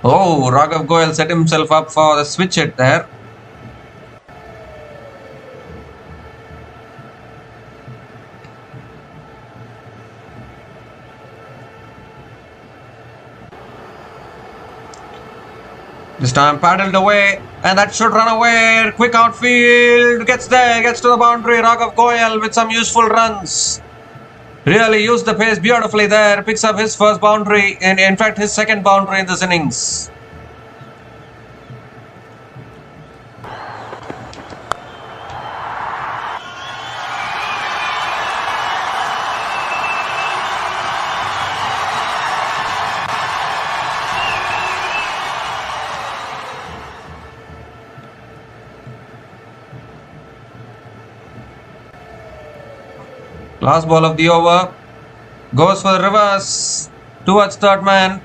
Oh, Raghav Goyal set himself up for the switch hit there. This time paddled away, and that should run away. Quick outfield, gets there, gets to the boundary. Raghav Goyal with some useful runs. Really used the pace beautifully there. Picks up his first boundary, and in fact his second boundary in this innings. Last ball of the over. Goes for the reverse towards third man.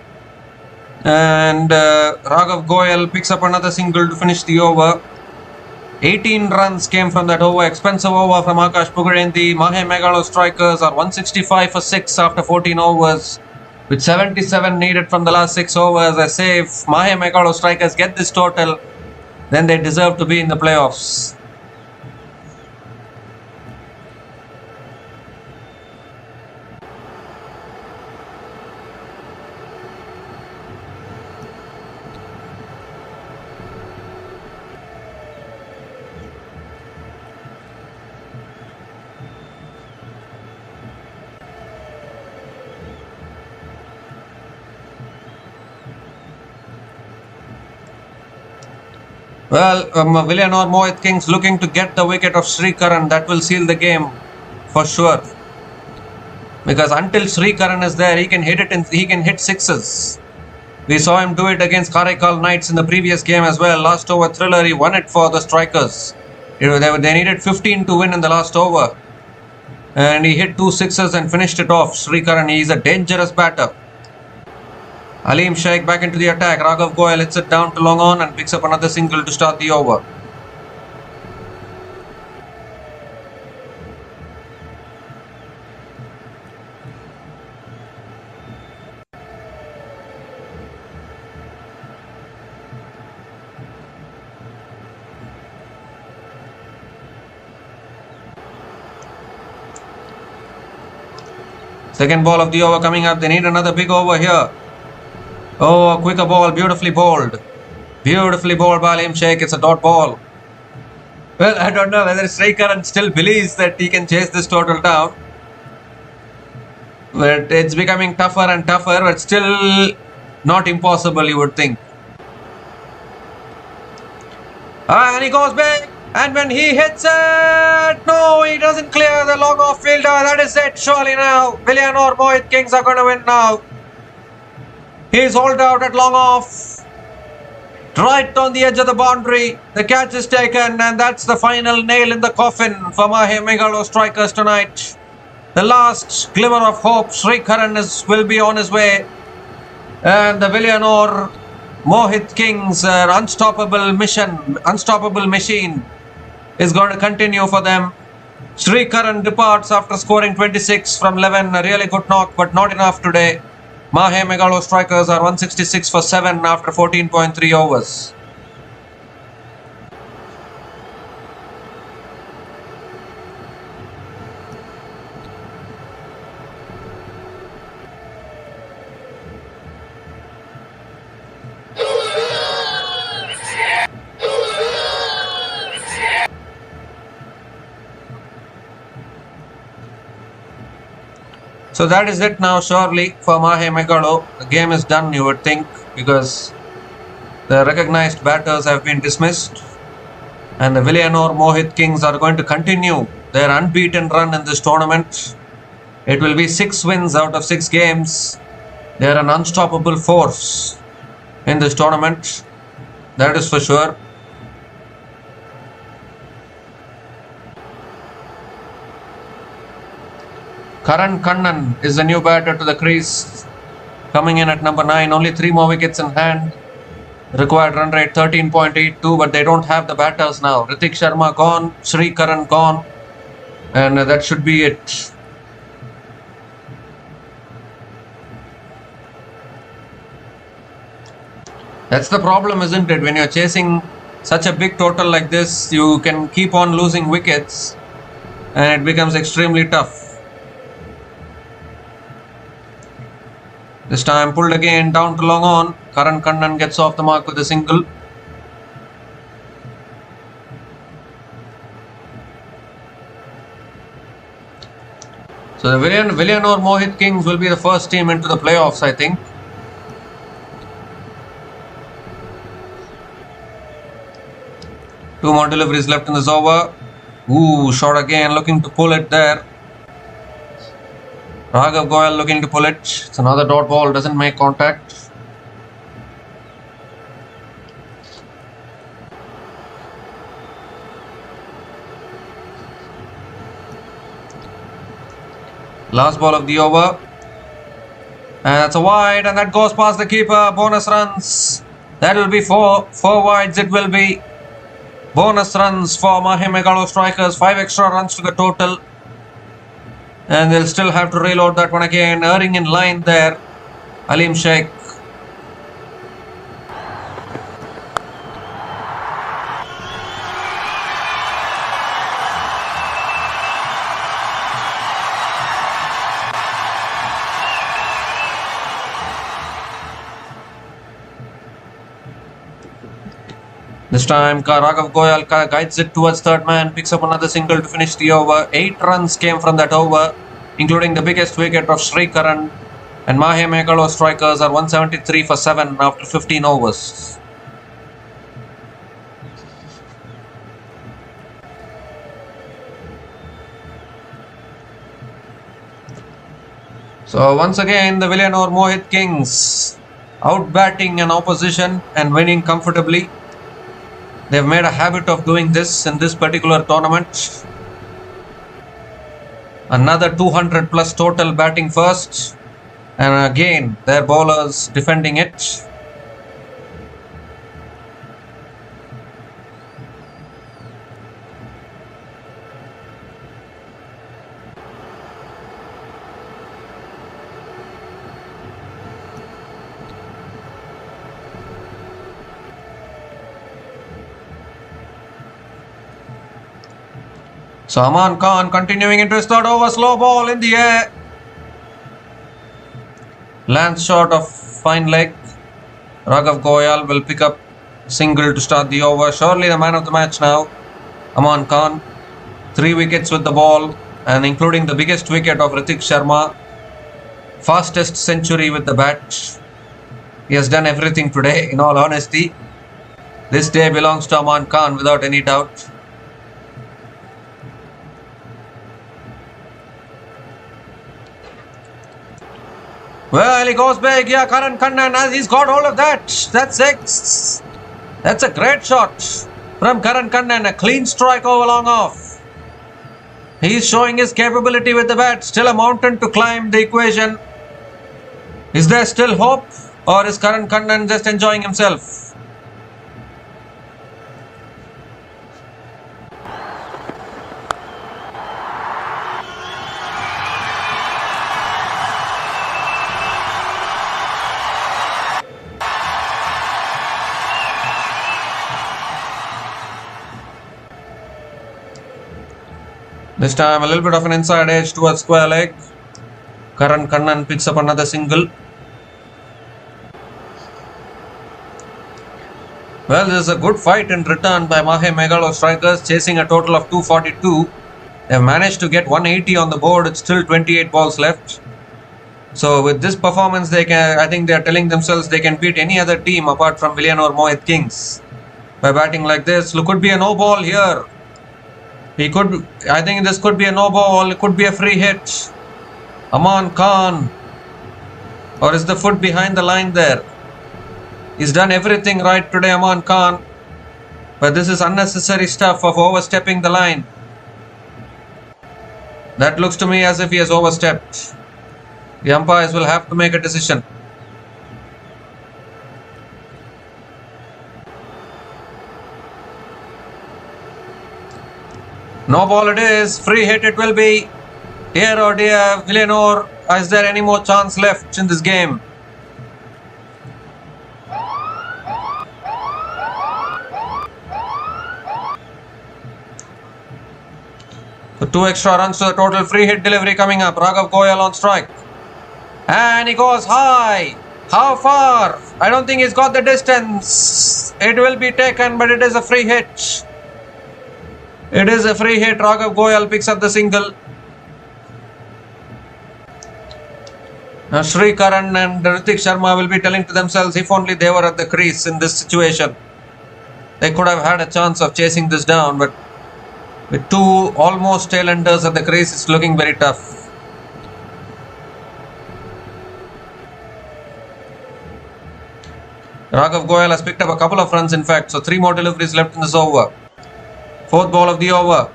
And Raghav Goyal picks up another single to finish the over. 18 runs came from that over. Expensive over from Akash Pugarendi. Mahe Megalostrikers are 165 for 6 after 14 overs. With 77 needed from the last 6 overs. I say if Mahe Megalostrikers get this total, then they deserve to be in the playoffs. Well, Villianur Mohit looking to get the wicket of Srikaran. That will seal the game for sure. Because until Srikaran is there, he can hit it. He can hit sixes. We saw him do it against Karaikalknights in the previous game as well. Last over thriller, he won it for the Strikers. They needed 15 to win in the last over, and he hit 2 sixes and finished it off. Srikaran, he is a dangerous batter. Aleem Sheikh back into the attack. Raghav Goyal hits it down to long on and picks up another single to start the over. Second ball of the over coming up. They need another big over here. Oh, a quicker ball, beautifully bowled. Beautifully bowled by Aleem Sheikh. It's a dot ball. Well, I don't know whether Srikaran still believes that he can chase this total down. But it's becoming tougher and tougher, but still not impossible, you would think. And he goes back. And when he hits it, no, he doesn't clear the long off fielder. That is it, surely now. Villianur Mohit are going to win now. He's hauled out at long off. Right on the edge of the boundary. The catch is taken, and that's the final nail in the coffin for Mahe Megalostrikers tonight. The last glimmer of hope. Srikaran will be on his way. And the Villianur Mohit unstoppable machine is going to continue for them. Srikaran departs after scoring 26 from 11. A really good knock, but not enough today. Mahe Megalostrikers are 166 for 7 after 14.3 overs. So that is it now, surely, for Mahe Megalo. The game is done, you would think, because the recognized batters have been dismissed. And the Villianur Mohit Kings are going to continue their unbeaten run in this tournament. It will be 6 wins out of 6 games. They are an unstoppable force in this tournament. That is for sure. Karaikalknights is the new batter to the crease, coming in at number 9. Only 3 more wickets in hand. Required run rate 13.82, but they don't have the batters now. Hrithik Sharma gone, Srikaran gone, and that should be it. That's the problem, isn't it? When you're chasing such a big total like this, you can keep on losing wickets and it becomes extremely tough. This time pulled again down to long on. Karaikalknights gets off the mark with a single. So the Villianur Mohit Kings will be the first team into the playoffs, I think. Two more deliveries left in this over. Ooh, shot again, looking to pull it there. Raghav Goyal looking to pull it. It's another dot ball, doesn't make contact. Last ball of the over. And that's a wide, and that goes past the keeper. Bonus runs. That will be 4 wides it will be. Bonus runs for mahemegalostrikers. 5 extra runs to the total. And they'll still have to reload that one again. Erring in line there, Aleem Sheikh. This time Raghav Goyal guides it towards third man, picks up another single to finish the over. 8 runs came from that over, including the biggest wicket of Srikaran. And Mahe Megalostrikers are 173 for 7 after 15 overs. So once again the Villianur Mohit Kings out-batting an opposition and winning comfortably. They've made a habit of doing this in this particular tournament. Another 200 plus total batting first. And again, their bowlers defending it. So Aman Khan continuing into his third over, slow ball in the air. Lands short of fine leg. Raghav Goyal will pick up single to start the over. Surely the man of the match now, Aman Khan. 3 wickets with the ball and including the biggest wicket of Hrithik Sharma. Fastest century with the bat. He has done everything today, in all honesty. This day belongs to Aman Khan without any doubt. Well, he goes back here, Karaikalknights, he's got all of that. That's 6. That's a great shot from Karaikalknights, a clean strike over long off. He's showing his capability with the bat. Still a mountain to climb the equation. Is there still hope, or is Karaikalknights just enjoying himself? This time a little bit of an inside edge towards square leg. Karaikalknights picks up another single. Well, this is a good fight in return by Mahe Megalostrikers, chasing a total of 242. They have managed to get 180 on the board. It's still 28 balls left. So with this performance, they can. I think they are telling themselves they can beat any other team apart from Villianur Mohit Kings by batting like this. Look, could be a no ball here. He could. I think this could be a no ball. It could be a free hit. Aman Khan, or is the foot behind the line there? He's done everything right today, Aman Khan. But this is unnecessary stuff of overstepping the line. That looks to me as if he has overstepped. The umpires will have to make a decision. No ball it is. Free hit it will be. Dear oh dear, Villianur, is there any more chance left in this game? So 2 extra runs to the total. Free hit delivery coming up. Raghav Goyal on strike. And he goes high. How far? I don't think he's got the distance. It will be taken, but it is a free hit. It is a free hit. Raghav Goyal picks up the single. Now Sri Karan and Ritik Sharma will be telling to themselves, if only they were at the crease in this situation, they could have had a chance of chasing this down, but with 2 almost tailenders at the crease, it's looking very tough. Raghav Goyal has picked up a couple of runs in fact, so 3 more deliveries left in this over. 4th ball of the over.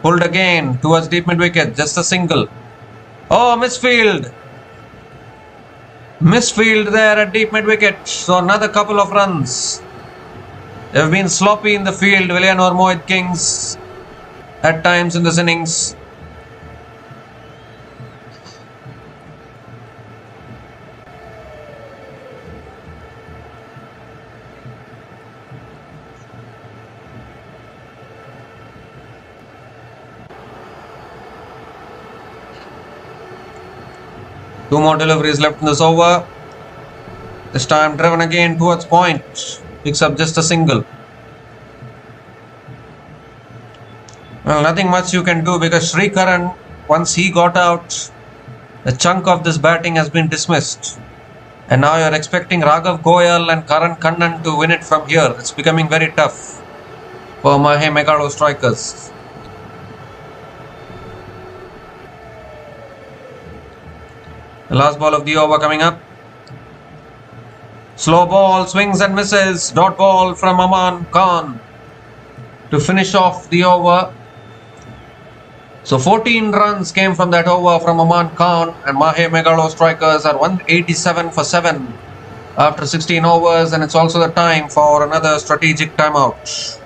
Pulled again towards deep mid wicket, just a single. Oh, misfield. Misfield there at deep mid wicket, so another couple of runs. They have been sloppy in the field, Villianur Mohit Kings, at times in this innings. Two more deliveries left in this over. This time driven again towards point. Picks up just a single. Well, nothing much you can do because Sri Karan, once he got out, the chunk of this batting has been dismissed. And now you're expecting Raghav Goyal and Karan Kannan to win it from here. It's becoming very tough for Mahe Megalostrikers. The last ball of the over coming up. Slow ball, swings and misses. Dot ball from Aman Khan to finish off the over. So 14 runs came from that over from Aman Khan, and Mahe Megalostrikers are 187 for 7 after 16 overs, and it's also the time for another strategic timeout.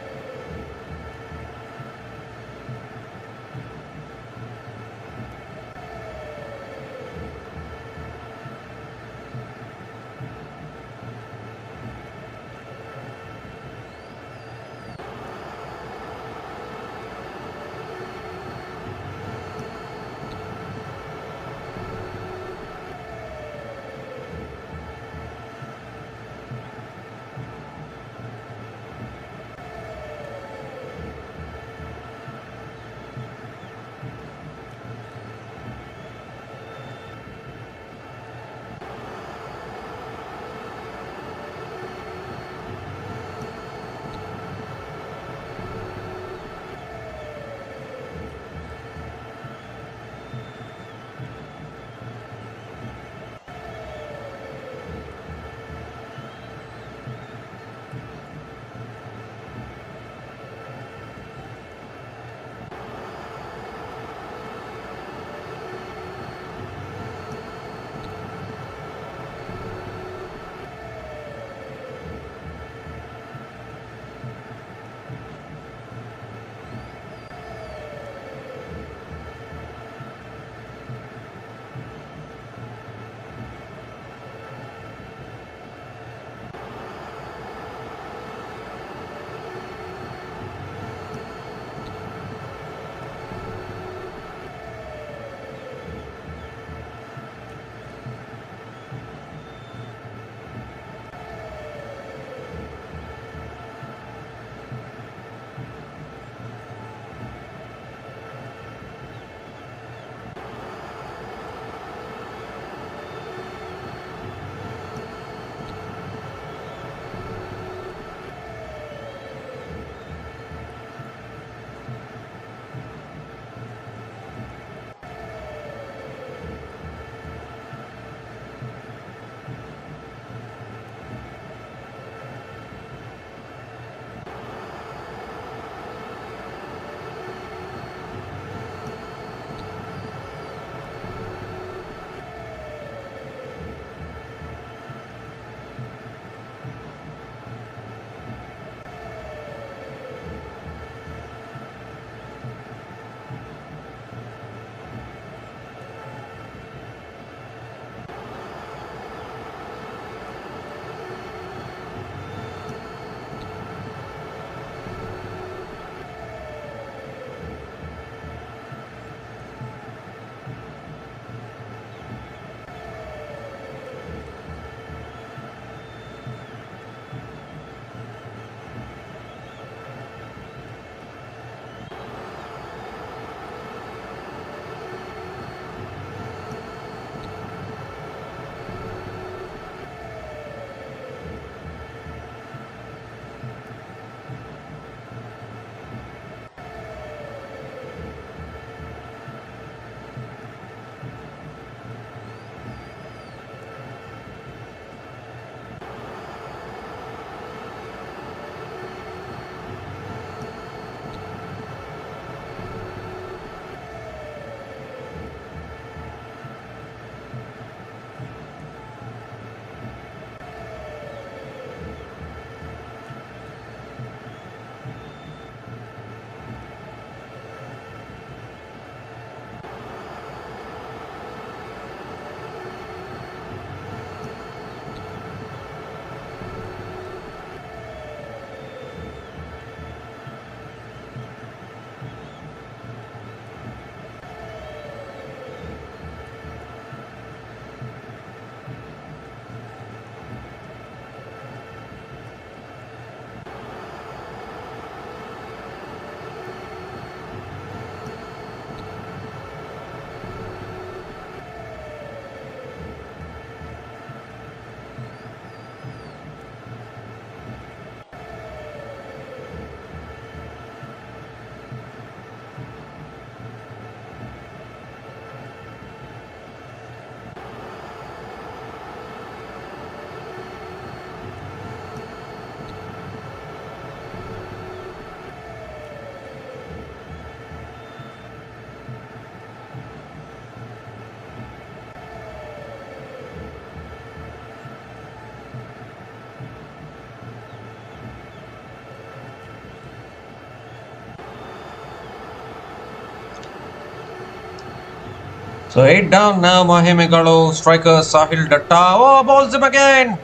So 8 down now, Mahe Megalo, striker Sahil Datta. Oh, balls him again.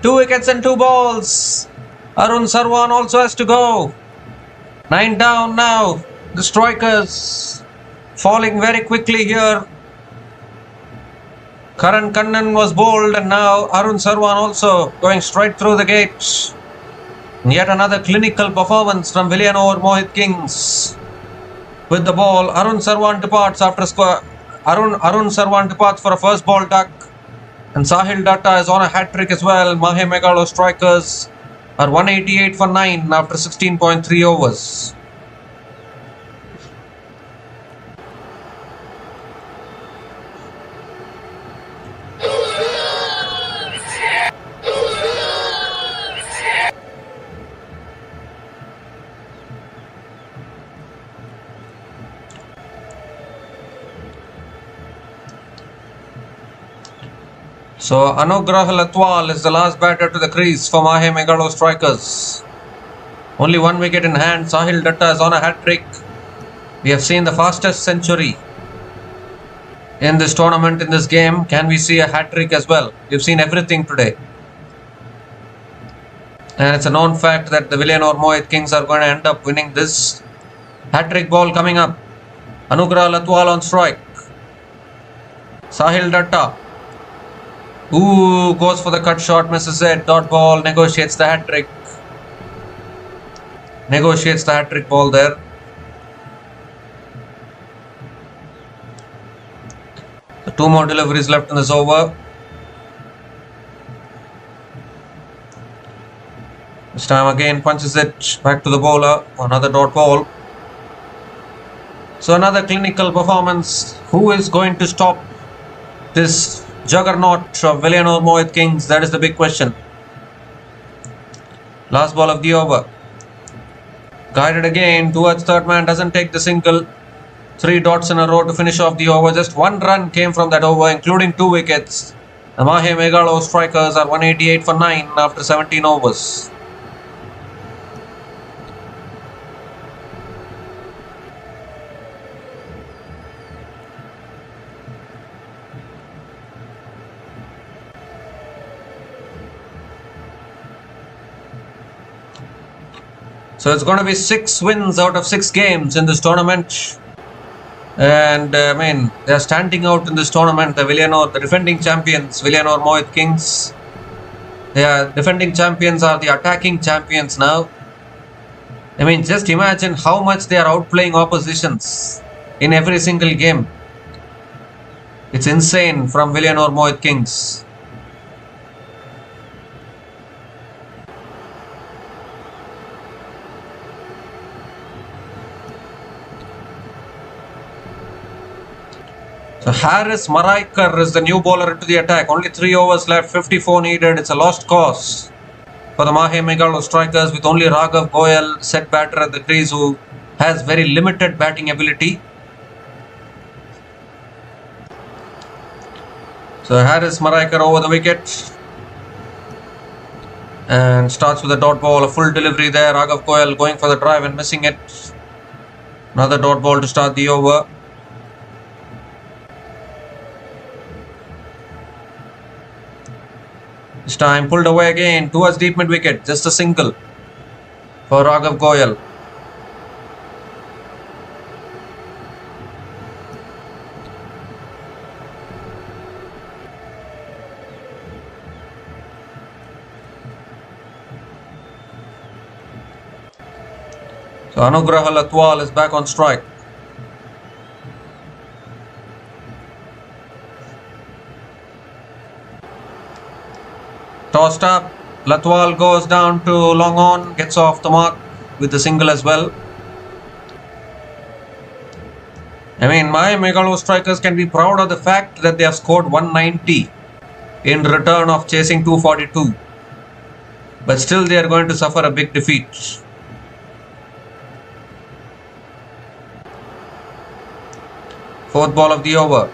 2 wickets and 2 balls. Arun Sarwan also has to go. 9 down now. The strikers falling very quickly here. Karan Kannan was bowled and now Arun Sarwan also going straight through the gate. Yet another clinical performance from Villianur Mohit with the ball. Arun Sarwan departs after score. Arun Sarwan departs for a first ball duck. And Sahil Datta is on a hat-trick as well. Mahe Megalo strikers are 188 for 9 after 16.3 overs. So Anugrah Latwal is the last batter to the crease for Mahe Megalo strikers. Only 1 wicket in hand. Sahil Datta is on a hat-trick. We have seen the fastest century in this tournament, in this game. Can we see a hat-trick as well? We've seen everything today. And it's a known fact that the Villianur Mohit Kings are going to end up winning this. Hat-trick ball coming up. Anugrah Latwal on strike. Sahil Datta. Ooh, goes for the cut shot, misses it. Dot ball, negotiates the hat-trick. Negotiates the hat-trick ball there. So 2 more deliveries left in this over. This time again punches it back to the bowler. Another dot ball. So another clinical performance. Who is going to stop this juggernaut of Villianur Mohit Kings? That is the big question. Last ball of the over. Guided again towards third man. Doesn't take the single. 3 dots in a row to finish off the over. Just 1 run came from that over, including 2 wickets. The Mahe Megalo strikers are 188 for 9 after 17 overs. So it's going to be 6 wins out of 6 games in this tournament. And they are standing out in this tournament. The defending champions, Villianur Mohit Kings. They are defending champions, are the attacking champions now. Just imagine how much they are outplaying oppositions in every single game. It's insane from Villianur Mohit Kings. So Harris Maraikar is the new bowler into the attack. Only 3 overs left, 54 needed. It's a lost cause for the Mahe Megalo strikers with only Raghav Goyal, set batter at the crease, who has very limited batting ability. So Harris Maraikar over the wicket and starts with a dot ball, a full delivery there. Raghav Goyal going for the drive and missing it. Another dot ball to start the over. This time pulled away again towards deep mid wicket. Just a single for Raghav Goyal. So Anugrah Latwal is back on strike. Tossed up, Latwal goes down to long on, gets off the mark with the single as well. Mahe Megalo strikers can be proud of the fact that they have scored 190 in return of chasing 242. But still they are going to suffer a big defeat. Fourth ball of the over.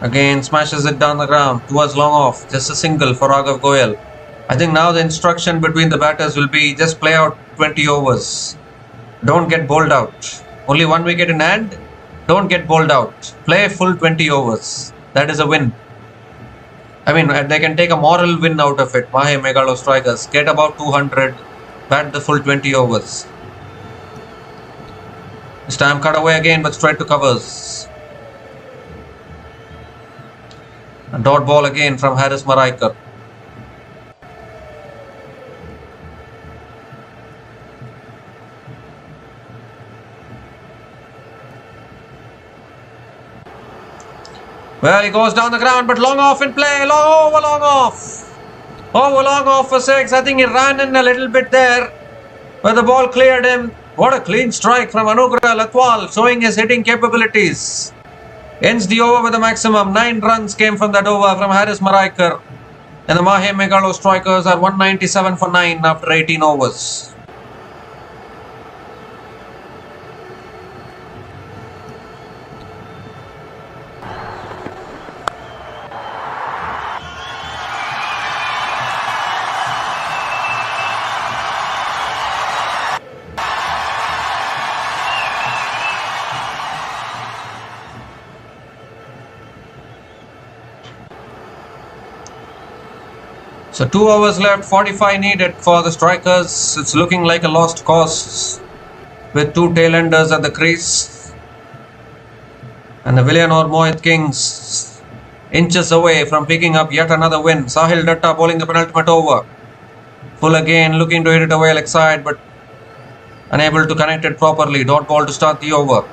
Again smashes it down the ground towards long off. Just a single for Raghav Goyal. I think now the instruction between the batters will be just play out 20 overs. Don't get bowled out. Only 1 wicket in hand. Don't get bowled out. Play full 20 overs. That is a win. I mean, they can take a moral win out of it. Mahe Megalo strikers get about 200, bat the full 20 overs. This time cut away again, but straight to covers. A dot ball again from Haris Maraikar. Well, he goes down the ground, but long off in play. Long off. Over long off for 6. I think he ran in a little bit there, but the ball cleared him. What a clean strike from Anugrah Latwal, showing his hitting capabilities. Ends the over with a maximum. 9 runs came from that over from Haris Maraikar. And the Mahe Megalo strikers are 197 for 9 after 18 overs. So 2 overs left, 45 needed for the strikers. It's looking like a lost cause with 2 tailenders at the crease. And the Villianur Mohit inches away from picking up yet another win. Sahil Datta bowling the penultimate over. Full again, looking to hit it away leg side, but unable to connect it properly. Dot ball to start the over.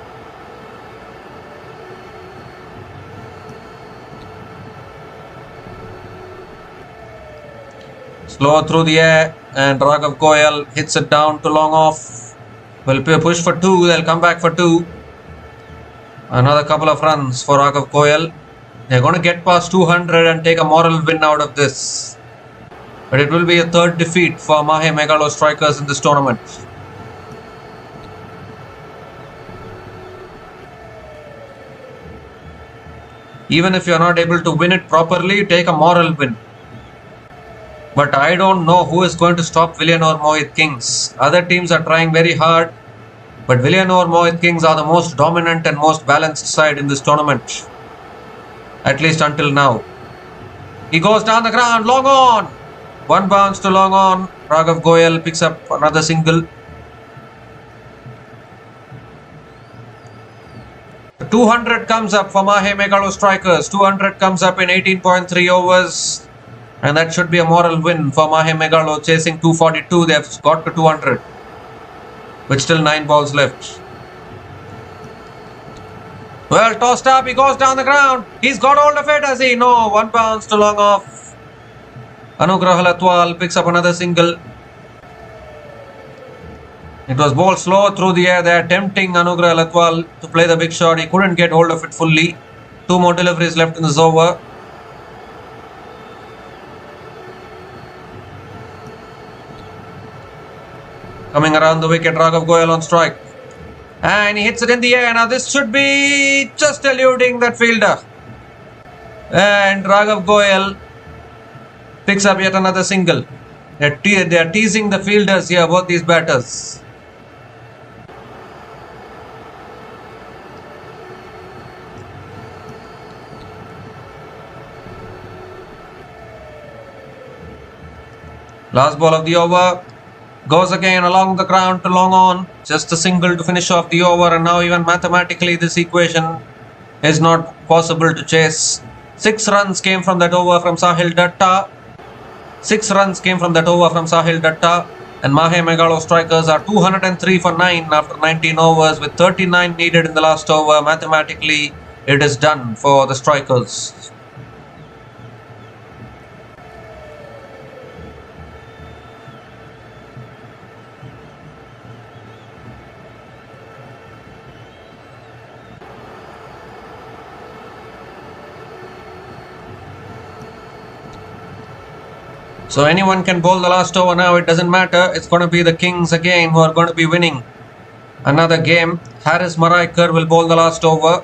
Slow through the air, and Raghav Goyal hits it down to long off. Will push for 2. They'll come back for 2. Another couple of runs for Raghav Goyal. They're going to get past 200 and take a moral win out of this. But it will be a 3rd defeat for Mahe Megalo strikers in this tournament. Even if you're not able to win it properly, take a moral win. But I don't know who is going to stop Villianur Mohit. Other teams are trying very hard, but Villianur Mohit are the most dominant and most balanced side in this tournament. At least until now. He goes down the ground, long on. 1 bounce to long on. Raghav Goyal picks up another single. 200 comes up for Mahe Megalo strikers. 200 comes up in 18.3 overs. And that should be a moral win for Mahe Megalo, chasing 242. They have got to 200. With still 9 balls left. Well, tossed up. He goes down the ground. He's got hold of it, has he? No. 1 bounce to long off. Anugrah Latwal picks up another single. It was bowled slow through the air there, tempting Anugrah Latwal to play the big shot. He couldn't get hold of it fully. 2 more deliveries left in this over. Coming around the wicket, Raghav Goyal on strike. And he hits it in the air. Now this should be just eluding that fielder. And Raghav Goyal picks up yet another single. They are teasing the fielders here, both these batters. Last ball of the over. Goes again along the ground to long on. Just a single to finish off the over, and now even mathematically this equation is not possible to chase. 6 runs came from that over from Sahil Datta. 6 runs came from that over from Sahil Datta. And Mahe Megalo strikers are 203 for 9 after 19 overs with 39 needed in the last over. Mathematically, it is done for the strikers. So anyone can bowl the last over now, it doesn't matter. It's going to be the Kings again who are going to be winning another game. Haris Maraikar will bowl the last over.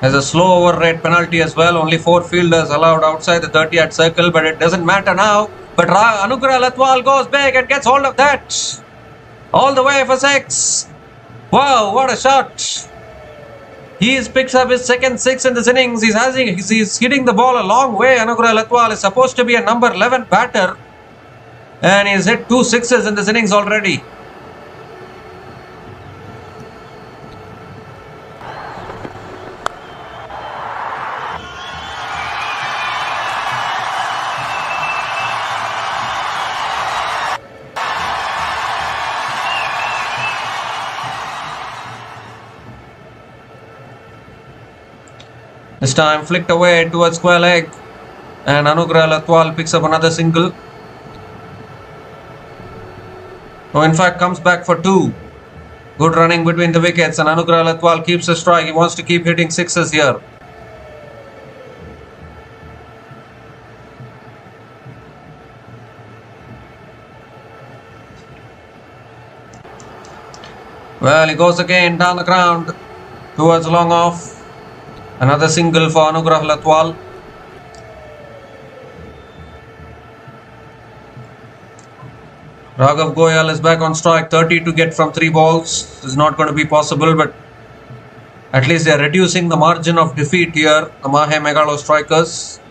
There's a slow over rate penalty as well. Only 4 fielders allowed outside the 30-yard circle, but it doesn't matter now. But Anugrah Latwal goes big and gets hold of that. All the way for 6. Wow, what a shot. He's picked up his second 6 in this innings. He's hitting the ball a long way. Anugrah Latwal is supposed to be a number 11 batter. And he's hit 2 sixes in this innings already. This time flicked away towards square leg. And Anugrah Latwal picks up another single. Who in fact comes back for 2. Good running between the wickets, and Anugrah Latwal keeps a strike. He wants to keep hitting sixes here. Well, he goes again down the ground towards long off. Another single for Anugrah Latwal. Raghav Goyal is back on strike. 30 to get from 3 balls. This is not going to be possible, but at least they are reducing the margin of defeat here, the Mahe Megalostrikers.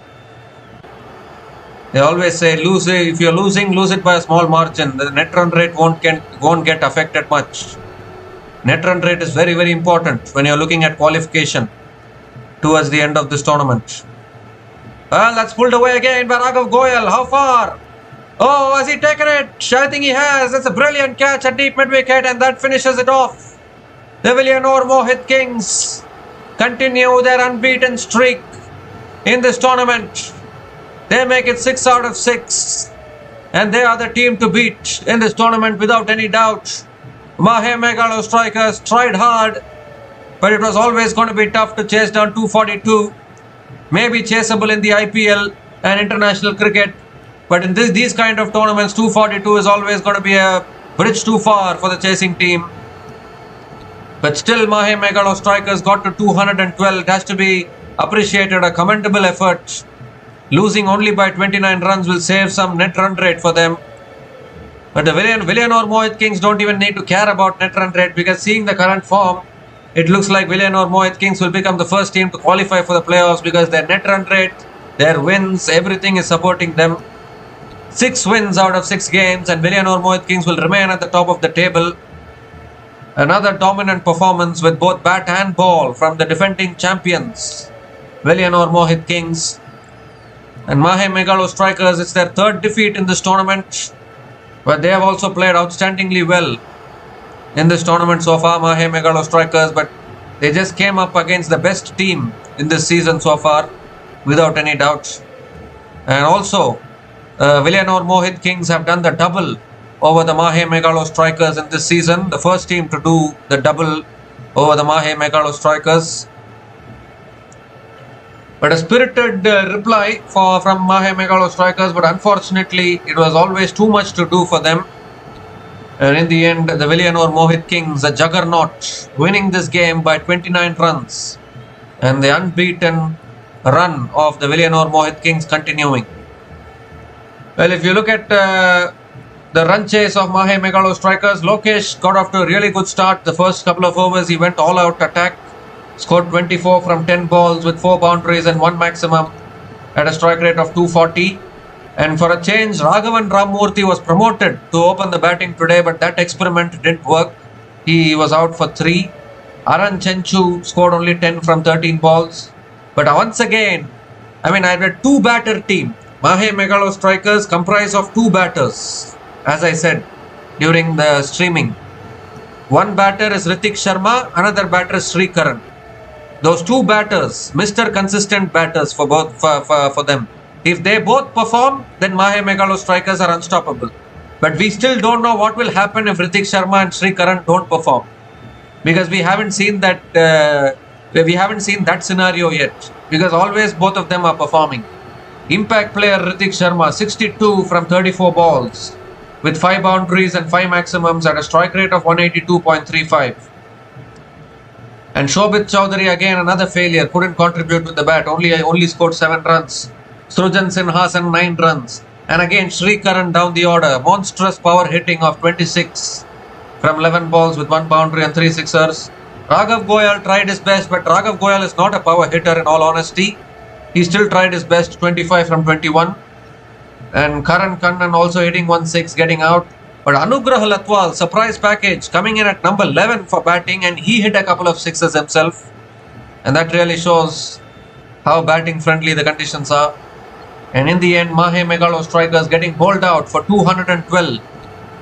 They always say, if you're losing, lose it by a small margin. The net run rate won't get affected much. Net run rate is very, very important when you're looking at qualification towards the end of this tournament. Well, that's pulled away again by Raghav Goyal. How far? Oh, has he taken it? I think he has. That's a brilliant catch at deep mid wicket, and that finishes it off. The Villianur Mohit continue their unbeaten streak in this tournament. They make it 6 out of 6, and they are the team to beat in this tournament without any doubt. Mahe Megalostrikers tried hard, but it was always going to be tough to chase down 242. Maybe chaseable in the IPL and international cricket, but in these kind of tournaments, 242 is always going to be a bridge too far for the chasing team. But still, Mahe Megalostrikers got to 212. It has to be appreciated, a commendable effort. Losing only by 29 runs will save some net run rate for them. But the Villianur Mohit don't even need to care about net run rate, because seeing the current form, it looks like Villianur Mohit will become the first team to qualify for the playoffs, because their net run rate, their wins, everything is supporting them. 6 wins out of 6 games, and Villianur Mohit will remain at the top of the table. Another dominant performance with both bat and ball from the defending champions, Villianur Mohit. And Mahe Megalostrikers, it's their 3rd defeat in this tournament, but they have also played outstandingly well in this tournament so far, Mahe Megalostrikers, but they just came up against the best team in this season so far, without any doubt. And also, Villianur Mohit have done the double over the Mahe Megalostrikers in this season, the first team to do the double over the Mahe Megalostrikers. But a spirited reply from Mahe Megalostrikers, but unfortunately it was always too much to do for them. And in the end, the Villianur Mohit, a juggernaut, winning this game by 29 runs. And the unbeaten run of the Villianur Mohit continuing. Well, if you look at the run chase of Mahe Megalostrikers, Lokesh got off to a really good start. The first couple of overs, he went all out attack. Scored 24 from 10 balls with 4 boundaries and 1 maximum at a strike rate of 240. And for a change, Raghavan Ramamurthy was promoted to open the batting today, but that experiment didn't work. He was out for 3. Aran Chenchu scored only 10 from 13 balls. But once again, I had a 2-batter team. Mahe Megalostrikers comprise of 2 batters, as I said during the streaming. One batter is Ritik Sharma, another batter is Sri Karan. Those 2 batters, Mr. Consistent batters for them. If they both perform, then Mahe Megalostrikers are unstoppable. But we still don't know what will happen if Ritik Sharma and Sri Karan don't perform, because we haven't seen that scenario yet. Because always both of them are performing. Impact player Ritik Sharma, 62 from 34 balls, with 5 boundaries and 5 maximums at a strike rate of 182.35. And Shobit Chowdhury again another failure, couldn't contribute with the bat, only scored 7 runs. Srujan Sinhasan 9 runs. And again Srikaran down the order, monstrous power hitting of 26 from 11 balls with 1 boundary and 3 sixers. Raghav Goyal tried his best, but Raghav Goyal is not a power hitter in all honesty. He still tried his best, 25 from 21. And Karan Kannan also hitting 1-6, getting out. But Anugrah Latwal, surprise package, coming in at number 11 for batting, and he hit a couple of sixes himself. And that really shows how batting friendly the conditions are. And in the end, Mahe Megalostrikers getting bowled out for 212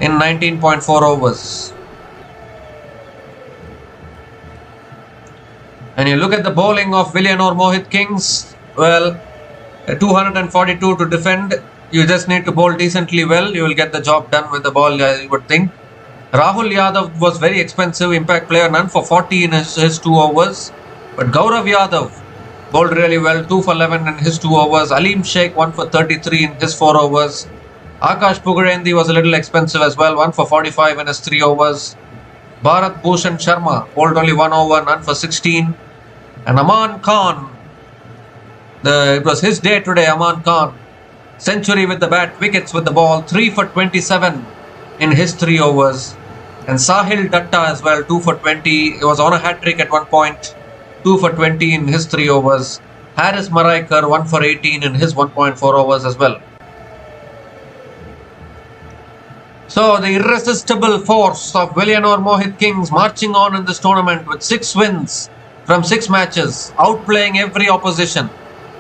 in 19.4 overs. And you look at the bowling of Villianur Mohitkings, well, 242 to defend. You just need to bowl decently well. You will get the job done with the ball, I would think. Rahul Yadav was very expensive impact player, none for 40 in his 2 overs. But Gaurav Yadav bowled really well, 2 for 11 in his 2 overs. Aleem Sheikh 1 for 33 in his 4 overs. Akash Pugarendi was a little expensive as well, 1 for 45 in his 3 overs. Bharat Bhushan Sharma bowled only 1 over, none for 16. And Aman Khan, it was his day today, Aman Khan. Century with the bat, wickets with the ball, 3 for 27 in his 3 overs. And Sahil Datta as well, 2 for 20. He was on a hat-trick at one point, 2 for 20 in his 3 overs. Haris Maraikar, 1 for 18 in his 1.4 overs as well. So the irresistible force of Villianur Mohitkings marching on in this tournament with 6 wins from 6 matches, outplaying every opposition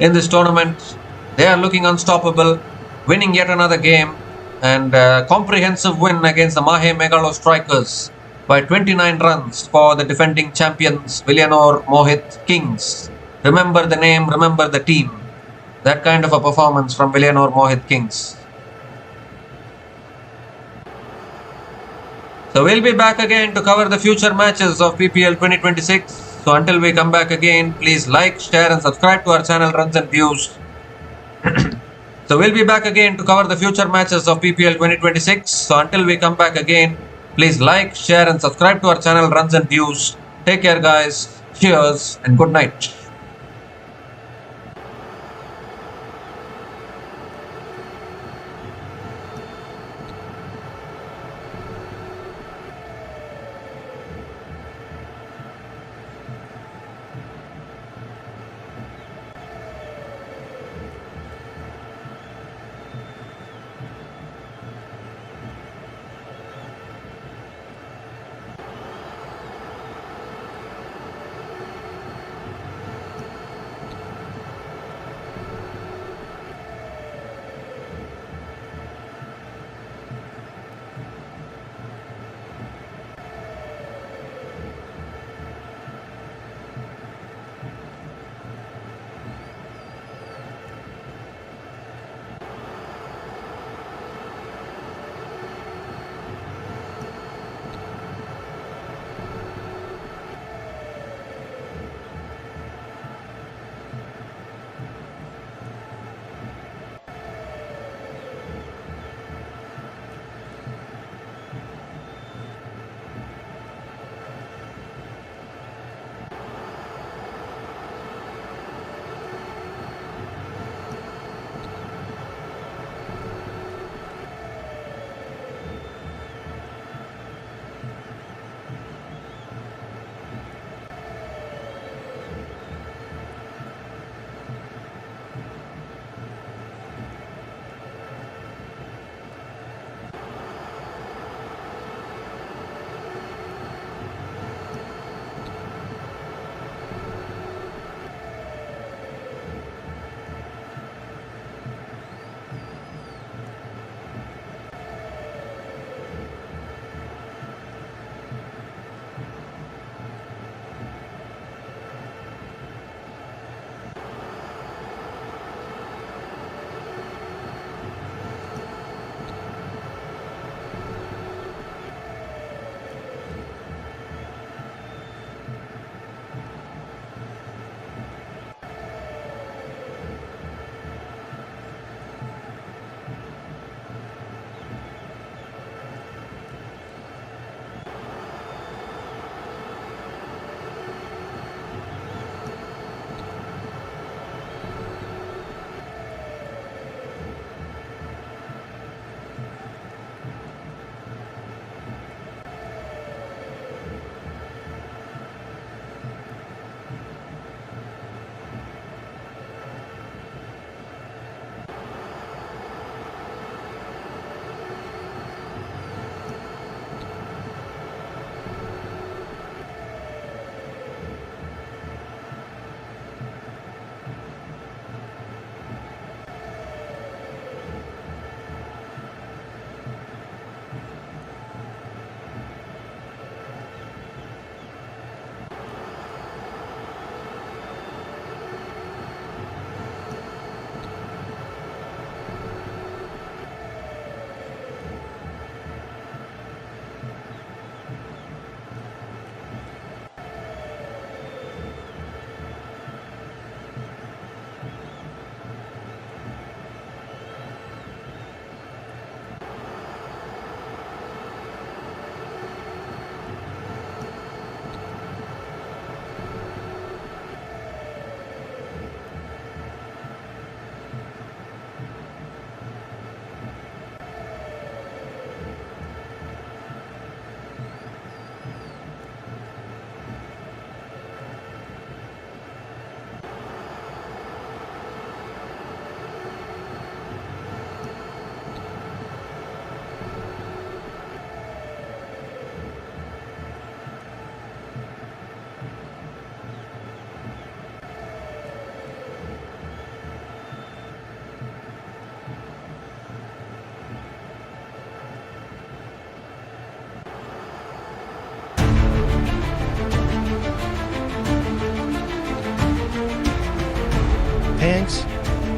in this tournament. They are looking unstoppable, winning yet another game, and a comprehensive win against the Mahe Megalostrikers by 29 runs for the defending champions Villianur Mohitkings. Remember the name, remember the team. That kind of a performance from Villianur Mohitkings. So we'll be back again to cover the future matches of PPL 2026. So until we come back again, please like, share and subscribe to our channel Runs and Views. So we'll be back again to cover the future matches of PPL 2026. So until we come back again, please like, share and subscribe to our channel Runs and Views. Take care guys, cheers and good night.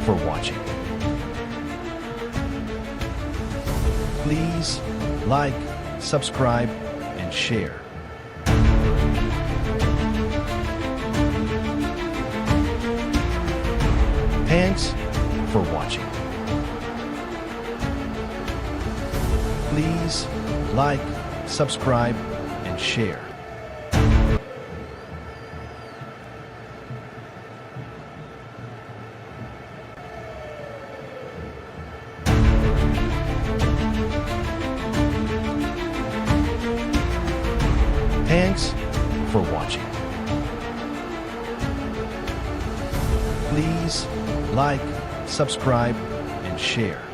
for watching. Please like, subscribe, and share. Thanks for watching. Please like, subscribe, and share. Thanks for watching. Please like, subscribe, and share.